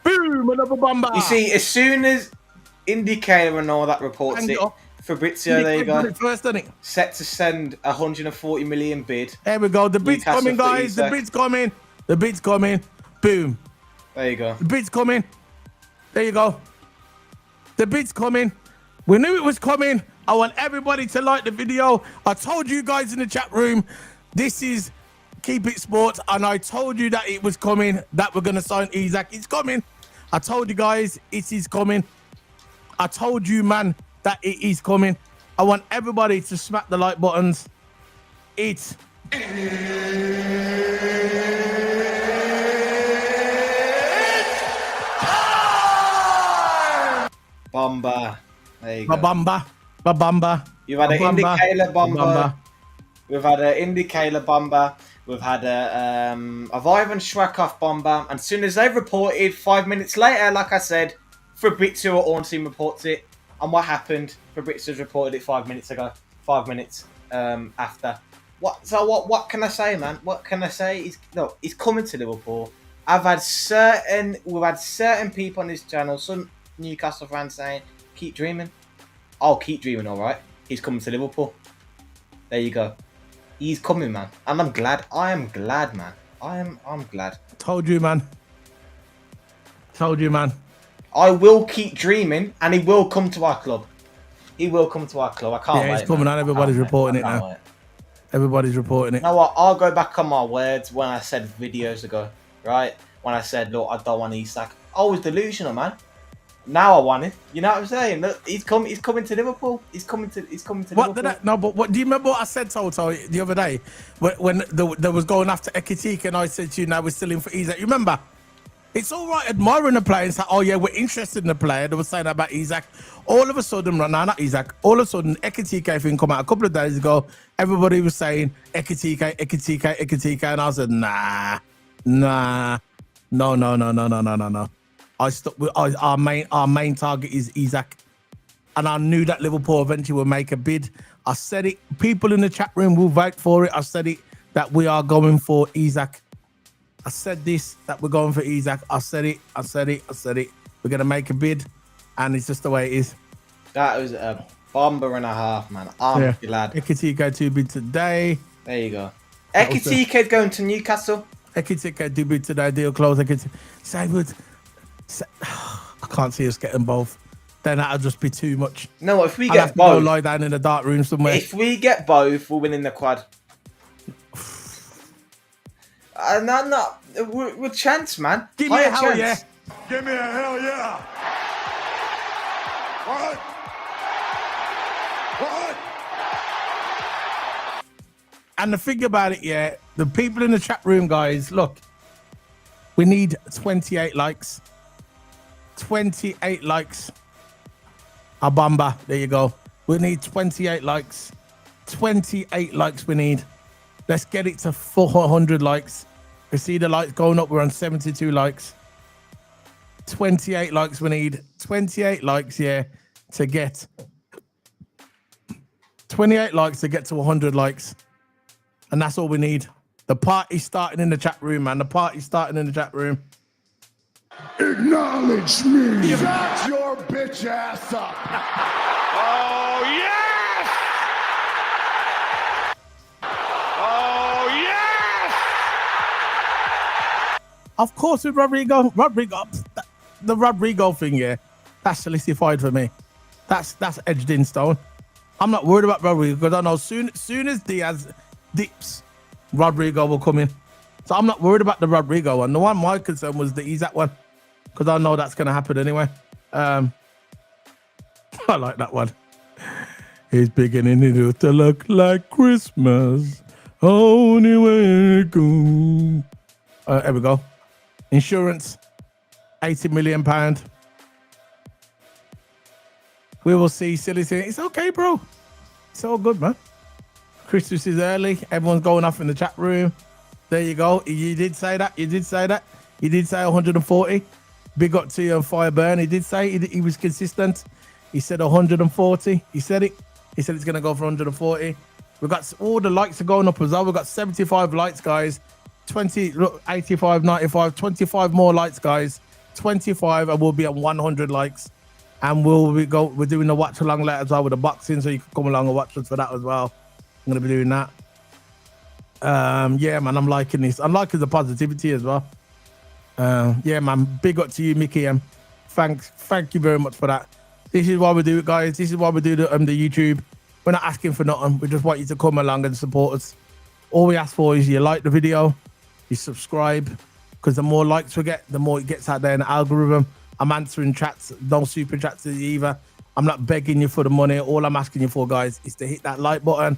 S1: Boom, another bomber.
S2: You see, as soon as Indicator and all that reports it, Fabrizio, there you go.
S1: First, isn't it?
S2: Set to send 140 million bid.
S1: There we go. The bid's coming, guys. The bid's coming. The bid's coming. Boom.
S2: There you go.
S1: The bid's coming. There you go. The bid's coming. We knew it was coming. I want everybody to like the video. I told you guys in the chat room, this is Keep It Sports, and I told you that it was coming, that we're going to sign Isak. It's coming. I told you guys it is coming. I told you, man, that it is coming. I want everybody to smack the like buttons. It's
S2: Bomber. There you go.
S1: Babamba.
S2: You've had an indicator bomber. We've had an indicator bomber. We've had a Ivan Shrakov bomber. And as soon as they've reported, 5 minutes later, like I said, Fabrizio or Ornstein reports it. And what happened? Fabrizio's reported it 5 minutes ago. 5 minutes after. What can I say, man? What can I say? He's coming to Liverpool. We've had certain people on this channel, some Newcastle fans saying, keep dreaming. I'll keep dreaming, all right. He's coming to Liverpool. There you go. He's coming, man. And I'm glad. I am glad, man. I'm glad.
S1: Told you, man.
S2: I will keep dreaming, and he will come to our club. He will come to our club. I can't wait.
S1: Yeah, he's coming on. Everybody's reporting it now.
S2: Wait.
S1: Everybody's reporting it.
S2: You know what? I'll go back on my words when I said videos ago, right? When I said, look, I don't want Isak. I was delusional, man. Now I want it. You know what I'm saying? Look, he's coming to Liverpool. He's coming to
S1: what
S2: Liverpool.
S1: But what do you remember what I said, Toto, the other day when there was going after Ekitike and I said to you, now we're still in for Isak. You remember? It's all right admiring the player and say, oh yeah, we're interested in the player. They were saying about Isak. All of a sudden, not Isak. All of a sudden, Ekitike thing come out a couple of days ago. Everybody was saying Ekitike, and I said, nah, no. I stuck with our main target is Isak, and I knew that Liverpool eventually will make a bid. I said it. People in the chat room will vote for it. I said it that we are going for Isak. I said this that we're going for Isak. I said it. We're going to make a bid, and it's just the way it is.
S2: That was a bomber and a half, man. I'm glad.
S1: Ekitike 2 bid today.
S2: There you go. Ekitike going to Newcastle.
S1: Ekitike 2 bid today. Deal close. Ekitike. I can't see us getting both. Then that'll just be too much.
S2: No, if we
S1: I'll
S2: get
S1: have to
S2: both,
S1: go lie down in a dark room somewhere.
S2: If we get both, we're winning the quad. No, we're chance, man.
S1: Give me a hell yeah.
S3: Give me a hell yeah. What?
S1: And the thing about it, yeah, the people in the chat room, guys, look, we need 28 likes. 28 likes. A bomba. There you go. We need 28 likes. 28 likes we need. Let's get it to 400 likes. We see the likes going up. We're on 72 likes. 28 likes we need. 28 likes, yeah, to get 28 likes to get to 100 likes. And that's all we need. The party's starting in the chat room, man. The party's starting in the chat room.
S3: Acknowledge me. Shut your bitch ass up.
S4: Oh, yes! Oh, yes!
S1: Of course, with Rodrygo, the Rodrygo thing, yeah, that's solidified for me. That's edged in stone. I'm not worried about Rodrygo because I know soon as Diaz dips, Rodrygo will come in. So I'm not worried about the Rodrygo one. The one my concern was the Isak one because I know that's going to happen anyway. I like that one. It's beginning to look like Christmas. Only way it goes. Here we go. Insurance, £80 million. We will see. Silly thing. It's okay, bro. It's all good, man. Christmas is early. Everyone's going off in the chat room. There you go. You did say that. You did say 140. Big up to you on Fireburn. He did say he was consistent. He said 140. He said it. He said it's going to go for 140. We've got all the likes are going up as well. We've got 75 likes, guys. 20, look, 85, 95, 25 more likes, guys. 25, and we'll be at 100 likes. And we're doing the watch along later as well with the boxing, so you can come along and watch us for that as well. I'm gonna be doing that. Yeah, man, I'm liking this. I'm liking the positivity as well. Yeah, man, big up to you, Mickey M. Thank you very much for that. This is why we do it, guys. This is why we do the YouTube. We're not asking for nothing. We just want you to come along and support us. All we ask for is you like the video, you subscribe, because the more likes we get, the more it gets out there in the algorithm. I'm answering chats, no super chats either. I'm not begging you for the money. All I'm asking you for, guys, is to hit that like button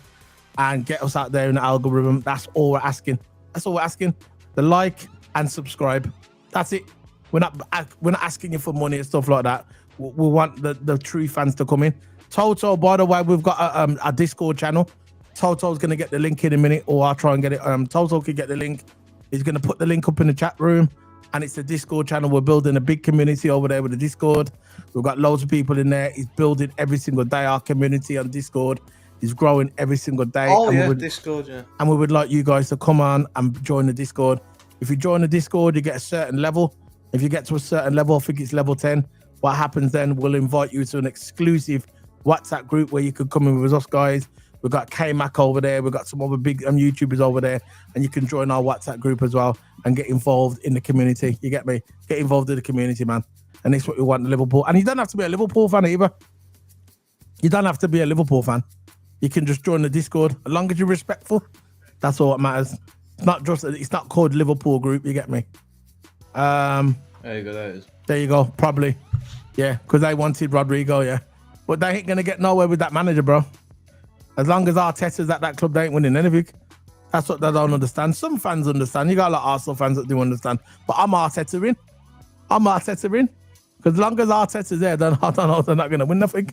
S1: and get us out there in the algorithm. That's all we're asking. That's all we're asking. The like and subscribe. That's it. We're not asking you for money and stuff like that. We want the true fans to come in. TOTO, by the way, we've got a Discord channel. TOTO's going to get the link in a minute, or I'll try and get it. TOTO can get the link. He's going to put the link up in the chat room, and it's a Discord channel. We're building a big community over there with the Discord. We've got loads of people in there. He's building every single day. Our community on Discord is growing every single day.
S2: Oh, yeah, Discord, yeah.
S1: And we would like you guys to come on and join the Discord. If you join the Discord, you get a certain level. If you get to a certain level, I think it's level 10. What happens then, we'll invite you to an exclusive WhatsApp group where you could come in with us, guys. We've got K-Mac over there. We've got some other big YouTubers over there. And you can join our WhatsApp group as well and get involved in the community. You get me? Get involved in the community, man. And that's what we want in Liverpool. And you don't have to be a Liverpool fan either. You don't have to be a Liverpool fan. You can just join the Discord. As long as you're respectful, that's all that matters. It's not called Liverpool group. You get me?
S2: There you go. That is.
S1: There you go. Probably. Yeah, because they wanted Rodrygo, yeah. But they ain't going to get nowhere with that manager, bro. As long as Arteta's at that club, they ain't winning anything. That's what they don't understand. Some fans understand. You got a lot of Arsenal fans that do understand. But I'm Arteta in. Because as long as Arteta's there, then I don't know, they're not going to win nothing.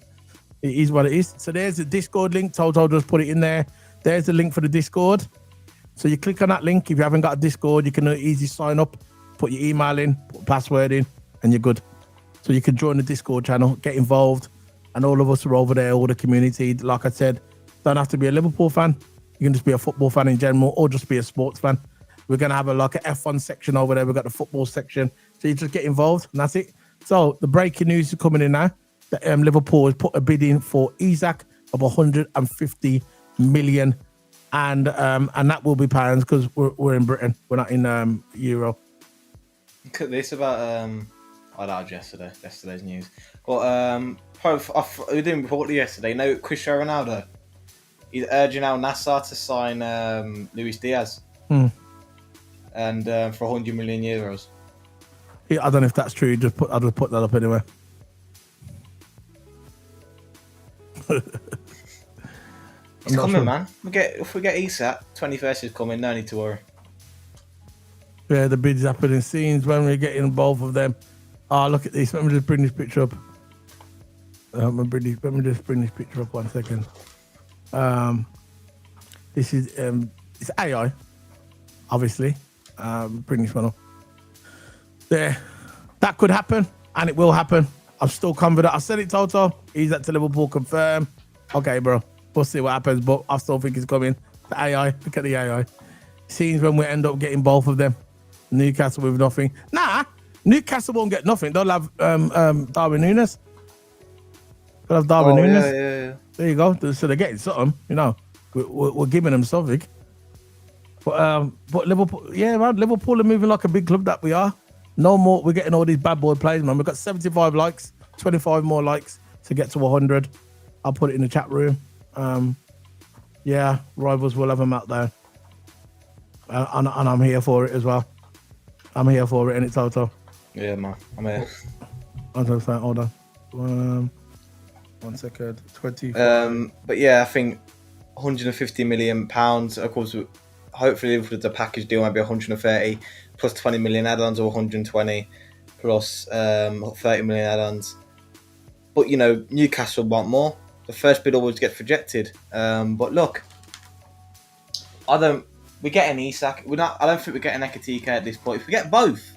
S1: It is what it is. So there's the Discord link. TOTO just put it in there. There's the link for the Discord. So you click on that link. If you haven't got a Discord, you can easily sign up, put your email in, put a password in, and you're good. So you can join the Discord channel, get involved, and all of us are over there, all the community. Like I said, don't have to be a Liverpool fan. You can just be a football fan in general, or just be a sports fan. We're going to have an F1 section over there. We've got the football section. So you just get involved, and that's it. So the breaking news is coming in now. That Liverpool has put a bid in for Isak of 150 million, and that will be pounds because we're in Britain. We're not in euro.
S2: Look at this about oh, that was yesterday's news. But we didn't report it yesterday. No, Cristiano Ronaldo. He's urging Al Nassr to sign Luis Diaz, and for 100 million euros.
S1: Yeah, I don't know if that's true. I'll just put that up anyway.
S2: It's coming, man. If we get Isak, 21st is coming. No need to worry.
S1: Yeah, the bid's happening. Scenes when we're getting both of them. Oh, look at this. Let me just bring this picture up. Let me just bring this picture up 1 second. This is it's AI, obviously. Bring this one up. There, that could happen, and it will happen. I'm still confident. I said it, Toto. He's at Liverpool, confirm. Okay, bro. We'll see what happens, but I still think it's coming. The AI, look at the AI. Scenes when we end up getting both of them. Newcastle with nothing. Nah, Newcastle won't get nothing. They'll have Darwin Núñez. They'll have Darwin Núñez.
S2: Yeah.
S1: There you go. So they're getting something. You know, we're giving them something. But Liverpool, yeah, man, Liverpool are moving like a big club that we are. No more. We're getting all these bad boy players, man. We've got 75 likes, 25 more likes to get to 100. I'll put it in the chat room. Yeah, rivals will have a meltdown. And I'm here for it as well. I'm here for it, and it's Toto.
S2: Yeah, man. I'm here.
S1: Hold on. 1 second. 20.
S2: But yeah, I think 150 million pounds. Of course, hopefully with the package deal, might be 130 plus 20 million add-ons, or 120 plus 30 million add-ons. But you know, Newcastle want more. The first bid always gets rejected. But look, we're getting Isak. I don't think we're getting Ekitike at this point. If we get both,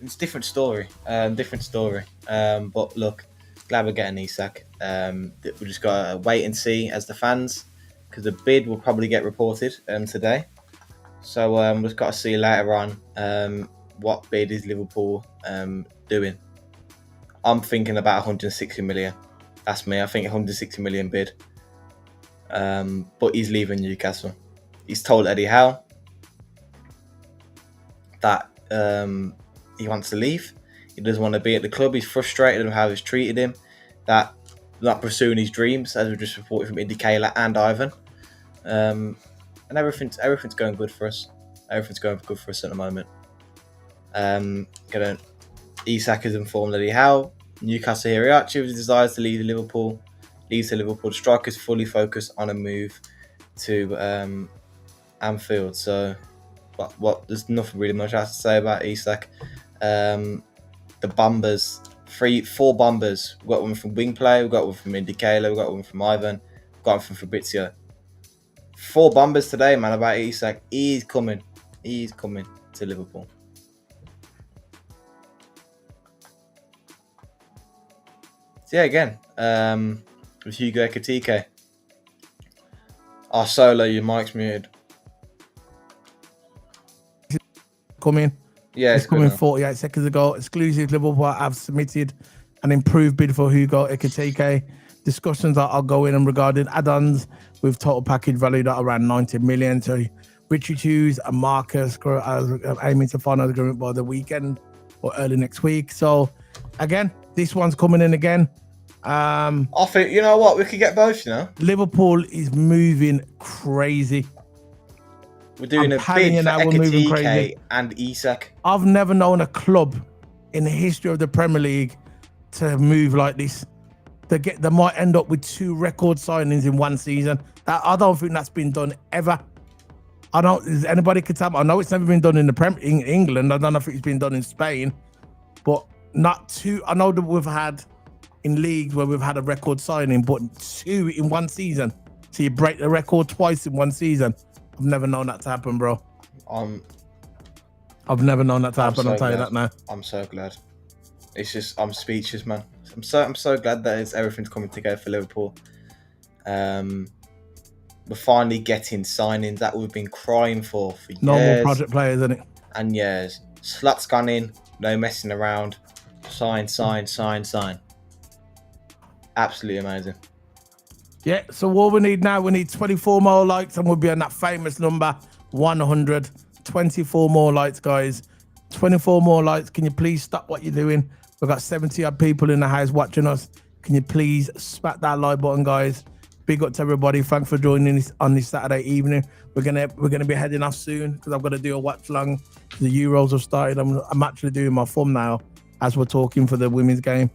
S2: it's a different story. But look, glad we're getting Isak. We just gotta wait and see as the fans, because the bid will probably get reported today. So we've just got to see later on what bid is Liverpool doing. I'm thinking about 160 million. That's me. I think 160 million bid. But he's leaving Newcastle. He's told Eddie Howe that he wants to leave. He doesn't want to be at the club. He's frustrated with how he's treated him. That not pursuing his dreams, as we just reported from Ekitike and Ivan. And everything's going good for us. Everything's going good for us at the moment. Isak has informed Eddie Howe. Newcastle Hirachi desires to leave Liverpool. Leaves to Liverpool. The strikers fully focused on a move to Anfield. So, what? There's nothing really much else to say about Isak. The Bombers, 4 Bombers. We've got one from Wingplay. We've got one from Ekitike. We've got one from Ivan. We've got one from Fabrizio. 4 Bombers today, man, about Isak. He's coming to Liverpool. So yeah, again, with Hugo Ekitike. Solo, your mic's muted.
S1: Coming.
S2: Yeah,
S1: it's coming 48 seconds ago. Exclusive Liverpool have submitted an improved bid for Hugo Ekitike. Discussions are going on regarding add-ons with total package valued at around 90 million. So Richie Hughes and Marcus are aiming to find an agreement by the weekend or early next week. So again, this one's coming in again.
S2: I think, you know what, we could get both, you know.
S1: Liverpool is moving crazy.
S2: We're doing a bid for Ekitike and Isak.
S1: I've never known a club in the history of the Premier League to move like this. They might end up with 2 record signings in one season. I don't think that's been done ever. Is anybody could tell me? I know it's never been done in in England. I don't know if it's been done in Spain, but not 2. I know that we've had in leagues where we've had a record signing, but 2 in one season. So you break the record twice in one season. I've never known that to happen, bro. I've never known that to happen. I'll tell you that now.
S2: I'm so glad. It's just, I'm speechless, man. I'm so glad that everything's coming together for Liverpool. We're finally getting signings that we've been crying for years.
S1: No more project players, isn't it?
S2: And years. Slot's gone in. No messing around. Sign. Absolutely amazing.
S1: Yeah, so what we need now, we need 24 more likes and we'll be on that famous number 100. 24 more likes, guys. 24 more likes. Can you please stop what you're doing? We've got 70 odd people in the house watching us. Can you please smack that like button, guys? Big up to everybody. Thanks for joining us on this Saturday evening. We're gonna be heading off soon because I've got to do a watch long. The Euros have started. I'm actually doing my thumbnail as we're talking for the women's game.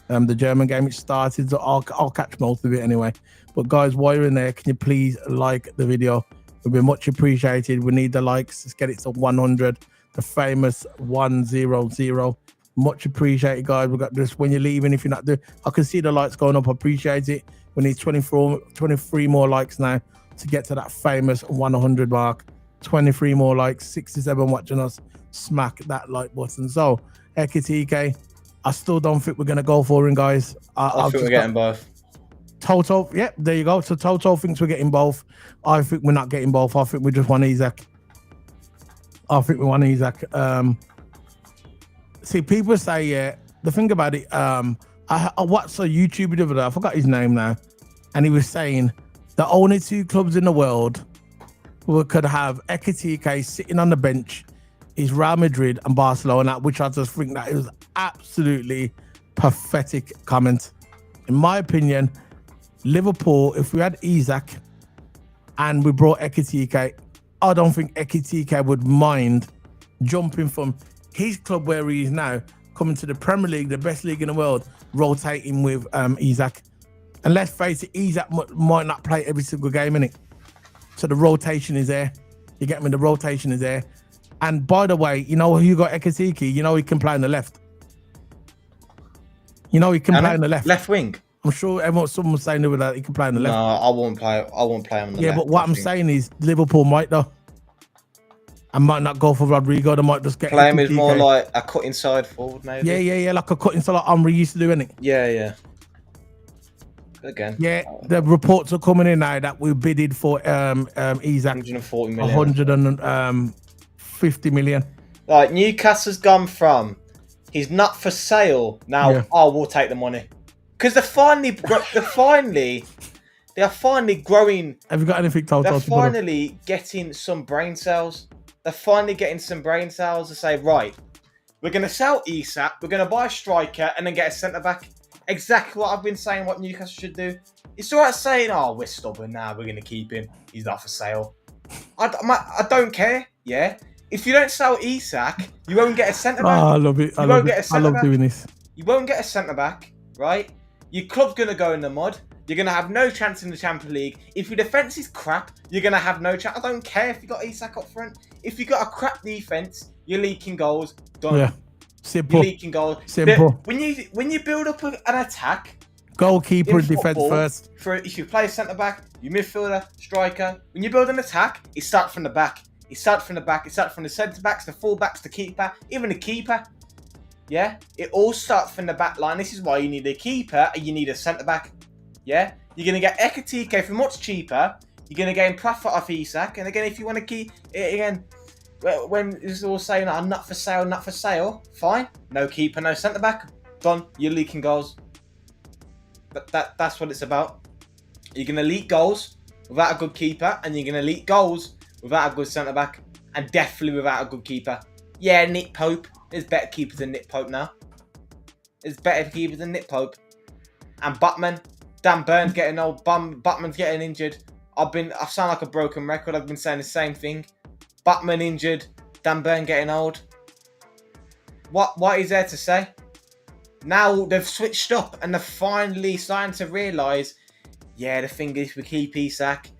S1: The German game, it started, so I'll catch most of it anyway. But guys, while you're in there, can you please like the video? It would be much appreciated. We need the likes. Let's get it to 100. The famous 100. Much appreciated, guys. We got this when you're leaving. If you're not doing, I can see the likes going up. I appreciate it. We need 23 more likes now to get to that famous 100 mark. 23 more likes, 67 watching us. Smack that like button. So, Ekitike, I still don't think we're going to go for him, guys.
S2: I think we're getting both.
S1: TOTO, yep, there you go. So TOTO thinks we're getting both. I think we're not getting both. I think we just want Isak. See, people say, yeah, the thing about it, I watched a YouTuber the other day, I forgot his name now, and he was saying the only two clubs in the world who could have Ekitike sitting on the bench is Real Madrid and Barcelona, which I just think that is absolutely pathetic comment. In my opinion, Liverpool, if we had Isak and we brought Ekitike, I don't think Ekitike would mind jumping from his club where he is now, coming to the Premier League, the best league in the world, rotating with Isak. And let's face it, Isak might not play every single game, innit? So the rotation is there. You get me? The rotation is there. And by the way, you know who you got Ekitike? You know he can play on the left. You know he can play on the left.
S2: Left wing.
S1: I'm sure someone's saying over that he can play on the left.
S2: No, I won't play him on the left.
S1: Yeah, but what I'm saying is Liverpool might though. I might not go for Rodrygo. They might just get
S2: play him as more like a cut inside forward, maybe.
S1: Yeah, like a cut inside like Omri used to do, innit?
S2: Yeah. Again.
S1: Yeah, the reports are coming in now that we bidded for Isak
S2: 140 million.
S1: 150 million.
S2: Like Newcastle's gone from he's not for sale now. Yeah. Oh, we'll take the money because they are finally growing.
S1: Have you got anything to
S2: They're finally getting some brain cells. They're finally getting some brain cells to say, right, we're going to sell Isak, we're going to buy a striker, and then get a centre back. Exactly what I've been saying. What Newcastle should do. It's all right saying, "Oh, we're stubborn now. We're going to keep him. He's not for sale." I don't care. Yeah. If you don't sell Isak, you won't get a centre back.
S1: Oh, I love it. I love doing this.
S2: You won't get a centre back, right? Your club's going to go in the mud. You're going to have no chance in the Champions League. If your defence is crap, you're going to have no chance. I don't care if you got Isak up front. If you got a crap defence, you're leaking goals. Done.
S1: Yeah. Simple.
S2: You're leaking goals.
S1: Simple.
S2: When you build up an attack,
S1: goalkeeper and defence first.
S2: If you play centre back, you midfielder, striker. When you build an attack, it starts from the back. It starts from the back. It starts from the centre backs, the full backs, the keeper, even the keeper. Yeah, it all starts from the back line. This is why you need a keeper and you need a centre back. Yeah, you're going to get Ekitike for much cheaper. You're going to gain profit off Isak. And again, if you want to keep it again, when it's all saying I'm not for sale, fine. No keeper, no centre back. Done. You're leaking goals. That's what it's about. You're going to leak goals without a good keeper, and you're going to leak goals without a good centre back, and definitely without a good keeper. Yeah, Nick Pope. There's better keepers than Nick Pope now. There's better keepers than Nick Pope. And Butman. Dan Burn's getting old. Butman's getting injured. I sound like a broken record. I've been saying the same thing. Butman injured. Dan Burn getting old. What is there to say? Now they've switched up and they're finally starting to realise, yeah, the thing is, we keep Isak,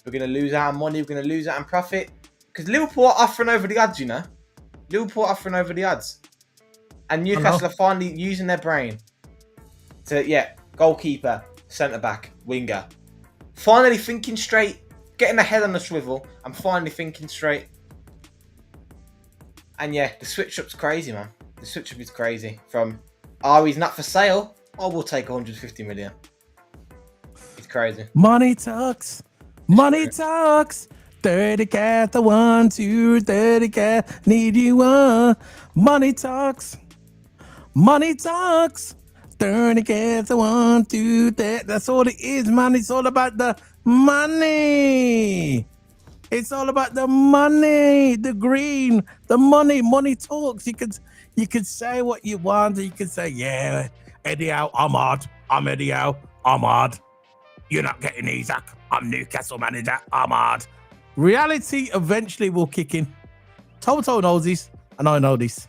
S2: we're going to lose our money, we're going to lose out on profit. Because Liverpool are offering over the odds, you know. Liverpool are offering over the odds. And Newcastle are finally using their brain to, goalkeeper, centre-back, winger. Finally thinking straight, getting their head on the swivel, and finally thinking straight. And yeah, the switch-up's crazy, man. The switch-up is crazy. From, he's not for sale, we'll take 150 million. It's crazy.
S1: Money talks. Money talks. 30K, the 1, 2, 30K, need you one. Money talks. Money talks. 30 cats, 1, 2, 3. That's all it is, man. It's all about the money. It's all about the money, the green, the money. Money talks. You could say what you want. You could say, yeah, Eddie Howe, I'm hard. I'm Eddie Howe, I'm hard. You're not getting Isak. I'm Newcastle manager, I'm hard. Reality eventually will kick in. Toto knows this, and I know this.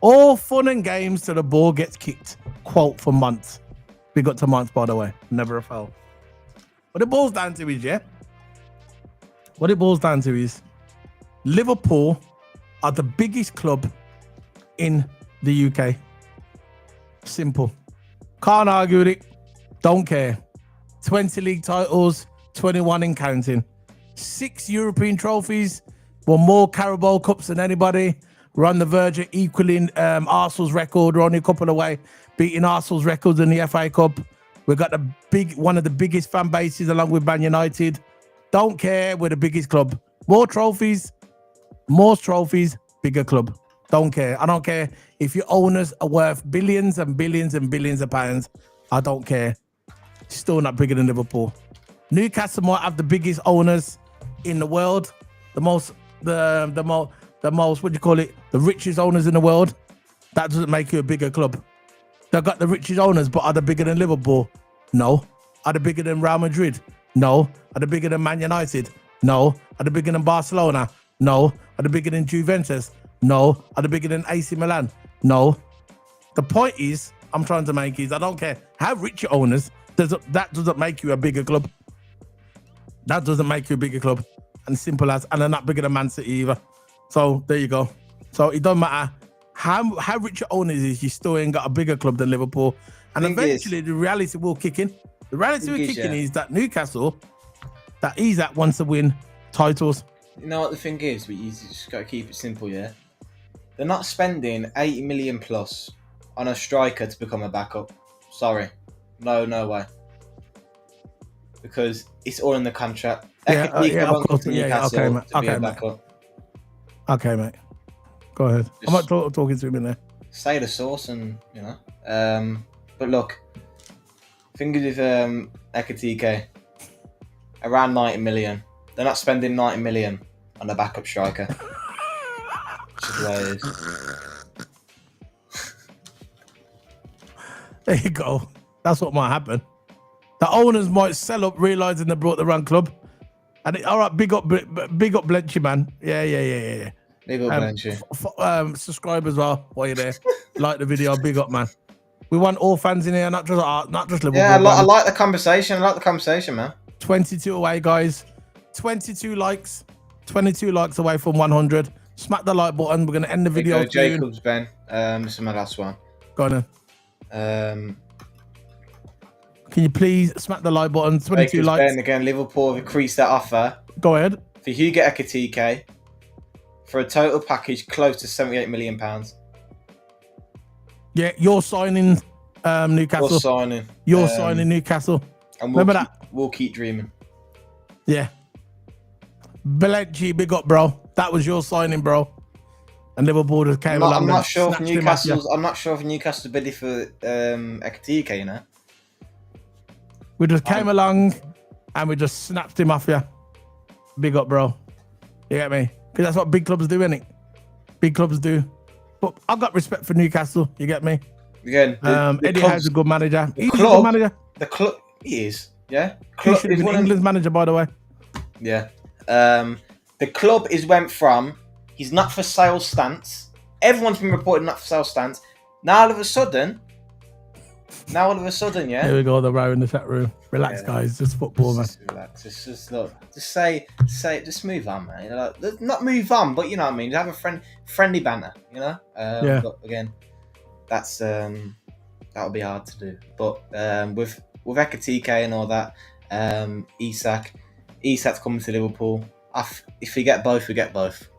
S1: All fun and games till the ball gets kicked. Quote from Months. We got to Months, by the way. Never a foul. What it boils down to is, yeah? What it boils down to is Liverpool are the biggest club in the UK. Simple. Can't argue with it. Don't care. 20 league titles, 21 in counting. 6 European trophies. Won more Carabao Cups than anybody. We're on the verge of equaling Arsenal's record. We're only a couple away, beating Arsenal's records in the FA Cup. We've got one of the biggest fan bases along with Man United. Don't care, we're the biggest club. More trophies, bigger club. Don't care. I don't care if your owners are worth billions and billions and billions of pounds. I don't care. Still not bigger than Liverpool. Newcastle might have the biggest owners in the world, the most, what do you call it? The richest owners in the world. That doesn't make you a bigger club. They've got the richest owners, but are they bigger than Liverpool? No. Are they bigger than Real Madrid? No. Are they bigger than Man United? No. Are they bigger than Barcelona? No. Are they bigger than Juventus? No. Are they bigger than AC Milan? No. The point is, I'm trying to make is, I don't care how rich your owners, that doesn't make you a bigger club. That doesn't make you a bigger club. And simple as, and they're not bigger than Man City either. So there you go. So it doesn't matter how rich your owners is, you still ain't got a bigger club than Liverpool. And eventually the reality will kick in. The reality will kick in is that Newcastle, that Isak wants to win titles.
S2: You know what the thing is? You just got to keep it simple, yeah? They're not spending 80 million plus on a striker to become a backup. Sorry. No way. Because it's all in the contract.
S1: Yeah, of course. Yeah, okay, mate. Okay, mate. Okay, mate. Go ahead. I'm not talking to him in there.
S2: Say the source and, you know. But look, thing is with Ekitike, around 90 million. They're not spending 90 million on a backup striker. Which is the way it is.
S1: There you go. That's what might happen. The owners might sell up, realizing they brought the wrong club. And all right, big up Blenchy, man. Yeah.
S2: Big up Blenchy.
S1: Subscribe as well while you're there. Like the video. Big up, man. We want all fans in here, not just Liverpool.
S2: Yeah, I like the conversation. Man.
S1: 22 away, guys. 22 likes. 22 likes away from 100. Smack the like button. We're going to end the video soon.
S2: Jacobs, Ben. This is my last one.
S1: Go on then. Can you please smack the like button? 22
S2: Jacobs,
S1: likes.
S2: Ben, again, Liverpool have increased their offer.
S1: Go ahead.
S2: For Hugo Ekitike for a total package close to £78 million.
S1: Yeah, you're signing Newcastle. You're signing Newcastle.
S2: And
S1: Remember that?
S2: We'll keep dreaming.
S1: Yeah. Belenci, big up, bro. That was your signing, bro. And Liverpool just came along.
S2: I'm not sure if Newcastle's ready for Ekitike, you know.
S1: We just came along and we just snatched him off you. Big up, bro. You get me? Because that's what big clubs do, innit? Big clubs do. But I've got respect for Newcastle. You get me?
S2: Again,
S1: Eddie Howe's a good manager. He's a good manager.
S2: The club, he is. Yeah.
S1: He should have been England's manager, by the way.
S2: Yeah. The club is went from he's not for sale stance. Everyone's been reporting not for sale stance. Now all of a sudden, yeah.
S1: Here we go, the row in the chat room. Relax, guys. Just football, man.
S2: Just relax. Just look. Just say. Just move on, man. You know, like, not move on, but you know what I mean. Have a friendly banter. You know.
S1: Yeah.
S2: But again, that's that'll be hard to do. But with Ekitike and all that, Isak's coming to Liverpool. If we get both, we get both.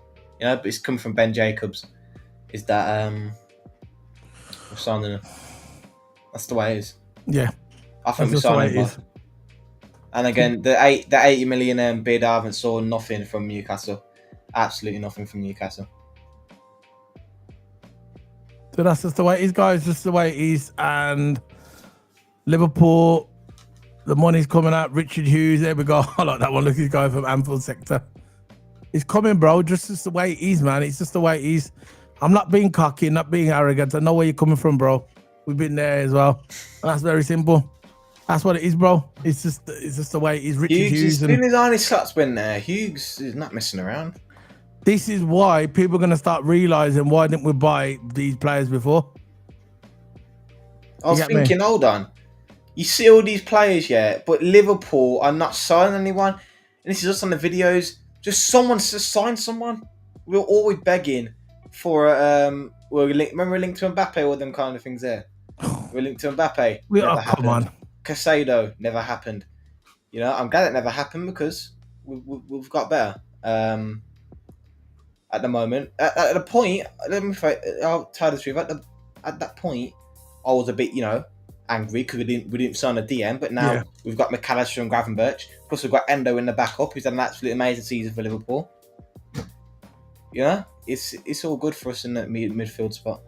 S2: You know, but it's coming from Ben Jacobs. Is that we're signing him. That's the way it is.
S1: Yeah.
S2: I think we're signing both. And again, the 80 million bid, I haven't saw nothing from Newcastle. Absolutely nothing from Newcastle.
S1: So that's just the way it is, guys. Just the way it is. And Liverpool, the money's coming out. Richard Hughes, there we go. I like that one. Look, he's going from Anfield sector. It's coming, bro. Just the way it is, man. It's just the way it is. I'm not being cocky, not being arrogant. I know where you're coming from, bro. We've been there as well. And that's very simple. That's what it is, bro. It's just the way it is. Richard Hughes.
S2: As soon as Arnie Slot's been there, Hughes is not messing around.
S1: This is why people are going to start realising why didn't we buy these players before?
S2: I was thinking, hold on. You see all these players, yeah, but Liverpool are not signing anyone. And this is us on the videos. Just someone to sign someone. We're always begging for, remember we're linked to Mbappe, all them kind of things there. We're linked to Mbappe.
S1: Come on.
S2: Casado, never happened. You know, I'm glad it never happened because we've got better. At the moment, at the point, I'll tell the truth. At that point, I was a bit, angry because we didn't sign a DM. But now we've got McAllister and Gravenberch. Plus, we've got Endo in the backup, who's had an absolutely amazing season for Liverpool. It's all good for us in that midfield spot.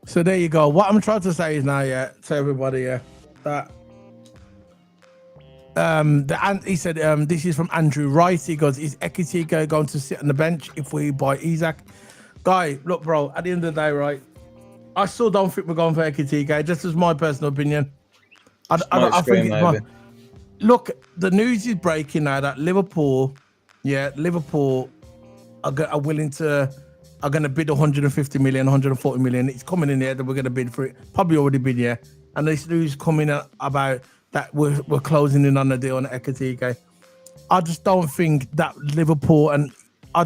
S1: So there you go. What I'm trying to say is now, to everybody, that. He said, this is from Andrew Rice. He goes, is Ekitike going to sit on the bench if we buy Isak? Guy, look, bro, at the end of the day, right, I still don't think we're going for Ekitike. Just as my personal opinion. I think it's look, the news is breaking now that Liverpool are going to bid 150 million, 140 million. It's coming in there that we're going to bid for it. Probably already bid, yeah. And this news coming out about that we're closing in on the deal on Ekitike. I just don't think that Liverpool I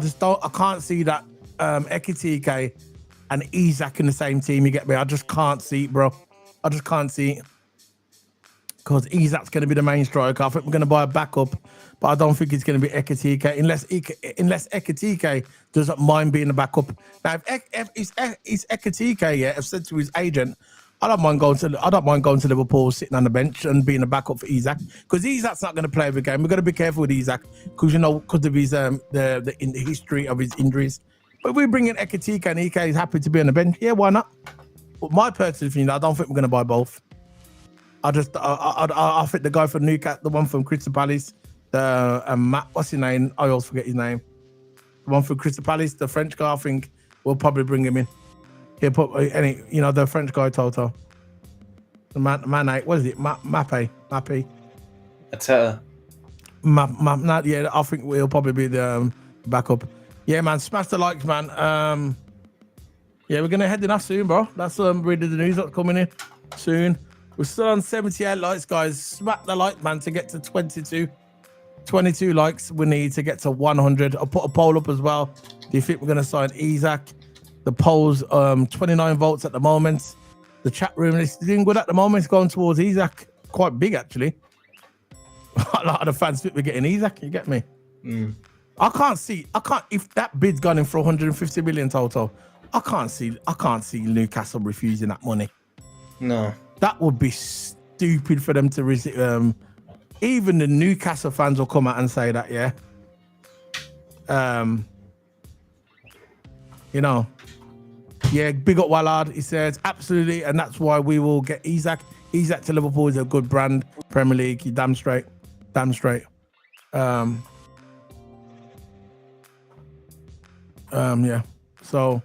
S1: can't see that Ekitike and Isak in the same team. You get me? I just can't see it, bro. I just can't see it. Because Isak's going to be the main striker. I think we're going to buy a backup, but I don't think it's going to be Ekitike unless Ekitike doesn't mind being a backup. Now, if Ekitike have said to his agent, I don't mind going to Liverpool, sitting on the bench and being a backup for Isak, because Isak's not going to play every game. We're going to be careful with Isak because of his the history of his injuries. But if we bring in Ekitike and Ike is happy to be on the bench, yeah, why not? But my personal opinion, I don't think we're going to buy both. I think the guy from Newcastle, the one from Crystal Palace, Matt, what's his name? I always forget his name. The one from Crystal Palace, the French guy, I think we'll probably bring him in. He'll put the French guy Toto. The man, what is it? Mappe.
S2: That's her.
S1: Yeah, I think we'll probably be the backup. Yeah, man, smash the likes, man. Yeah, we're gonna head in off soon, bro. That's really the news that's coming in soon. We're still on 78 likes, guys. Smack the like, man, to get to 22 likes. We need to get to 100. I'll put a poll up as well. Do you think we're gonna sign Isak? The polls, 29 votes at the moment. The chat room is doing good at the moment. It's going towards Isak. Quite big, actually. A lot of the fans think we're getting Isak. You get me? I can't, if that bid's gone in for 150 million total, I can't see Newcastle refusing that money.
S2: No.
S1: That would be stupid for them to receive. Even the Newcastle fans will come out and say that, yeah. Yeah, big up Wallard. He says, absolutely, and that's why we will get Isak. Isak to Liverpool is a good brand. Premier League, he's damn straight. Yeah. So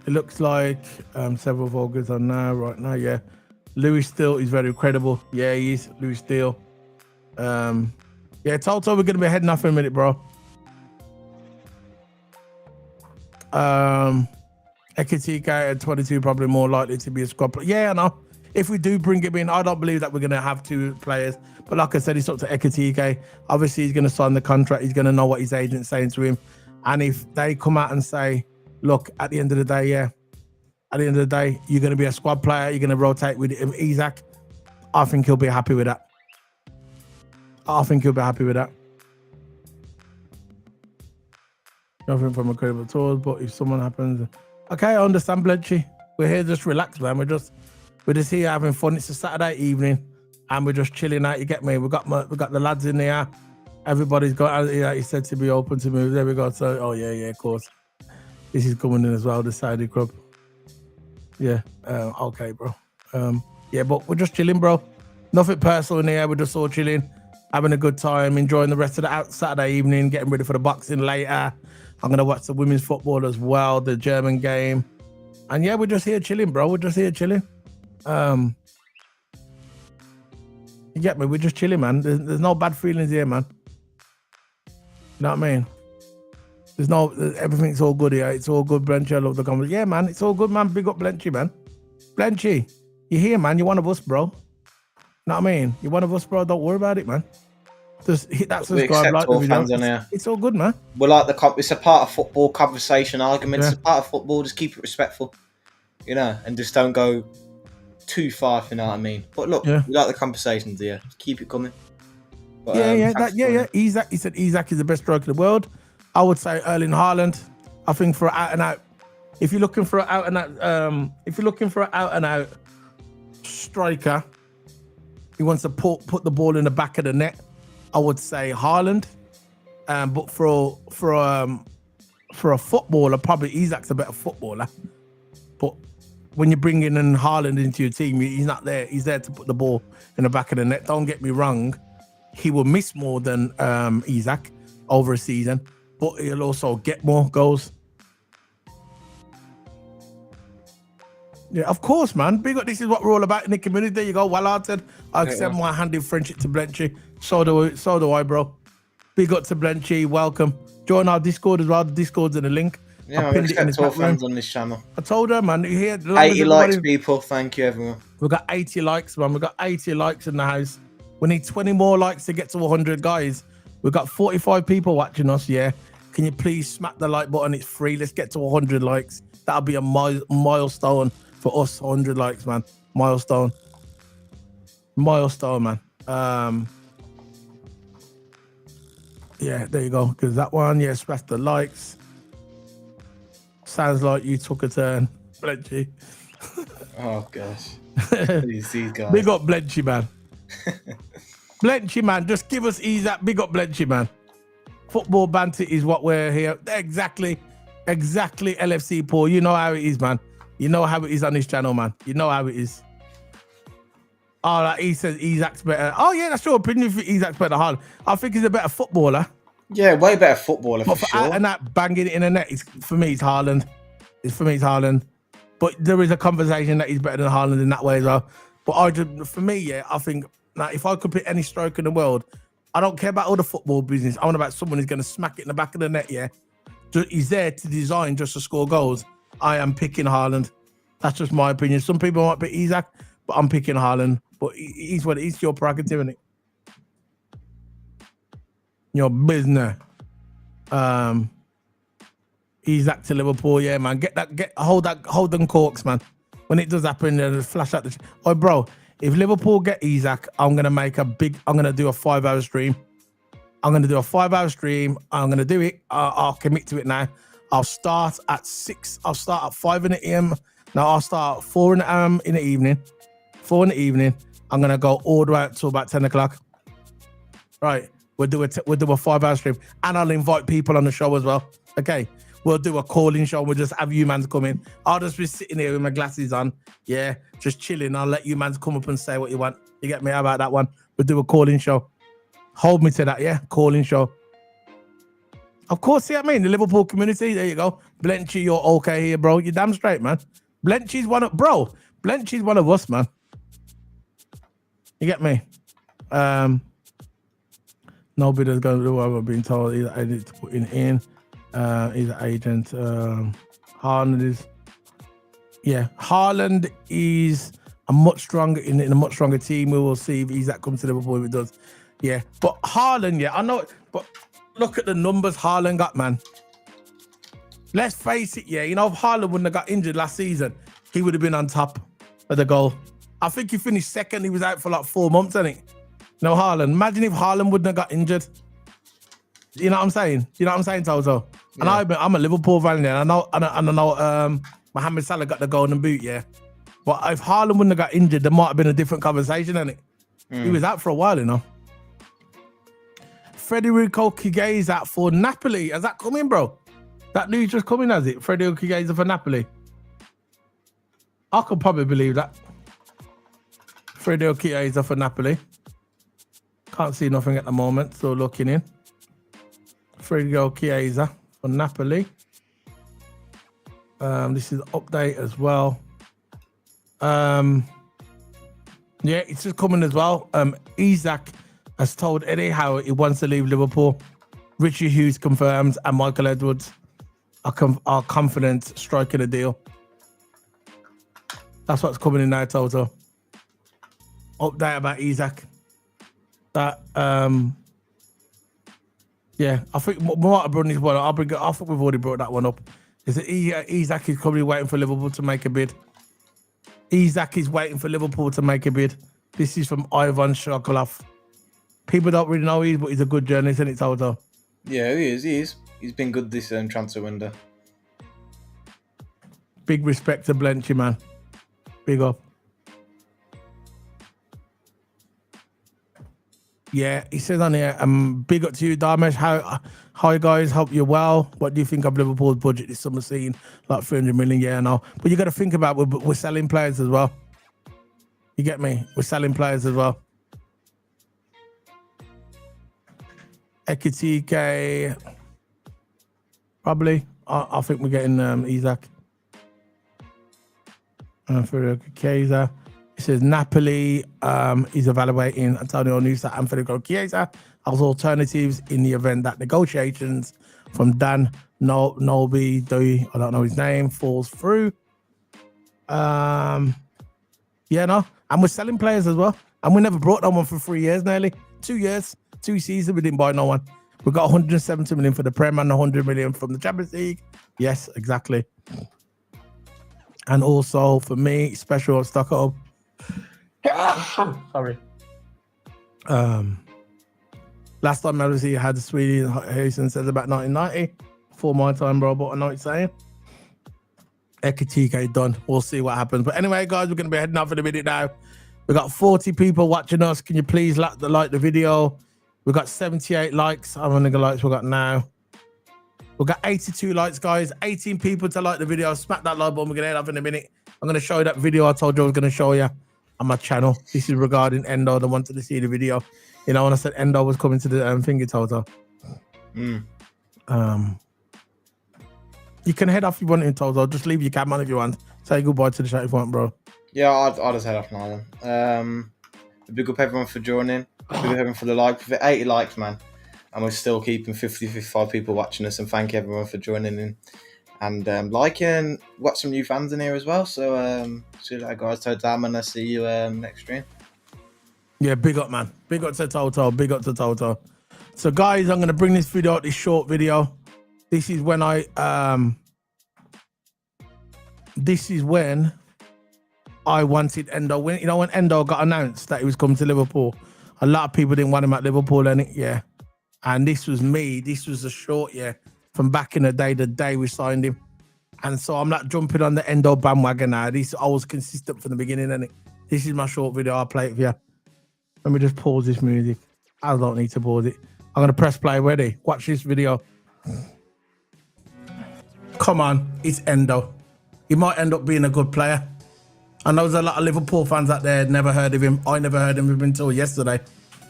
S1: it looks like several vloggers are now right now. Yeah, Lewis Steele is very credible. Yeah, he is. Lewis Steele. Yeah, Toto, we're gonna be heading off in a minute, bro. Ekitike at 22 probably more likely to be a squad player. Yeah, I know. If we do bring him in, I don't believe that we're gonna have two players. But like I said, it's up to Ekitike. Obviously, he's gonna sign the contract. He's gonna know what his agent's saying to him. And if they come out and say, look, at the end of the day, you're going to be a squad player, you're going to rotate with Isak, I think he'll be happy with that. Nothing from incredible tours, but if someone happens... Okay, I understand, Bledchy. We're here just relax, man. We're just here having fun. It's a Saturday evening, and we're just chilling out, you get me? We got the lads in there. Everybody's got, he said to be open to move. There we go. So, yeah, of course. This is coming in as well, the Saudi club. Yeah. Okay, bro. Yeah, but we're just chilling, bro. Nothing personal in here. We're just all chilling, having a good time, enjoying the rest of the Saturday evening, getting ready for the boxing later. I'm gonna watch the women's football as well, the German game. And yeah, we're just here chilling, bro. We're just here chilling. You get me? We're just chilling, man. There's no bad feelings here, man. You know what I mean? Everything's all good here. It's all good, Blenchy. I love the conversation. Yeah, man. It's all good, man. Big up Blenchy, man. Blenchy, you here, man. You're one of us, bro. Know what I mean? You're one of us, bro. Don't worry about it, man. Just hit that subscribe, like the video. It's all good, man.
S2: We're like it's a part of football conversation, arguments. It's a part of football. Just keep it respectful, and just don't go too far, if you know what I mean. But look, we like the conversations here. Keep it coming. But,
S1: Isak, he said Isak is the best striker in the world. I would say Erling Haaland. I think for out and out, if you're looking for an out and out striker, he wants to put the ball in the back of the net, I would say Haaland. But for a footballer, probably Isak's a better footballer. But when you're bringing in Haaland into your team, he's not there. He's there to put the ball in the back of the net. Don't get me wrong. He will miss more than Isak over a season, but he'll also get more goals. Yeah, of course, man. Big up. This is what we're all about in the community. There you go. Well hearted. I extend my hand in friendship to Blenchy. So do I, bro. Big up to Blenchy. Welcome. Join our Discord as well. The Discord's in the link.
S2: Yeah, I respect all fans on this channel.
S1: I told her, man. You hear
S2: 80 likes, people. Thank you, everyone.
S1: We've got 80 likes, man. We've got 80 likes in the house. We need 20 more likes to get to 100, guys. We've got 45 people watching us, yeah. Can you please smack the like button? It's free. Let's get to 100 likes. That'll be a milestone for us. 100 likes, man. Milestone, man. Yeah, there you go. Because that one, yeah, smash the likes. Sounds like you took a turn, Blenchy.
S2: Oh, gosh. These guys.
S1: Big up Blenchy, man. Blenchy, man. Just give us Isak. Big up Blenchy, man. Football banter is what we're here. Exactly, LFC Paul. You know how it is, man. You know how it is on this channel, man. You know how it is. Oh, like he says Isak's better. Oh, yeah, that's your opinion. For Isak's better hard. I think he's a better footballer.
S2: Yeah, way better footballer,
S1: but for
S2: sure.
S1: Out and that banging it in the net, for me, it's Haaland. But there is a conversation that he's better than Haaland in that way as well. But I think if I could pick any striker in the world, I don't care about all the football business. I want about someone who's going to smack it in the back of the net, yeah? He's there to design just to score goals. I am picking Haaland. That's just my opinion. Some people might pick Isak, but I'm picking Haaland. But he's what it is, your prerogative, isn't it? Your business. Isak to Liverpool, yeah, man. Hold them corks, man. When it does happen, just flash out oh, bro. If Liverpool get Isak, I'm gonna do a 5-hour stream. I'm gonna do a 5-hour stream. I'm gonna do it. I'll commit to it now. I'll start at 6. I'll start at 5 in the AM. Now I'll start at 4 in the evening. 4 in the evening. I'm gonna go all the way up till about 10 o'clock. Right. We'll do a 5-hour stream, and I'll invite people on the show as well. Okay. We'll do a calling show. We'll just have you mans come in. I'll just be sitting here with my glasses on. Yeah, just chilling. I'll let you mans come up and say what you want. You get me? How about that one? We'll do a calling show. Hold me to that, yeah? Calling show. Of course, see what I mean? The Liverpool community. There you go. Blenchy, you're okay here, bro. You're damn straight, man. Blenchy's one of us, man. You get me? Nobody's going to do what I've been told. I need to put in. He's an agent. Haaland is a much stronger in a much stronger team. We will see if Isak comes to Liverpool if it does. Yeah, but Haaland, yeah, I know. But look at the numbers Haaland got, man. Let's face it, yeah. You know, if Haaland wouldn't have got injured last season, he would have been on top of the goal. I think he finished second. He was out for like 4 months, I think. No, Haaland. Imagine if Haaland wouldn't have got injured. You know what I'm saying? You know what I'm saying, Toto? Yeah. And I'm a Liverpool fan, yeah. I know Mohamed Salah got the golden boot, yeah. But if Haaland wouldn't have got injured, there might have been a different conversation, innit? He was out for a while, you know. Federico Chiesa out for Napoli. Has that come in, bro? That news just coming, has it? Federico Chiesa for Napoli. I could probably believe that. Fredo Chiesa for Napoli. Can't see nothing at the moment, so looking in. Rodrygo Chiesa for Napoli. This is update as well. Yeah, it's just coming as well. Isak has told Eddie how he wants to leave Liverpool. Richie Hughes confirms, and Michael Edwards are confident striking a deal. That's what's coming in now, Toto. Update about Isak. That yeah, I think we might have brought this one. I think we've already brought that one up. Is that Isak is probably waiting for Liverpool to make a bid. Isak is waiting for Liverpool to make a bid. This is from Ivan Shokolov. People don't really know him, but he's a good journalist, isn't it, Toto?
S2: Yeah, he is. He's been good this transfer window.
S1: Big respect to Blenchy, man. Big up. Yeah, he says on here, big up to you, Darmesh. Hi, guys. Hope you're well. What do you think of Liverpool's budget this summer season? Like 300 million, yeah, I know. But you got to think about we're selling players as well. You get me? We're selling players as well. Ekitike, probably. I think we're getting Isak. For Chiesa. It says Napoli is evaluating Antonio Nusa and Federico Chiesa as alternatives in the event that negotiations from Dan Nolby, I don't know his name, falls through. Yeah, no. And we're selling players as well. And we never brought no one for 3 years nearly. 2 years, 2 seasons, we didn't buy no one. We got 170 million for the Prem and 100 million from the Champions League. Yes, exactly. And also for me, special stock up. Sorry. Last time I was here, had Sweden Harrison says about 1990. Before my time, bro, but I know what you're saying. Ekitike done. We'll see what happens. But anyway, guys, we're going to be heading off in a minute now. We got 40 people watching us. Can you please like the video? We got 78 likes. How many likes we got now? We got 82 likes, guys. 18 people to like the video. Smack that like button. We're going to head off in a minute. I'm going to show you that video I told you I was going to show you on my channel. This is regarding Endo. I wanted to see the video. You know, when I said Endo was coming to the finger Toto. You can head off if you want in Toto. Just leave your cam on if you want. Say goodbye to the chat if you want, bro.
S2: Yeah, I'll just head off now then. Big up everyone for joining. Big up everyone for the like. For 80 likes, man. And we're still keeping 55 people watching us. And thank you everyone for joining in. And liking. We've got some new fans in here as well. So see you later, guys. Toto, and I'll see you next stream.
S1: Yeah, big up, man. Big up to Toto. Big up to Toto. So, guys, I'm going to bring this video out, this short video. This is when I wanted Endo. When Endo got announced that he was coming to Liverpool, a lot of people didn't want him at Liverpool, yeah. And this was me. This was a short, from back in the day we signed him. And so I'm not jumping on the Endo bandwagon now. I was consistent from the beginning, and this is my short video. I'll play it for you. Let me just pause this music. I don't need to pause it. I'm going to press play. Ready? Watch this video. Come on, it's Endo. He might end up being a good player. I know there's a lot of Liverpool fans out there never heard of him. I never heard of him until yesterday.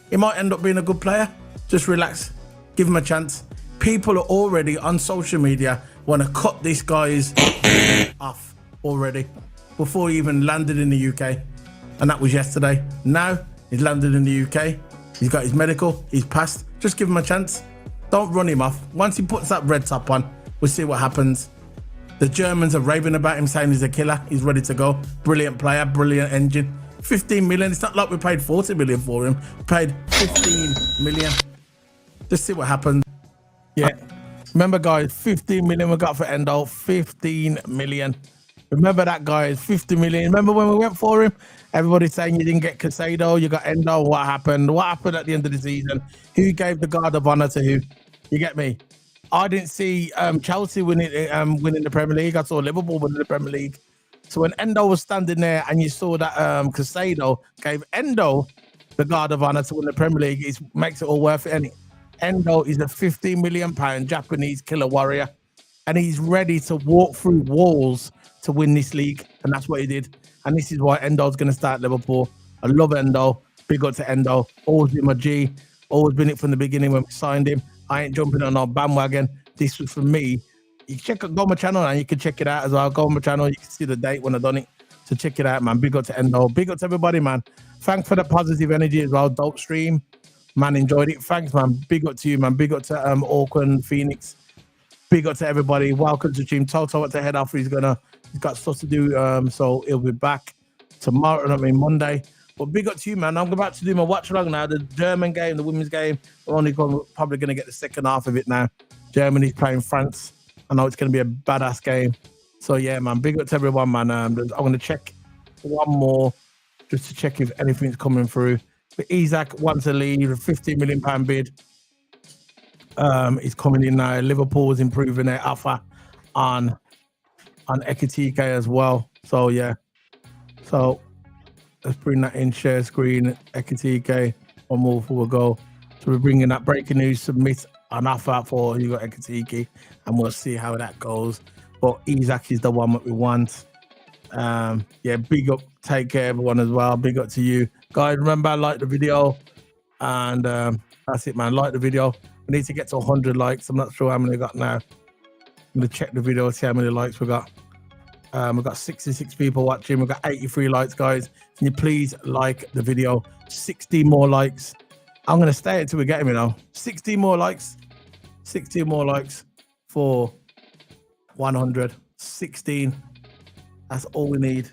S1: He might end up being a good player. Just relax. Give him a chance. People are already on social media want to cut this guy's off already before he even landed in the UK. And that was yesterday. Now he's landed in the UK. He's got his medical. He's passed. Just give him a chance. Don't run him off. Once he puts that red top on, we'll see what happens. The Germans are raving about him, saying he's a killer. He's ready to go. Brilliant player, brilliant engine. 15 million. It's not like we paid 40 million for him. We paid 15 million. Just see what happens. Yeah. Remember, guys, 15 million we got for Endo. 15 million. Remember that, guys. 50 million. Remember when we went for him? Everybody saying you didn't get Casado, you got Endo. What happened? What happened at the end of the season? Who gave the guard of honor to who? You get me? I didn't see Chelsea winning the Premier League. I saw Liverpool winning the Premier League. So when Endo was standing there and you saw that Casado gave Endo the guard of honor to win the Premier League, it makes it all worth it. And Endo is a £15 million Japanese killer warrior, and he's ready to walk through walls to win this league, and that's what he did. And this is why Endo's going to start Liverpool. I love Endo. Big up to Endo. Always been my G. Always been it from the beginning when we signed him. I ain't jumping on our bandwagon. This was for me. You go on my channel and you can check it out as well. Go on my channel. You can see the date when I done it. So check it out, man. Big up to Endo. Big up to everybody, man. Thanks for the positive energy as well. Dope stream. Man, enjoyed it. Thanks, man. Big up to you, man. Big up to Auckland, Phoenix. Big up to everybody. Welcome to stream. Toto at the head off. He's got stuff to do. So he'll be back tomorrow. I mean Monday. But big up to you, man. I'm about to do my watch along now. The German game, the women's game. We're probably going to get the second half of it now. Germany's playing France. I know it's going to be a badass game. So yeah, man. Big up to everyone, man. I'm going to check one more just to check if anything's coming through. But Isak wants to leave. A £15 million bid. He's coming in now. Liverpool is improving their offer on Ekitike as well. So yeah. So let's bring that in. Share screen. Ekitike. One more before we go. So we're bringing that breaking news. Submit an offer for you got Ekitike, and we'll see how that goes. But Isak is the one that we want. Yeah, big up. Take care, everyone, as well. Big up to you guys. Remember, like the video, and that's it, man. Like the video. We need to get to 100 likes. I'm not sure how many we got now. I'm gonna check the video, see how many likes we got. We've got 66 people watching. We've got 83 likes, guys. Can you please like the video? 60 more likes. I'm gonna stay until we get him, 60 more likes. 60 more likes for 100. 16. That's all we need.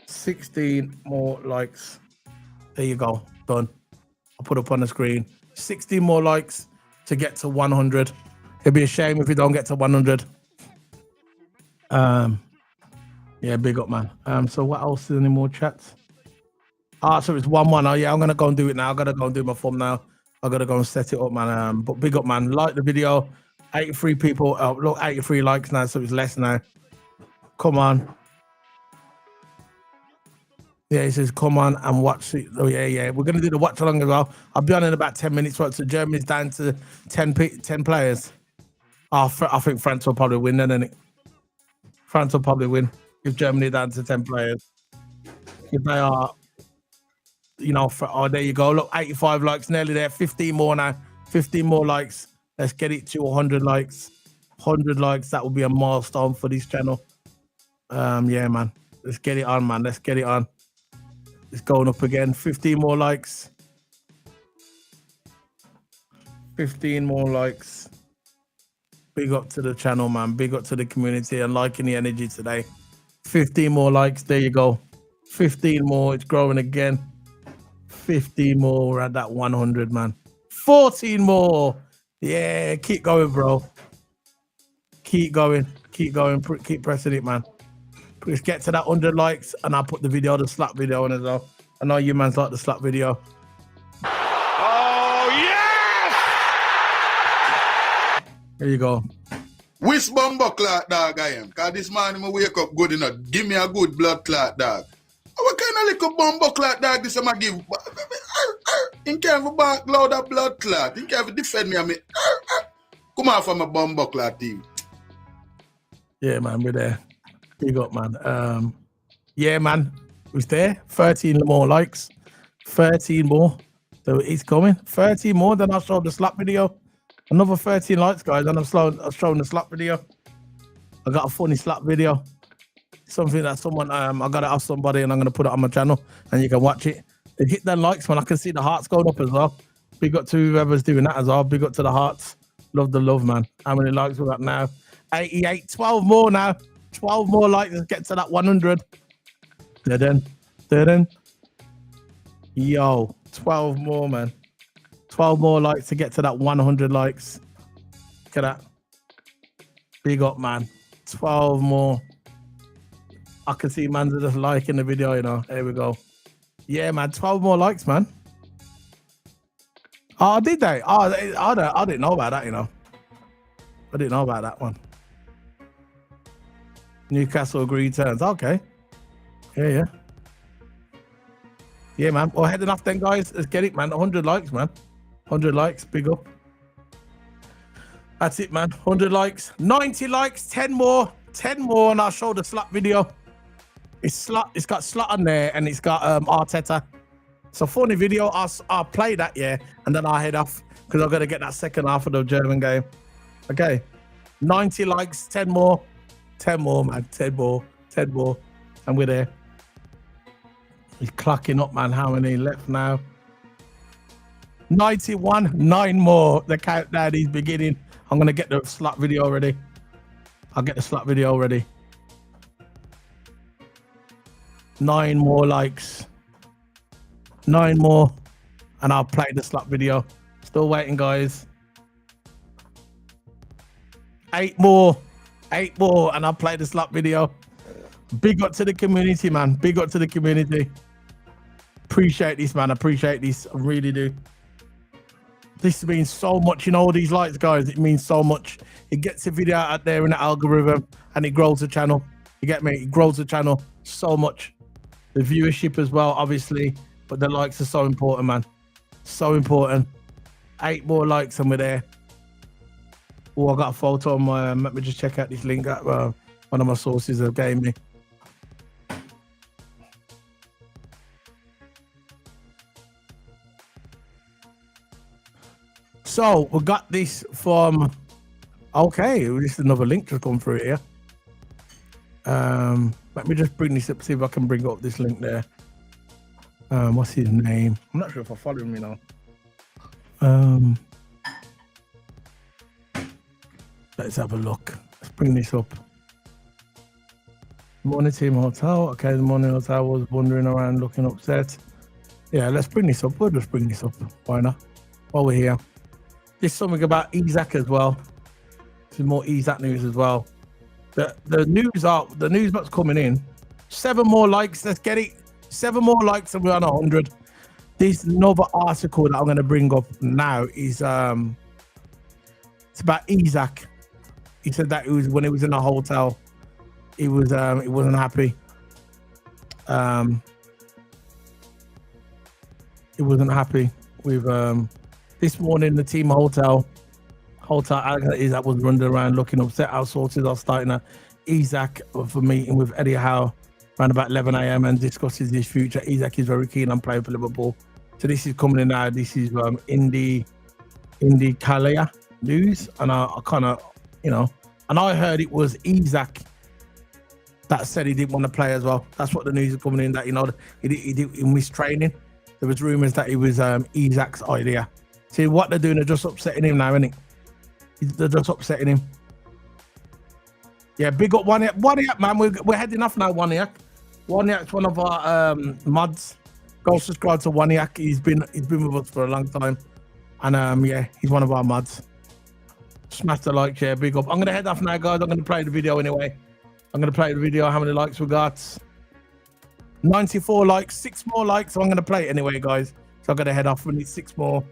S1: 16 more likes. There you go. Done. I'll put up on the screen. 16 more likes to get to 100. It'd be a shame if we don't get to 100. Yeah, big up, man. So what else is any more chats? So it's 1-1. Oh yeah, I'm gonna go and do it now. I gotta go and do my thumbnail. I gotta go and set it up, man. But big up, man. Like the video. 83 people. Look, 83 likes now, so it's less now. Come on. Yeah, he says, come on and watch it. Oh, yeah. We're going to do the watch along as well. I'll be on in about 10 minutes. So Germany's down to 10 players. I think France will probably win then, innit? France will probably win if Germany down to 10 players. If they are, there you go. Look, 85 likes, nearly there. 15 more now. 15 more likes. Let's get it to 100 likes. 100 likes. That will be a milestone for this channel. Yeah, man. Let's get it on, man. Let's get it on. It's going up again. 15 more likes. 15 more likes. Big up to the channel, man. Big up to the community and liking the energy today. 15 more likes. There you go. 15 more. It's growing again. 15 more. We're at that 100, man. 14 more. Yeah, keep going, bro. Keep going. Keep going. Keep pressing it, man. Let's get to that 100 likes, and I'll put the slap video on as well. I know you mans like the slap video.
S4: Oh, yes!
S1: There you go.
S5: Which bumbo clot dog I am? Because this morning I wake up good enough. Give me a good blood clot dog. What kind of little bumbo clot dog this I'm give? You can't back loud a blood clot. You can't defend me. Come on from a bumbo clot team.
S1: Yeah, man, we're there. Big up, man. Yeah, man, we're there. 13 more likes. 13 more. So it's coming. 13 more. Then I'll show the slap video. Another 13 likes, guys. And I'm showing the slap video. I got a funny slap video. Something that someone I gotta ask somebody, and I'm gonna put it on my channel, and you can watch it. They hit them likes, man. I can see the hearts going up as well. Big up to whoever's doing that as well. Big up to the hearts. Love the love, man. How many likes we got now? 88. 12 more now. 12 more likes. Let's get to that 100. Didn't. Yo, 12 more, man. 12 more likes to get to that 100 likes. Look at that. Big up, man. 12 more. I can see man's just liking the video, There we go. Yeah, man. 12 more likes, man. Oh, did they? Oh, I didn't know about that, I didn't know about that one. Newcastle agreed terms. Okay. Yeah. Yeah, man. Well, heading off then, guys. Let's get it, man. 100 likes, man. 100 likes. Big up. That's it, man. 100 likes. 90 likes. 10 more. 10 more and I'll show the slot video. It's got slot on there and it's got Arteta. So funny video. I'll play that, yeah, and then I'll head off because I've got to get that second half of the German game. Okay, 90 likes, 10 more, 10 more, man, 10 more, 10 more, and we're there. He's clocking up, man. How many left now? 91, 9 more. The countdown is beginning. I'm gonna get the slot video ready. I'll get the slot video ready. 9 more likes. 9 more, and I'll play the slot video. Still waiting, guys. 8 more, 8 more, and I'll play the slot video. Big up to the community, man. Big up to the community. Appreciate this, man. Appreciate this. I really do. This means so much. You know, all these likes, guys. It means so much. It gets the video out there in the algorithm, and it grows the channel. You get me? It grows the channel so much. The viewership as well, obviously. But the likes are so important, man. So important. 8 more likes and we're there. Oh, I got a photo on my... let me just check out this link that one of my sources have gave me. So, we got this from... Okay, this is another link to come through here. Let me just bring this up, see if I can bring up this link there. What's his name? I'm not sure if I follow him, you know. Let's have a look. Let's bring this up. Morning Team Hotel. Okay, the Morning Hotel was wandering around looking upset. Yeah, let's bring this up. We'll just bring this up. Why not? While we're here. There's something about Isak as well. There's more Isak news as well. The news that's coming in. 7 more likes. Let's get it. 7 more likes and we're on 100. This another article that I'm going to bring up now is it's about Isak. He said that when he was in a hotel, he wasn't happy. He wasn't happy with this morning the team hotel Isak was running around looking upset. Our sources are starting a Isak for meeting with Eddie Howe around about 11 a.m. and discusses his future. Isak is very keen on playing for Liverpool. So this is coming in now. This is Indie Kalia news, and I kind of, you know, and I heard it was Isak that said he didn't want to play as well. That's what the news is coming in, that, you know, he missed training. There was rumours that it was Isak's idea. See what they're doing, they're just upsetting him now, isn't it? They're just upsetting him. Yeah, big up Waniak, man. We're heading off now, Waniak. Waniak's one of our mods. Go subscribe to Waniak. He's been with us for a long time. And yeah, he's one of our mods. Smash the like, share, big up. I'm gonna head off now, guys. I'm gonna play the video anyway. I'm gonna play the video. How many likes we got? 94 likes, 6 more likes. So I'm gonna play it anyway, guys. So I'm gonna head off. We need 6 more.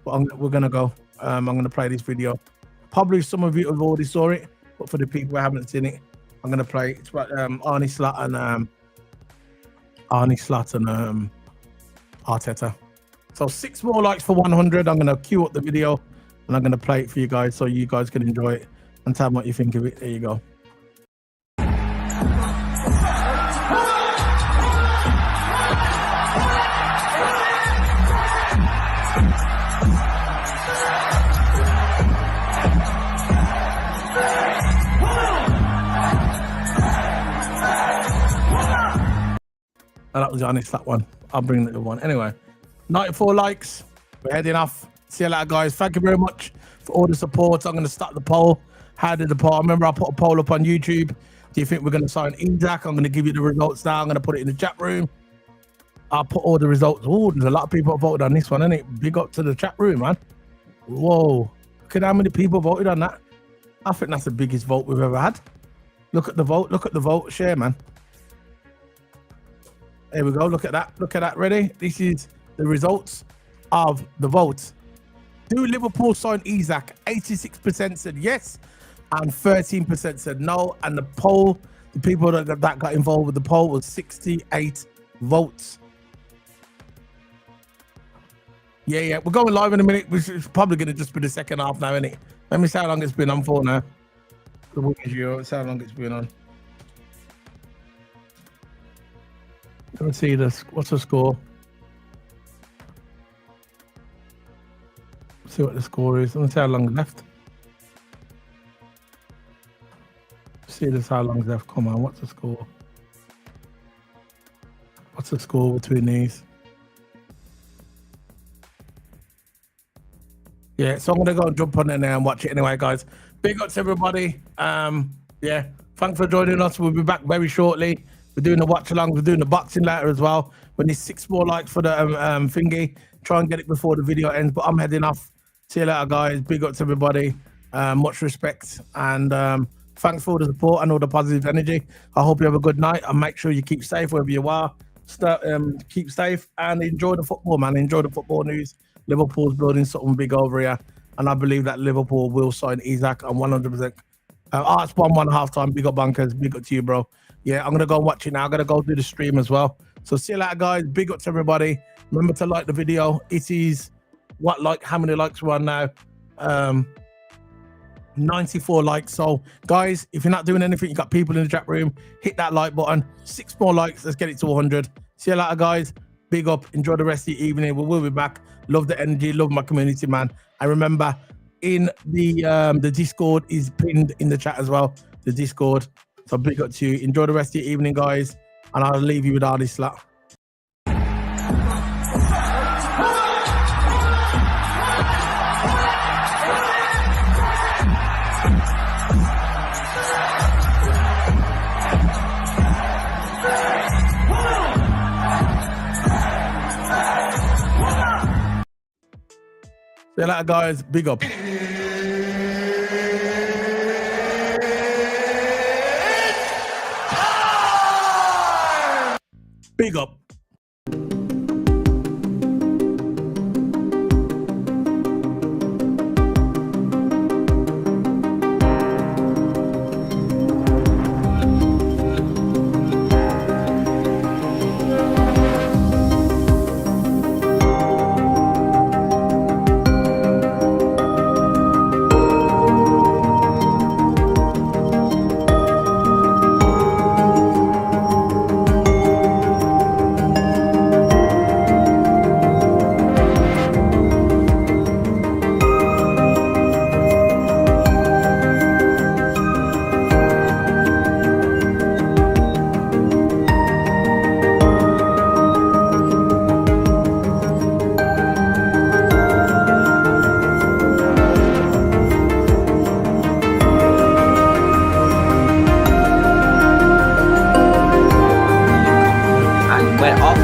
S1: But we're gonna go. I'm gonna play this video. Probably some of you have already saw it, but for the people who haven't seen it, I'm gonna play it. It's about Arne Slot and Arteta. So 6 more likes for 100. I'm gonna queue up the video and I'm gonna play it for you guys so you guys can enjoy it and tell me what you think of it. There you go. And that was the honest, that one. I'll bring the one. Anyway, 94 likes. We're heading off. See you later, guys. Thank you very much for all the support. I'm going to start the poll. How did the poll? I remember I put a poll up on YouTube. Do you think we're going to sign Isak? I'm going to give you the results now. I'm going to put it in the chat room. I'll put all the results. Oh, there's a lot of people voted on this one, isn't it? Big up to the chat room, man. Whoa. Look at how many people voted on that. I think that's the biggest vote we've ever had. Look at the vote. Look at the vote. Share, man. There we go. Look at that. Look at that. Ready? This is the results of the vote. Do Liverpool sign Isak? 86% said yes, and 13% said no. And the poll, the people that got involved with the poll was 68 votes. Yeah. We're going live in a minute. It's probably going to just be the second half now, isn't it? Let me see how long it's been on for now. The Women's Euro. It's how long it's been on. Let me see this. What's the score? See what the score is. Let me see how long left. See this how long left. Come on, what's the score? What's the score between these? Yeah, so I'm gonna go and jump on it now and watch it anyway, guys. Big ups everybody. Yeah, thanks for joining us. We'll be back very shortly. We're doing the watch along. We're doing the boxing later as well. We need 6 more likes for the thingy. Try and get it before the video ends. But I'm heading off. See you later, guys. Big ups everybody. Much respect and thanks for all the support and all the positive energy. I hope you have a good night and make sure you keep safe wherever you are. Keep safe and enjoy the football, man. Enjoy the football news. Liverpool's building something big over here, and I believe that Liverpool will sign Isak on 100%. It's 1-1 half time. Big up Bunkers. Big up to you, bro. Yeah, I'm gonna go watch it now. I'm gonna go do the stream as well. So see you later, guys. Big up to everybody. Remember to like the video. It is how many likes we're on now? 94 likes. So guys, if you're not doing anything, you got people in the chat room, hit that like button. 6 more likes. Let's get it to 100. See you later, guys. Big up. Enjoy the rest of the evening. We will be back. Love the energy. Love my community, man. And remember, in the Discord is pinned in the chat as well. The Discord. So big up to you. Enjoy the rest of your evening, guys. And I'll leave you with all this slot. See you later, guys. Big up. Big up.
S6: We're off